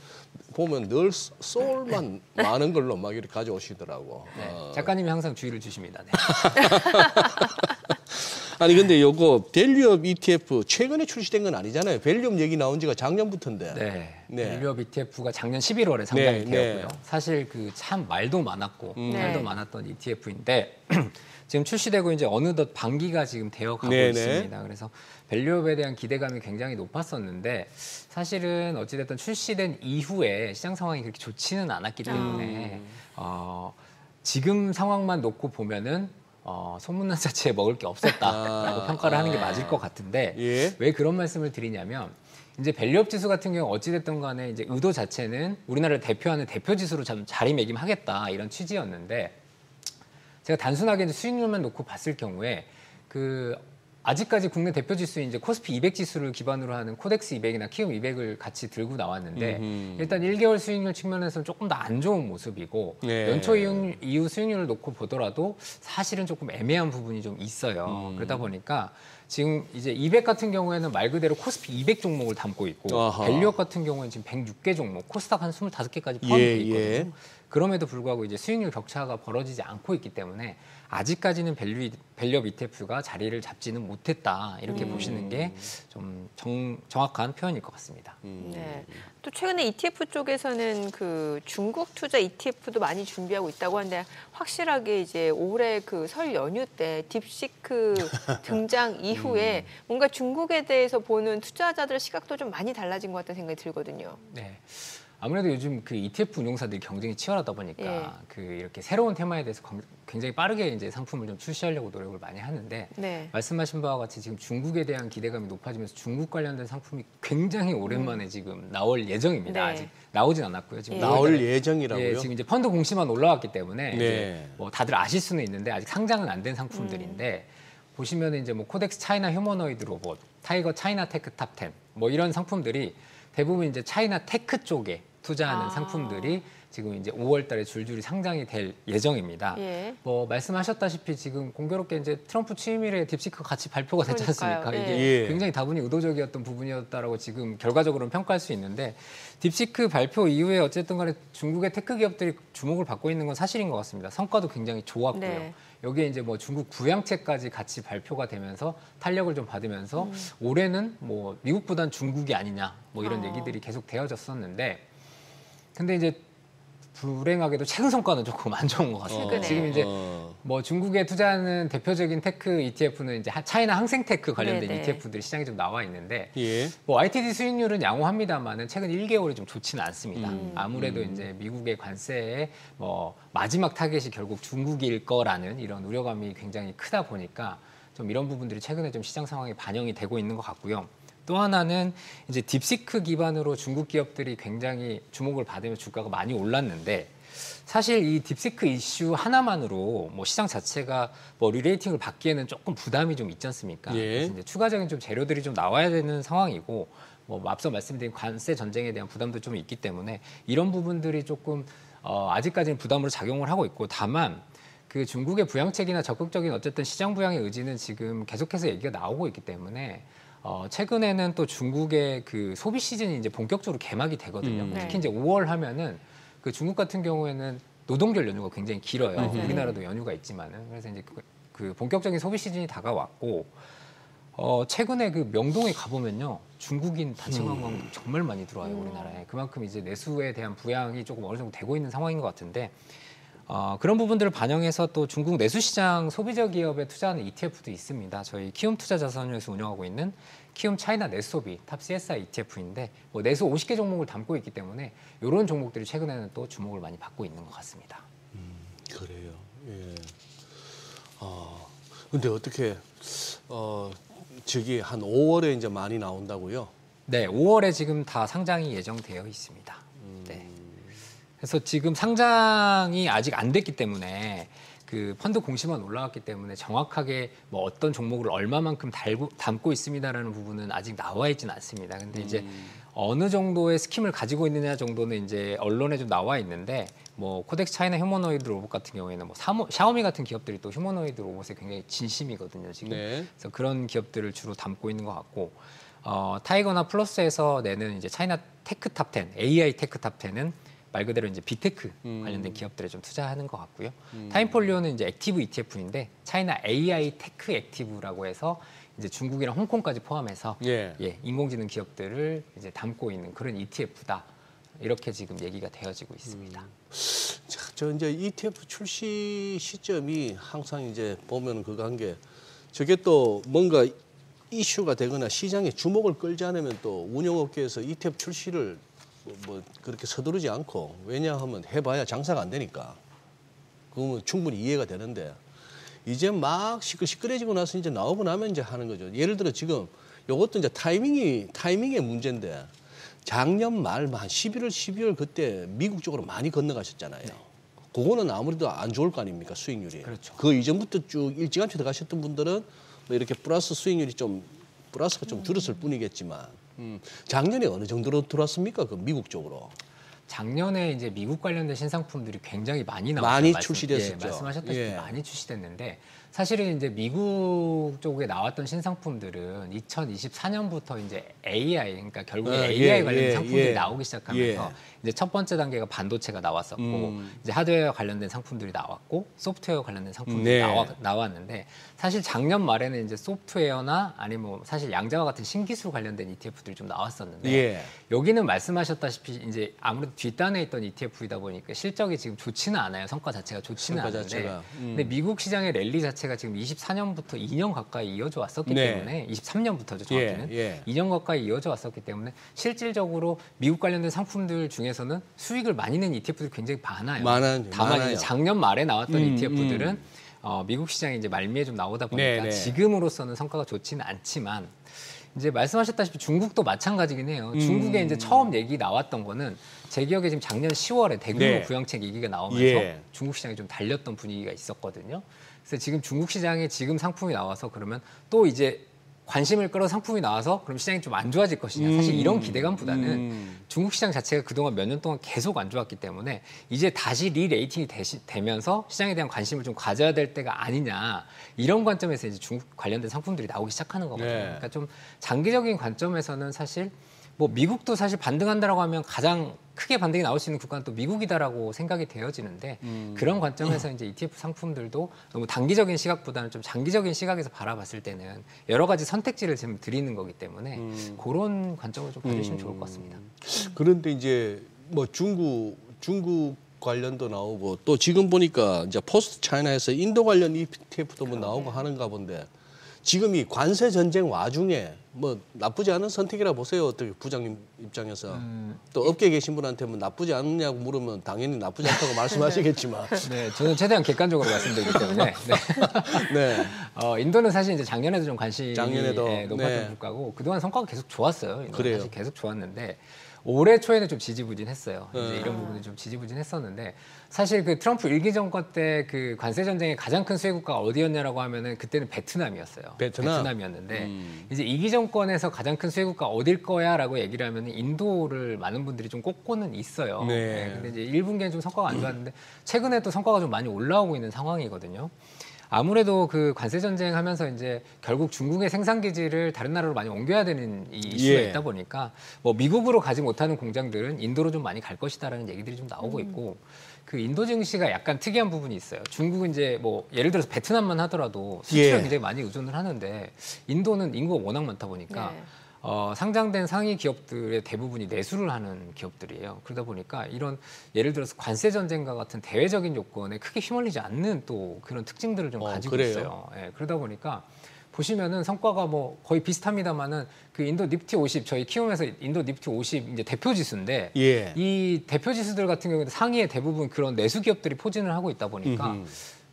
보면 늘 소울만 많은 걸로 막 이렇게 가져오시더라고. 네, 작가님이 항상 주의를 주십니다. 네. 아니 근데 요거 밸류업 ETF 최근에 출시된 건 아니잖아요. 밸류업 얘기 나온 지가 작년부터인데. 네. 네. 밸류업 ETF가 작년 11월에 상장이 네, 되었고요. 네. 사실 그 참 말도 많았고 네. 말도 많았던 ETF인데 지금 출시되고 이제 어느덧 반기가 지금 되어가고 네, 네. 있습니다. 그래서 밸류업에 대한 기대감이 굉장히 높았었는데 사실은 어찌됐든 출시된 이후에 시장 상황이 그렇게 좋지는 않았기 때문에 지금 상황만 놓고 보면은 소문난 자체에 먹을 게 없었다라고 평가를 하는 게 맞을 것 같은데 예. 왜 그런 말씀을 드리냐면 이제 밸류업 지수 같은 경우 어찌됐든 간에 이제 의도 자체는 우리나라를 대표하는 대표 지수로 좀 자리매김하겠다 이런 취지였는데 제가 단순하게 이제 수익률만 놓고 봤을 경우에 그 아직까지 국내 대표 지수인 이제 코스피 200 지수를 기반으로 하는 코덱스 200이나 키움 200을 같이 들고 나왔는데 일단 1개월 수익률 측면에서는 조금 더 안 좋은 모습이고 네. 연초 이후 수익률을 놓고 보더라도 사실은 조금 애매한 부분이 좀 있어요. 그러다 보니까 지금 이제 200 같은 경우에는 말 그대로 코스피 200 종목을 담고 있고 아하. 밸류업 같은 경우에는 지금 106개 종목, 코스닥 한 25개까지 포함되어 있거든요. 그럼에도 불구하고 이제 수익률 격차가 벌어지지 않고 있기 때문에 아직까지는 밸류업 ETF가 자리를 잡지는 못했다 이렇게 보시는 게 좀 정확한 표현일 것 같습니다. 네. 또 최근에 ETF 쪽에서는 그 중국 투자 ETF도 많이 준비하고 있다고 하는데 확실하게 이제 올해 그 설 연휴 때 딥시크 등장 이후에 뭔가 중국에 대해서 보는 투자자들의 시각도 좀 많이 달라진 것 같다는 생각이 들거든요. 네. 아무래도 요즘 그 ETF 운용사들이 경쟁이 치열하다 보니까 예. 그 이렇게 새로운 테마에 대해서 굉장히 빠르게 이제 상품을 좀 출시하려고 노력을 많이 하는데 네. 말씀하신 바와 같이 지금 중국에 대한 기대감이 높아지면서 중국 관련된 상품이 굉장히 오랜만에 지금 나올 예정입니다. 네. 아직 나오진 않았고요. 지금 예. 나올 예정이라고요? 예, 지금 이제 펀드 공시만 올라왔기 때문에 네. 이제 뭐 다들 아실 수는 있는데 아직 상장은 안 된 상품들인데 보시면 이제 뭐 코덱스 차이나 휴머노이드 로봇, 타이거 차이나 테크 탑 10 뭐 이런 상품들이 대부분 이제 차이나 테크 쪽에 투자하는 상품들이 지금 이제 5월달에 줄줄이 상장이 될 예정입니다. 예. 뭐 말씀하셨다시피 지금 공교롭게 이제 트럼프 취임일에 딥시크 같이 발표가 됐지 않습니까? 그러니까요. 이게 예. 굉장히 다분히 의도적이었던 부분이었다라고 지금 결과적으로는 평가할 수 있는데 딥시크 발표 이후에 어쨌든 간에 중국의 테크 기업들이 주목을 받고 있는 건 사실인 것 같습니다. 성과도 굉장히 좋았고요. 네. 여기에 이제 뭐 중국 부양책까지 같이 발표가 되면서 탄력을 좀 받으면서 올해는 뭐 미국보단 중국이 아니냐 뭐 이런 얘기들이 계속 되어졌었는데 근데 이제 불행하게도 최근 성과는 조금 안 좋은 것 같습니다. 최근에. 지금 이제 뭐 중국에 투자하는 대표적인 테크 ETF는 이제 차이나 항생테크 관련된 네네. ETF들이 시장에 좀 나와 있는데 예. 뭐 YTD 수익률은 양호합니다만은 최근 1개월이 좀 좋지는 않습니다. 아무래도 이제 미국의 관세의 뭐 마지막 타겟이 결국 중국일 거라는 이런 우려감이 굉장히 크다 보니까 좀 이런 부분들이 최근에 좀 시장 상황에 반영이 되고 있는 것 같고요. 또 하나는 이제 딥시크 기반으로 중국 기업들이 굉장히 주목을 받으며 주가가 많이 올랐는데 사실 이 딥시크 이슈 하나만으로 뭐 시장 자체가 뭐 리레이팅을 받기에는 조금 부담이 좀 있지 않습니까? 예. 그래서 이제 추가적인 좀 재료들이 좀 나와야 되는 상황이고 뭐 앞서 말씀드린 관세 전쟁에 대한 부담도 좀 있기 때문에 이런 부분들이 조금 아직까지는 부담으로 작용을 하고 있고 다만 그 중국의 부양책이나 적극적인 어쨌든 시장 부양의 의지는 지금 계속해서 얘기가 나오고 있기 때문에 최근에는 또 중국의 그 소비 시즌이 이제 본격적으로 개막이 되거든요. 네. 특히 이제 5월 하면은 그 중국 같은 경우에는 노동절 연휴가 굉장히 길어요. 우리나라도 연휴가 있지만은 그래서 이제 그 본격적인 소비 시즌이 다가왔고 최근에 그 명동에 가보면요 중국인 단체 관광객 정말 많이 들어와요 우리나라에. 그만큼 이제 내수에 대한 부양이 조금 어느 정도 되고 있는 상황인 것 같은데. 그런 부분들을 반영해서 또 중국 내수시장 소비자 기업에 투자하는 ETF도 있습니다. 저희 키움 투자자산에서 운영하고 있는 키움 차이나 내수소비 탑 CSI ETF인데 뭐 내수 50개 종목을 담고 있기 때문에 이런 종목들이 최근에는 또 주목을 많이 받고 있는 것 같습니다. 그래요. 예. 근데 어떻게 저기 한 5월에 이제 많이 나온다고요? 네, 5월에 지금 다 상장이 예정되어 있습니다. 네. 그래서 지금 상장이 아직 안 됐기 때문에 그 펀드 공시만 올라왔기 때문에 정확하게 뭐 어떤 종목을 얼마만큼 담고 있습니다라는 부분은 아직 나와 있지는 않습니다. 근데 이제 어느 정도의 스킴을 가지고 있느냐 정도는 이제 언론에 좀 나와 있는데 뭐 코덱스 차이나 휴머노이드 로봇 같은 경우에는 뭐 샤오미 같은 기업들이 또 휴머노이드 로봇에 굉장히 진심이거든요 지금. 네. 그래서 그런 기업들을 주로 담고 있는 것 같고 타이거나 플러스에서 내는 이제 차이나 테크 탑 10, AI 테크 탑 10은 말 그대로 이제 빅테크 관련된 기업들에 좀 투자하는 것 같고요. 타임폴리오는 이제 액티브 ETF인데 차이나 AI 테크 액티브라고 해서 이제 중국이랑 홍콩까지 포함해서 예. 인공지능 기업들을 이제 담고 있는 그런 ETF다. 이렇게 지금 얘기가 되어지고 있습니다. 자, 저 이제 ETF 출시 시점이 항상 이제 보면 그거 한 게 저게 또 뭔가 이슈가 되거나 시장에 주목을 끌지 않으면 또 운영업계에서 ETF 출시를 뭐 그렇게 서두르지 않고 왜냐하면 해봐야 장사가 안 되니까 그러면 충분히 이해가 되는데 이제 막 시끌시끌해지고 나서 이제 나오고 나면 이제 하는 거죠. 예를 들어 지금 이것도 이제 타이밍의 문제인데 작년 말 한 11월, 12월 그때 미국 쪽으로 많이 건너가셨잖아요. 그거는 아무래도 안 좋을 거 아닙니까 수익률이. 그렇죠. 그 이전부터 쭉 일찌감치 들어가셨던 분들은 뭐 이렇게 플러스가 좀 줄었을 뿐이겠지만 작년에 어느 정도로 들어왔습니까? 그 미국 쪽으로. 작년에 이제 미국 관련된 신상품들이 굉장히 많이 나왔죠. 많이 출시됐었죠. 말씀하셨다시피 많이 출시됐는데 사실은 이제 미국 쪽에 나왔던 신상품들은 2024년부터 이제 AI, 그러니까 결국에 AI 관련된 상품들이 나오기 시작하면서 이제 첫 번째 단계가 반도체가 나왔었고 이제 하드웨어 관련된 상품들이 나왔고 소프트웨어 관련된 상품들이 나왔는데 사실 작년 말에는 이제 소프트웨어나 아니면 뭐 사실 양자와 같은 신기술 관련된 ETF들이 좀 나왔었는데 여기는 말씀하셨다시피 이제 아무래도 뒷단에 있던 ETF이다 보니까 실적이 지금 좋지는 않아요. 성과 자체가 좋지는 않은데 근데 미국 시장의 랠리 자체가 지금 24년부터 2년 가까이 이어져 왔었기 때문에 23년부터죠 정확히는 2년 가까이 이어져 왔었기 때문에 실질적으로 미국 관련된 상품들 중에서는 수익을 많이 낸 ETF들이 굉장히 많아요. 다만 이제 작년 말에 나왔던 ETF들은 미국 시장이 이제 말미에 좀 나오다 보니까 지금으로서는 성과가 좋지는 않지만 이제 말씀하셨다시피 중국도 마찬가지긴 해요. 중국에 이제 처음 얘기 나왔던 거는 제 기억에 지금 작년 10월에 대규모 부양책 얘기가 나오면서 중국 시장이 좀 달렸던 분위기가 있었거든요. 그래서 지금 중국 시장에 지금 상품이 나와서 그러면 또 이제 관심을 끌어 상품이 나와서 그럼 시장이 좀 안 좋아질 것이냐. 사실 이런 기대감보다는 중국 시장 자체가 그동안 몇 년 동안 계속 안 좋았기 때문에 이제 다시 리레이팅이 되면서 시장에 대한 관심을 좀 가져야 될 때가 아니냐. 이런 관점에서 이제 중국 관련된 상품들이 나오기 시작하는 거거든요. 그러니까 좀 장기적인 관점에서는 사실 뭐 미국도 사실 반등한다라고 하면 가장 크게 반등이 나올 수 있는 국가는 또 미국이다라고 생각이 되어지는데 그런 관점에서 이제 ETF 상품들도 너무 단기적인 시각보다는 좀 장기적인 시각에서 바라봤을 때는 여러 가지 선택지를 지금 드리는 거기 때문에 그런 관점을 좀 봐주시면 좋을 것 같습니다. 그런데 이제 뭐 중국 관련도 나오고 또 지금 보니까 이제 포스트 차이나에서 인도 관련 ETF도 뭐 나오고 하는가 본데 지금 이 관세 전쟁 와중에 뭐 나쁘지 않은 선택이라 보세요. 어떻게 부장님 입장에서 또 업계에 계신 분한테 뭐 나쁘지 않느냐고 물으면 당연히 나쁘지 않다고 말씀하시겠지만 네, 저는 최대한 객관적으로 말씀드리기 때문에 인도는 사실 이제 작년에도 좀 관심이 높았던 국가고 그동안 성과가 계속 좋았어요. 그래요. 사실 계속 좋았는데 올해 초에는 좀 지지부진했어요. 이제 이런 부분이 좀 지지부진했었는데 사실 그 트럼프 1기 정권 때 그 관세 전쟁의 가장 큰 수혜 국가가 어디였냐라고 하면은 그때는 베트남이었어요. 베트남이었는데 이제 2기 정권에서 가장 큰 수혜 국가 어딜 거야라고 얘기를 하면은 인도를 많은 분들이 좀 꼽고는 있어요. 근데 이제 1분기에는 좀 성과가 안 좋았는데 최근에 또 성과가 좀 많이 올라오고 있는 상황이거든요. 아무래도 그 관세 전쟁 하면서 이제 결국 중국의 생산 기지를 다른 나라로 많이 옮겨야 되는 이 이슈가 있다 보니까 뭐 미국으로 가지 못하는 공장들은 인도로 좀 많이 갈 것이다라는 얘기들이 좀 나오고 있고 그 인도 증시가 약간 특이한 부분이 있어요. 중국은 이제 뭐 예를 들어서 베트남만 하더라도 수출에 굉장히 많이 의존을 하는데 인도는 인구가 워낙 많다 보니까 상장된 상위 기업들의 대부분이 내수를 하는 기업들이에요. 그러다 보니까 이런 예를 들어서 관세 전쟁과 같은 대외적인 요건에 크게 휘말리지 않는 또 그런 특징들을 좀 가지고 있어요. 그러다 보니까 보시면은 성과가 뭐 거의 비슷합니다만은 그 인도 니프티 50 저희 키움에서 인도 니프티 50 이제 대표 지수인데 이 대표 지수들 같은 경우는 상위에 대부분 그런 내수 기업들이 포진을 하고 있다 보니까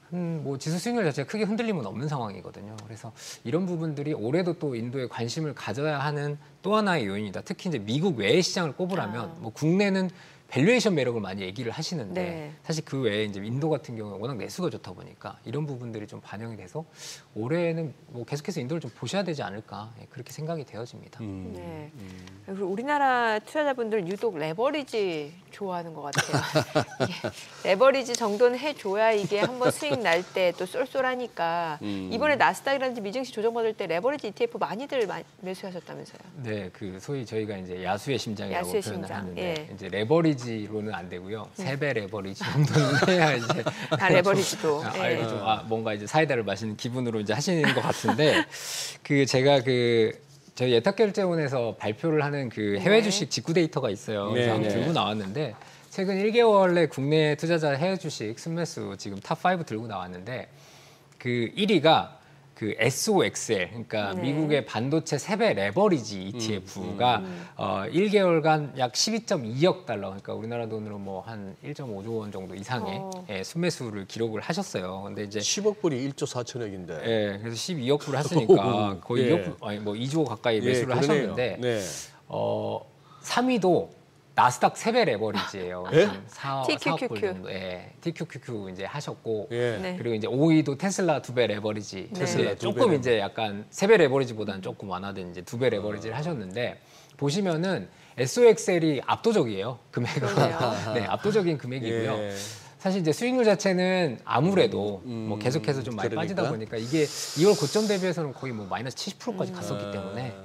뭐 지수 수익률 자체가 크게 흔들림은 없는 상황이거든요. 그래서 이런 부분들이 올해도 또 인도에 관심을 가져야 하는 또 하나의 요인이다. 특히 이제 미국 외의 시장을 꼽으라면 뭐 국내는 밸류에이션 매력을 많이 얘기를 하시는데 사실 그 외에 이제 인도 같은 경우는 워낙 내수가 좋다 보니까 이런 부분들이 좀 반영이 돼서 올해는 뭐 계속해서 인도를 좀 보셔야 되지 않을까 그렇게 생각이 되어집니다. 그리고 우리나라 투자자분들 유독 레버리지 좋아하는 것 같아요. 레버리지 정도는 해줘야 이게 한번 수익 날 때 또 쏠쏠하니까 이번에 나스닥이라든지 미증시 조정받을 때 레버리지 ETF 많이들 매수하셨다면서요? 네, 그 소위 저희가 이제 야수의 심장이라고 표현을 하는데 이제 레버리지로는 안 되고요. 3배 레버리지 정도는 해야 이제 레버리지도 알고 좀 뭔가 이제 사이다를 마시는 기분으로 이제 하시는 것 같은데 그 제가 그 저희 예탁결제원에서 발표를 하는 그 해외 주식 직구 데이터가 있어요. 그래서 한번 들고 나왔는데 최근 1개월 내 국내 투자자 해외 주식 순매수 지금 탑5 들고 나왔는데 그 1위가 그 SOXL 그러니까 미국의 반도체 3배 레버리지 ETF가 1개월간 약 12.2억 달러 그러니까 우리나라 돈으로 뭐 한 1.5조 원 정도 이상의 순매수를 기록을 하셨어요. 근데 이제 10억 불이 1조 4천억인데. 그래서 12억 불을 했으니까 거의 2억 불, 아니 뭐 2조 가까이 매수를 하셨는데 3위도 나스닥 3배 레버리지예요. 예? 4억 불 정도. 예. TQQQ 이제 하셨고 예. 네. 그리고 이제 5위도 테슬라 2배 레버리지. 테슬라 2배 조금 레버리지. 이제 약간 3배 레버리지보다는 조금 완화된 이제 2배 레버리지를 하셨는데 보시면은 SOXL이 압도적이에요. 금액은. 네, 압도적인 금액이고요. 예. 사실 이제 수익률 자체는 아무래도 뭐 계속해서 좀 많이 그러니까? 빠지다 보니까 이게 2월 고점 대비해서는 거의 뭐 마이너스 70%까지 갔었기 때문에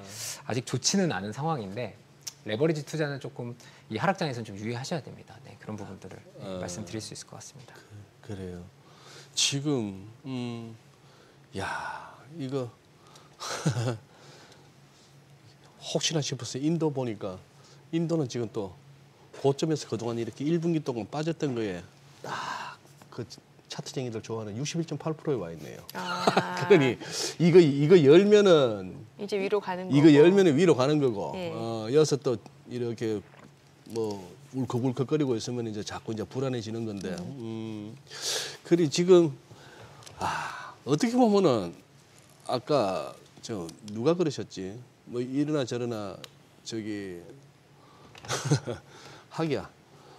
아직 좋지는 않은 상황인데 레버리지 투자는 조금 이 하락장에서는 좀 유의하셔야 됩니다. 네, 그런 부분들을 말씀드릴 수 있을 것 같습니다. 그래요. 지금 야 이거 혹시나 싶어서 인도 보니까 인도는 지금 또 고점에서 그동안 이렇게 1분기 동안 빠졌던 거에 딱 그 차트쟁이들 좋아하는 61.8%에 와 있네요. 그러니 이거 열면은 이제 위로 가는 거고. 이거 열면은 위로 가는 거고 예. 여기서 또 이렇게 뭐 울컥울컥거리고 있으면 이제 자꾸 이제 불안해지는 건데 그리 지금 어떻게 보면은 아까 저 누가 그러셨지 뭐 이러나 저러나 저기 하기야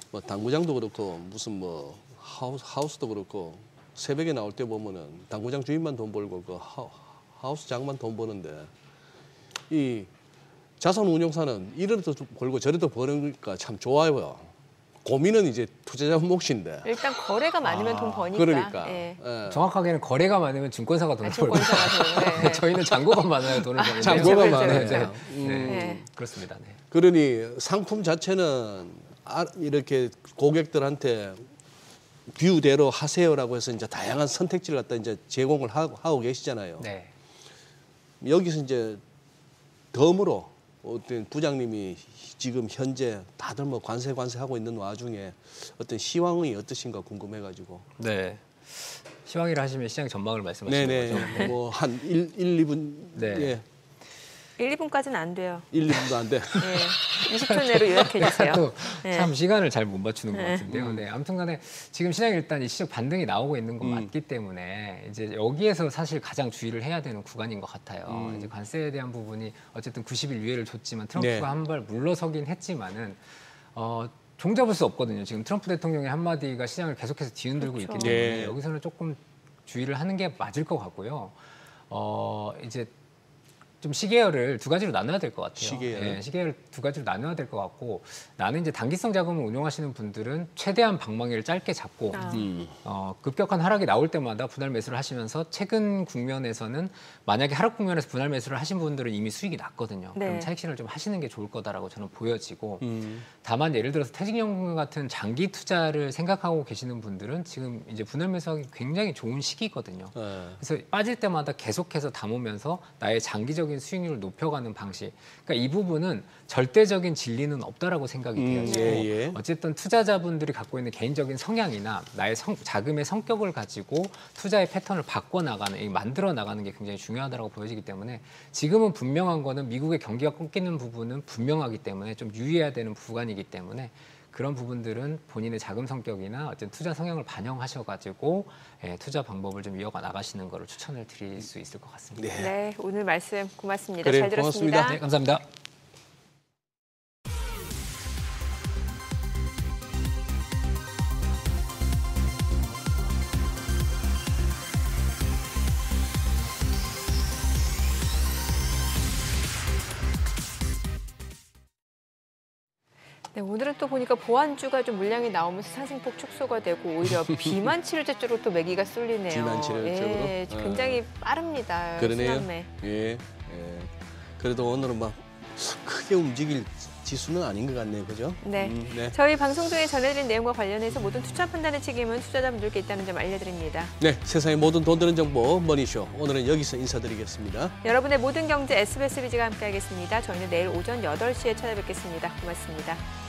뭐 당구장도 그렇고 무슨 뭐 하우스도 그렇고 새벽에 나올 때 보면은 당구장 주인만 돈 벌고 그 하우스장만 돈 버는데 이 자산운용사는 이래도 벌고 저래도 버니까 참 좋아요. 고민은 이제 투자자 몫인데. 일단 거래가 많으면 돈 버니까. 그러니까. 예. 예. 정확하게는 거래가 많으면 증권사가 돈을 벌고 증권사가 돈, 네. 저희는 잔고가 많아야 돈을 버는데 잔고가 그렇죠, 많아요. 그렇죠. 네. 그렇습니다. 네. 그러니 상품 자체는 이렇게 고객들한테 뷰대로 하세요라고 해서 이제 다양한 선택지를 갖다 이제 제공을 하고 계시잖아요. 네. 여기서 이제 덤으로 어떤 부장님이 지금 현재 다들 뭐 관세 하고 있는 와중에 어떤 시황이 어떠신가 궁금해가지고. 네. 시황이라 하시면 시장 전망을 말씀하시는 거죠. 네네. 뭐 한 1, 2분. 네. 예. 1, 2분까지는 안 돼요. 1, 2분도 안 돼. 예. 20분 내로 요약해 주세요. 참 네. 시간을 잘 못 맞추는 것 같은데요. 네, 아무튼간에 지금 시장이 일단 이 시적 반등이 나오고 있는 건 맞기 때문에 이제 여기에서 사실 가장 주의를 해야 되는 구간인 것 같아요. 이제 관세에 대한 부분이 어쨌든 90일 유예를 줬지만 트럼프가 네. 한 발 물러서긴 했지만은 종잡을 수 없거든요. 지금 트럼프 대통령의 한마디가 시장을 계속해서 뒤흔들고 있기 때문에 네. 여기서는 조금 주의를 하는 게 맞을 것 같고요. 이제 좀 시계열을 두 가지로 나눠야 될 것 같아요. 시계열. 네, 시계열 두 가지로 나눠야 될 것 같고 나는 이제 단기성 자금을 운용하시는 분들은 최대한 방망이를 짧게 잡고 급격한 하락이 나올 때마다 분할 매수를 하시면서 최근 국면에서는 만약에 하락 국면에서 분할 매수를 하신 분들은 이미 수익이 났거든요. 네. 그럼 차익 실현을 좀 하시는 게 좋을 거다라고 저는 보여지고 다만 예를 들어서 퇴직연금 같은 장기 투자를 생각하고 계시는 분들은 지금 이제 분할 매수하기 굉장히 좋은 시기거든요. 그래서 빠질 때마다 계속해서 담으면서 나의 장기적인 수익률을 높여가는 방식. 그러니까 이 부분은 절대적인 진리는 없다라고 생각이 되어지고 예. 어쨌든 투자자분들이 갖고 있는 개인적인 성향이나 나의 자금의 성격을 가지고 투자의 패턴을 바꿔나가는, 만들어 나가는 게 굉장히 중요하다고 보여지기 때문에 지금은 분명한 거는 미국의 경기가 꺾이는 부분은 분명하기 때문에 좀 유의해야 되는 구간이기 때문에 그런 부분들은 본인의 자금 성격이나 어쨌든 투자 성향을 반영하셔가지고 투자 방법을 좀 이어가 나가시는 거를 추천을 드릴 수 있을 것 같습니다. 네, 오늘 말씀 고맙습니다. 그래, 잘 들었습니다. 고맙습니다. 네, 감사합니다. 네, 오늘은 또 보니까 보완주가 좀 물량이 나오면서 상승폭 축소가 되고 오히려 비만 치료제 쪽으로 또 매기가 쏠리네요. 비만 치료제 쪽으로? 예, 굉장히 빠릅니다. 그러네요. 순환매. 예. 그래도 오늘은 막 크게 움직일 지수는 아닌 것 같네요. 그죠? 네. 네. 저희 방송 중에 전해드린 내용과 관련해서 모든 투자 판단의 책임은 투자자분들께 있다는 점 알려드립니다. 네, 세상의 모든 돈 되는 정보 머니쇼. 오늘은 여기서 인사드리겠습니다. 여러분의 모든 경제 SBS 비즈가 함께하겠습니다. 저희는 내일 오전 8시에 찾아뵙겠습니다. 고맙습니다.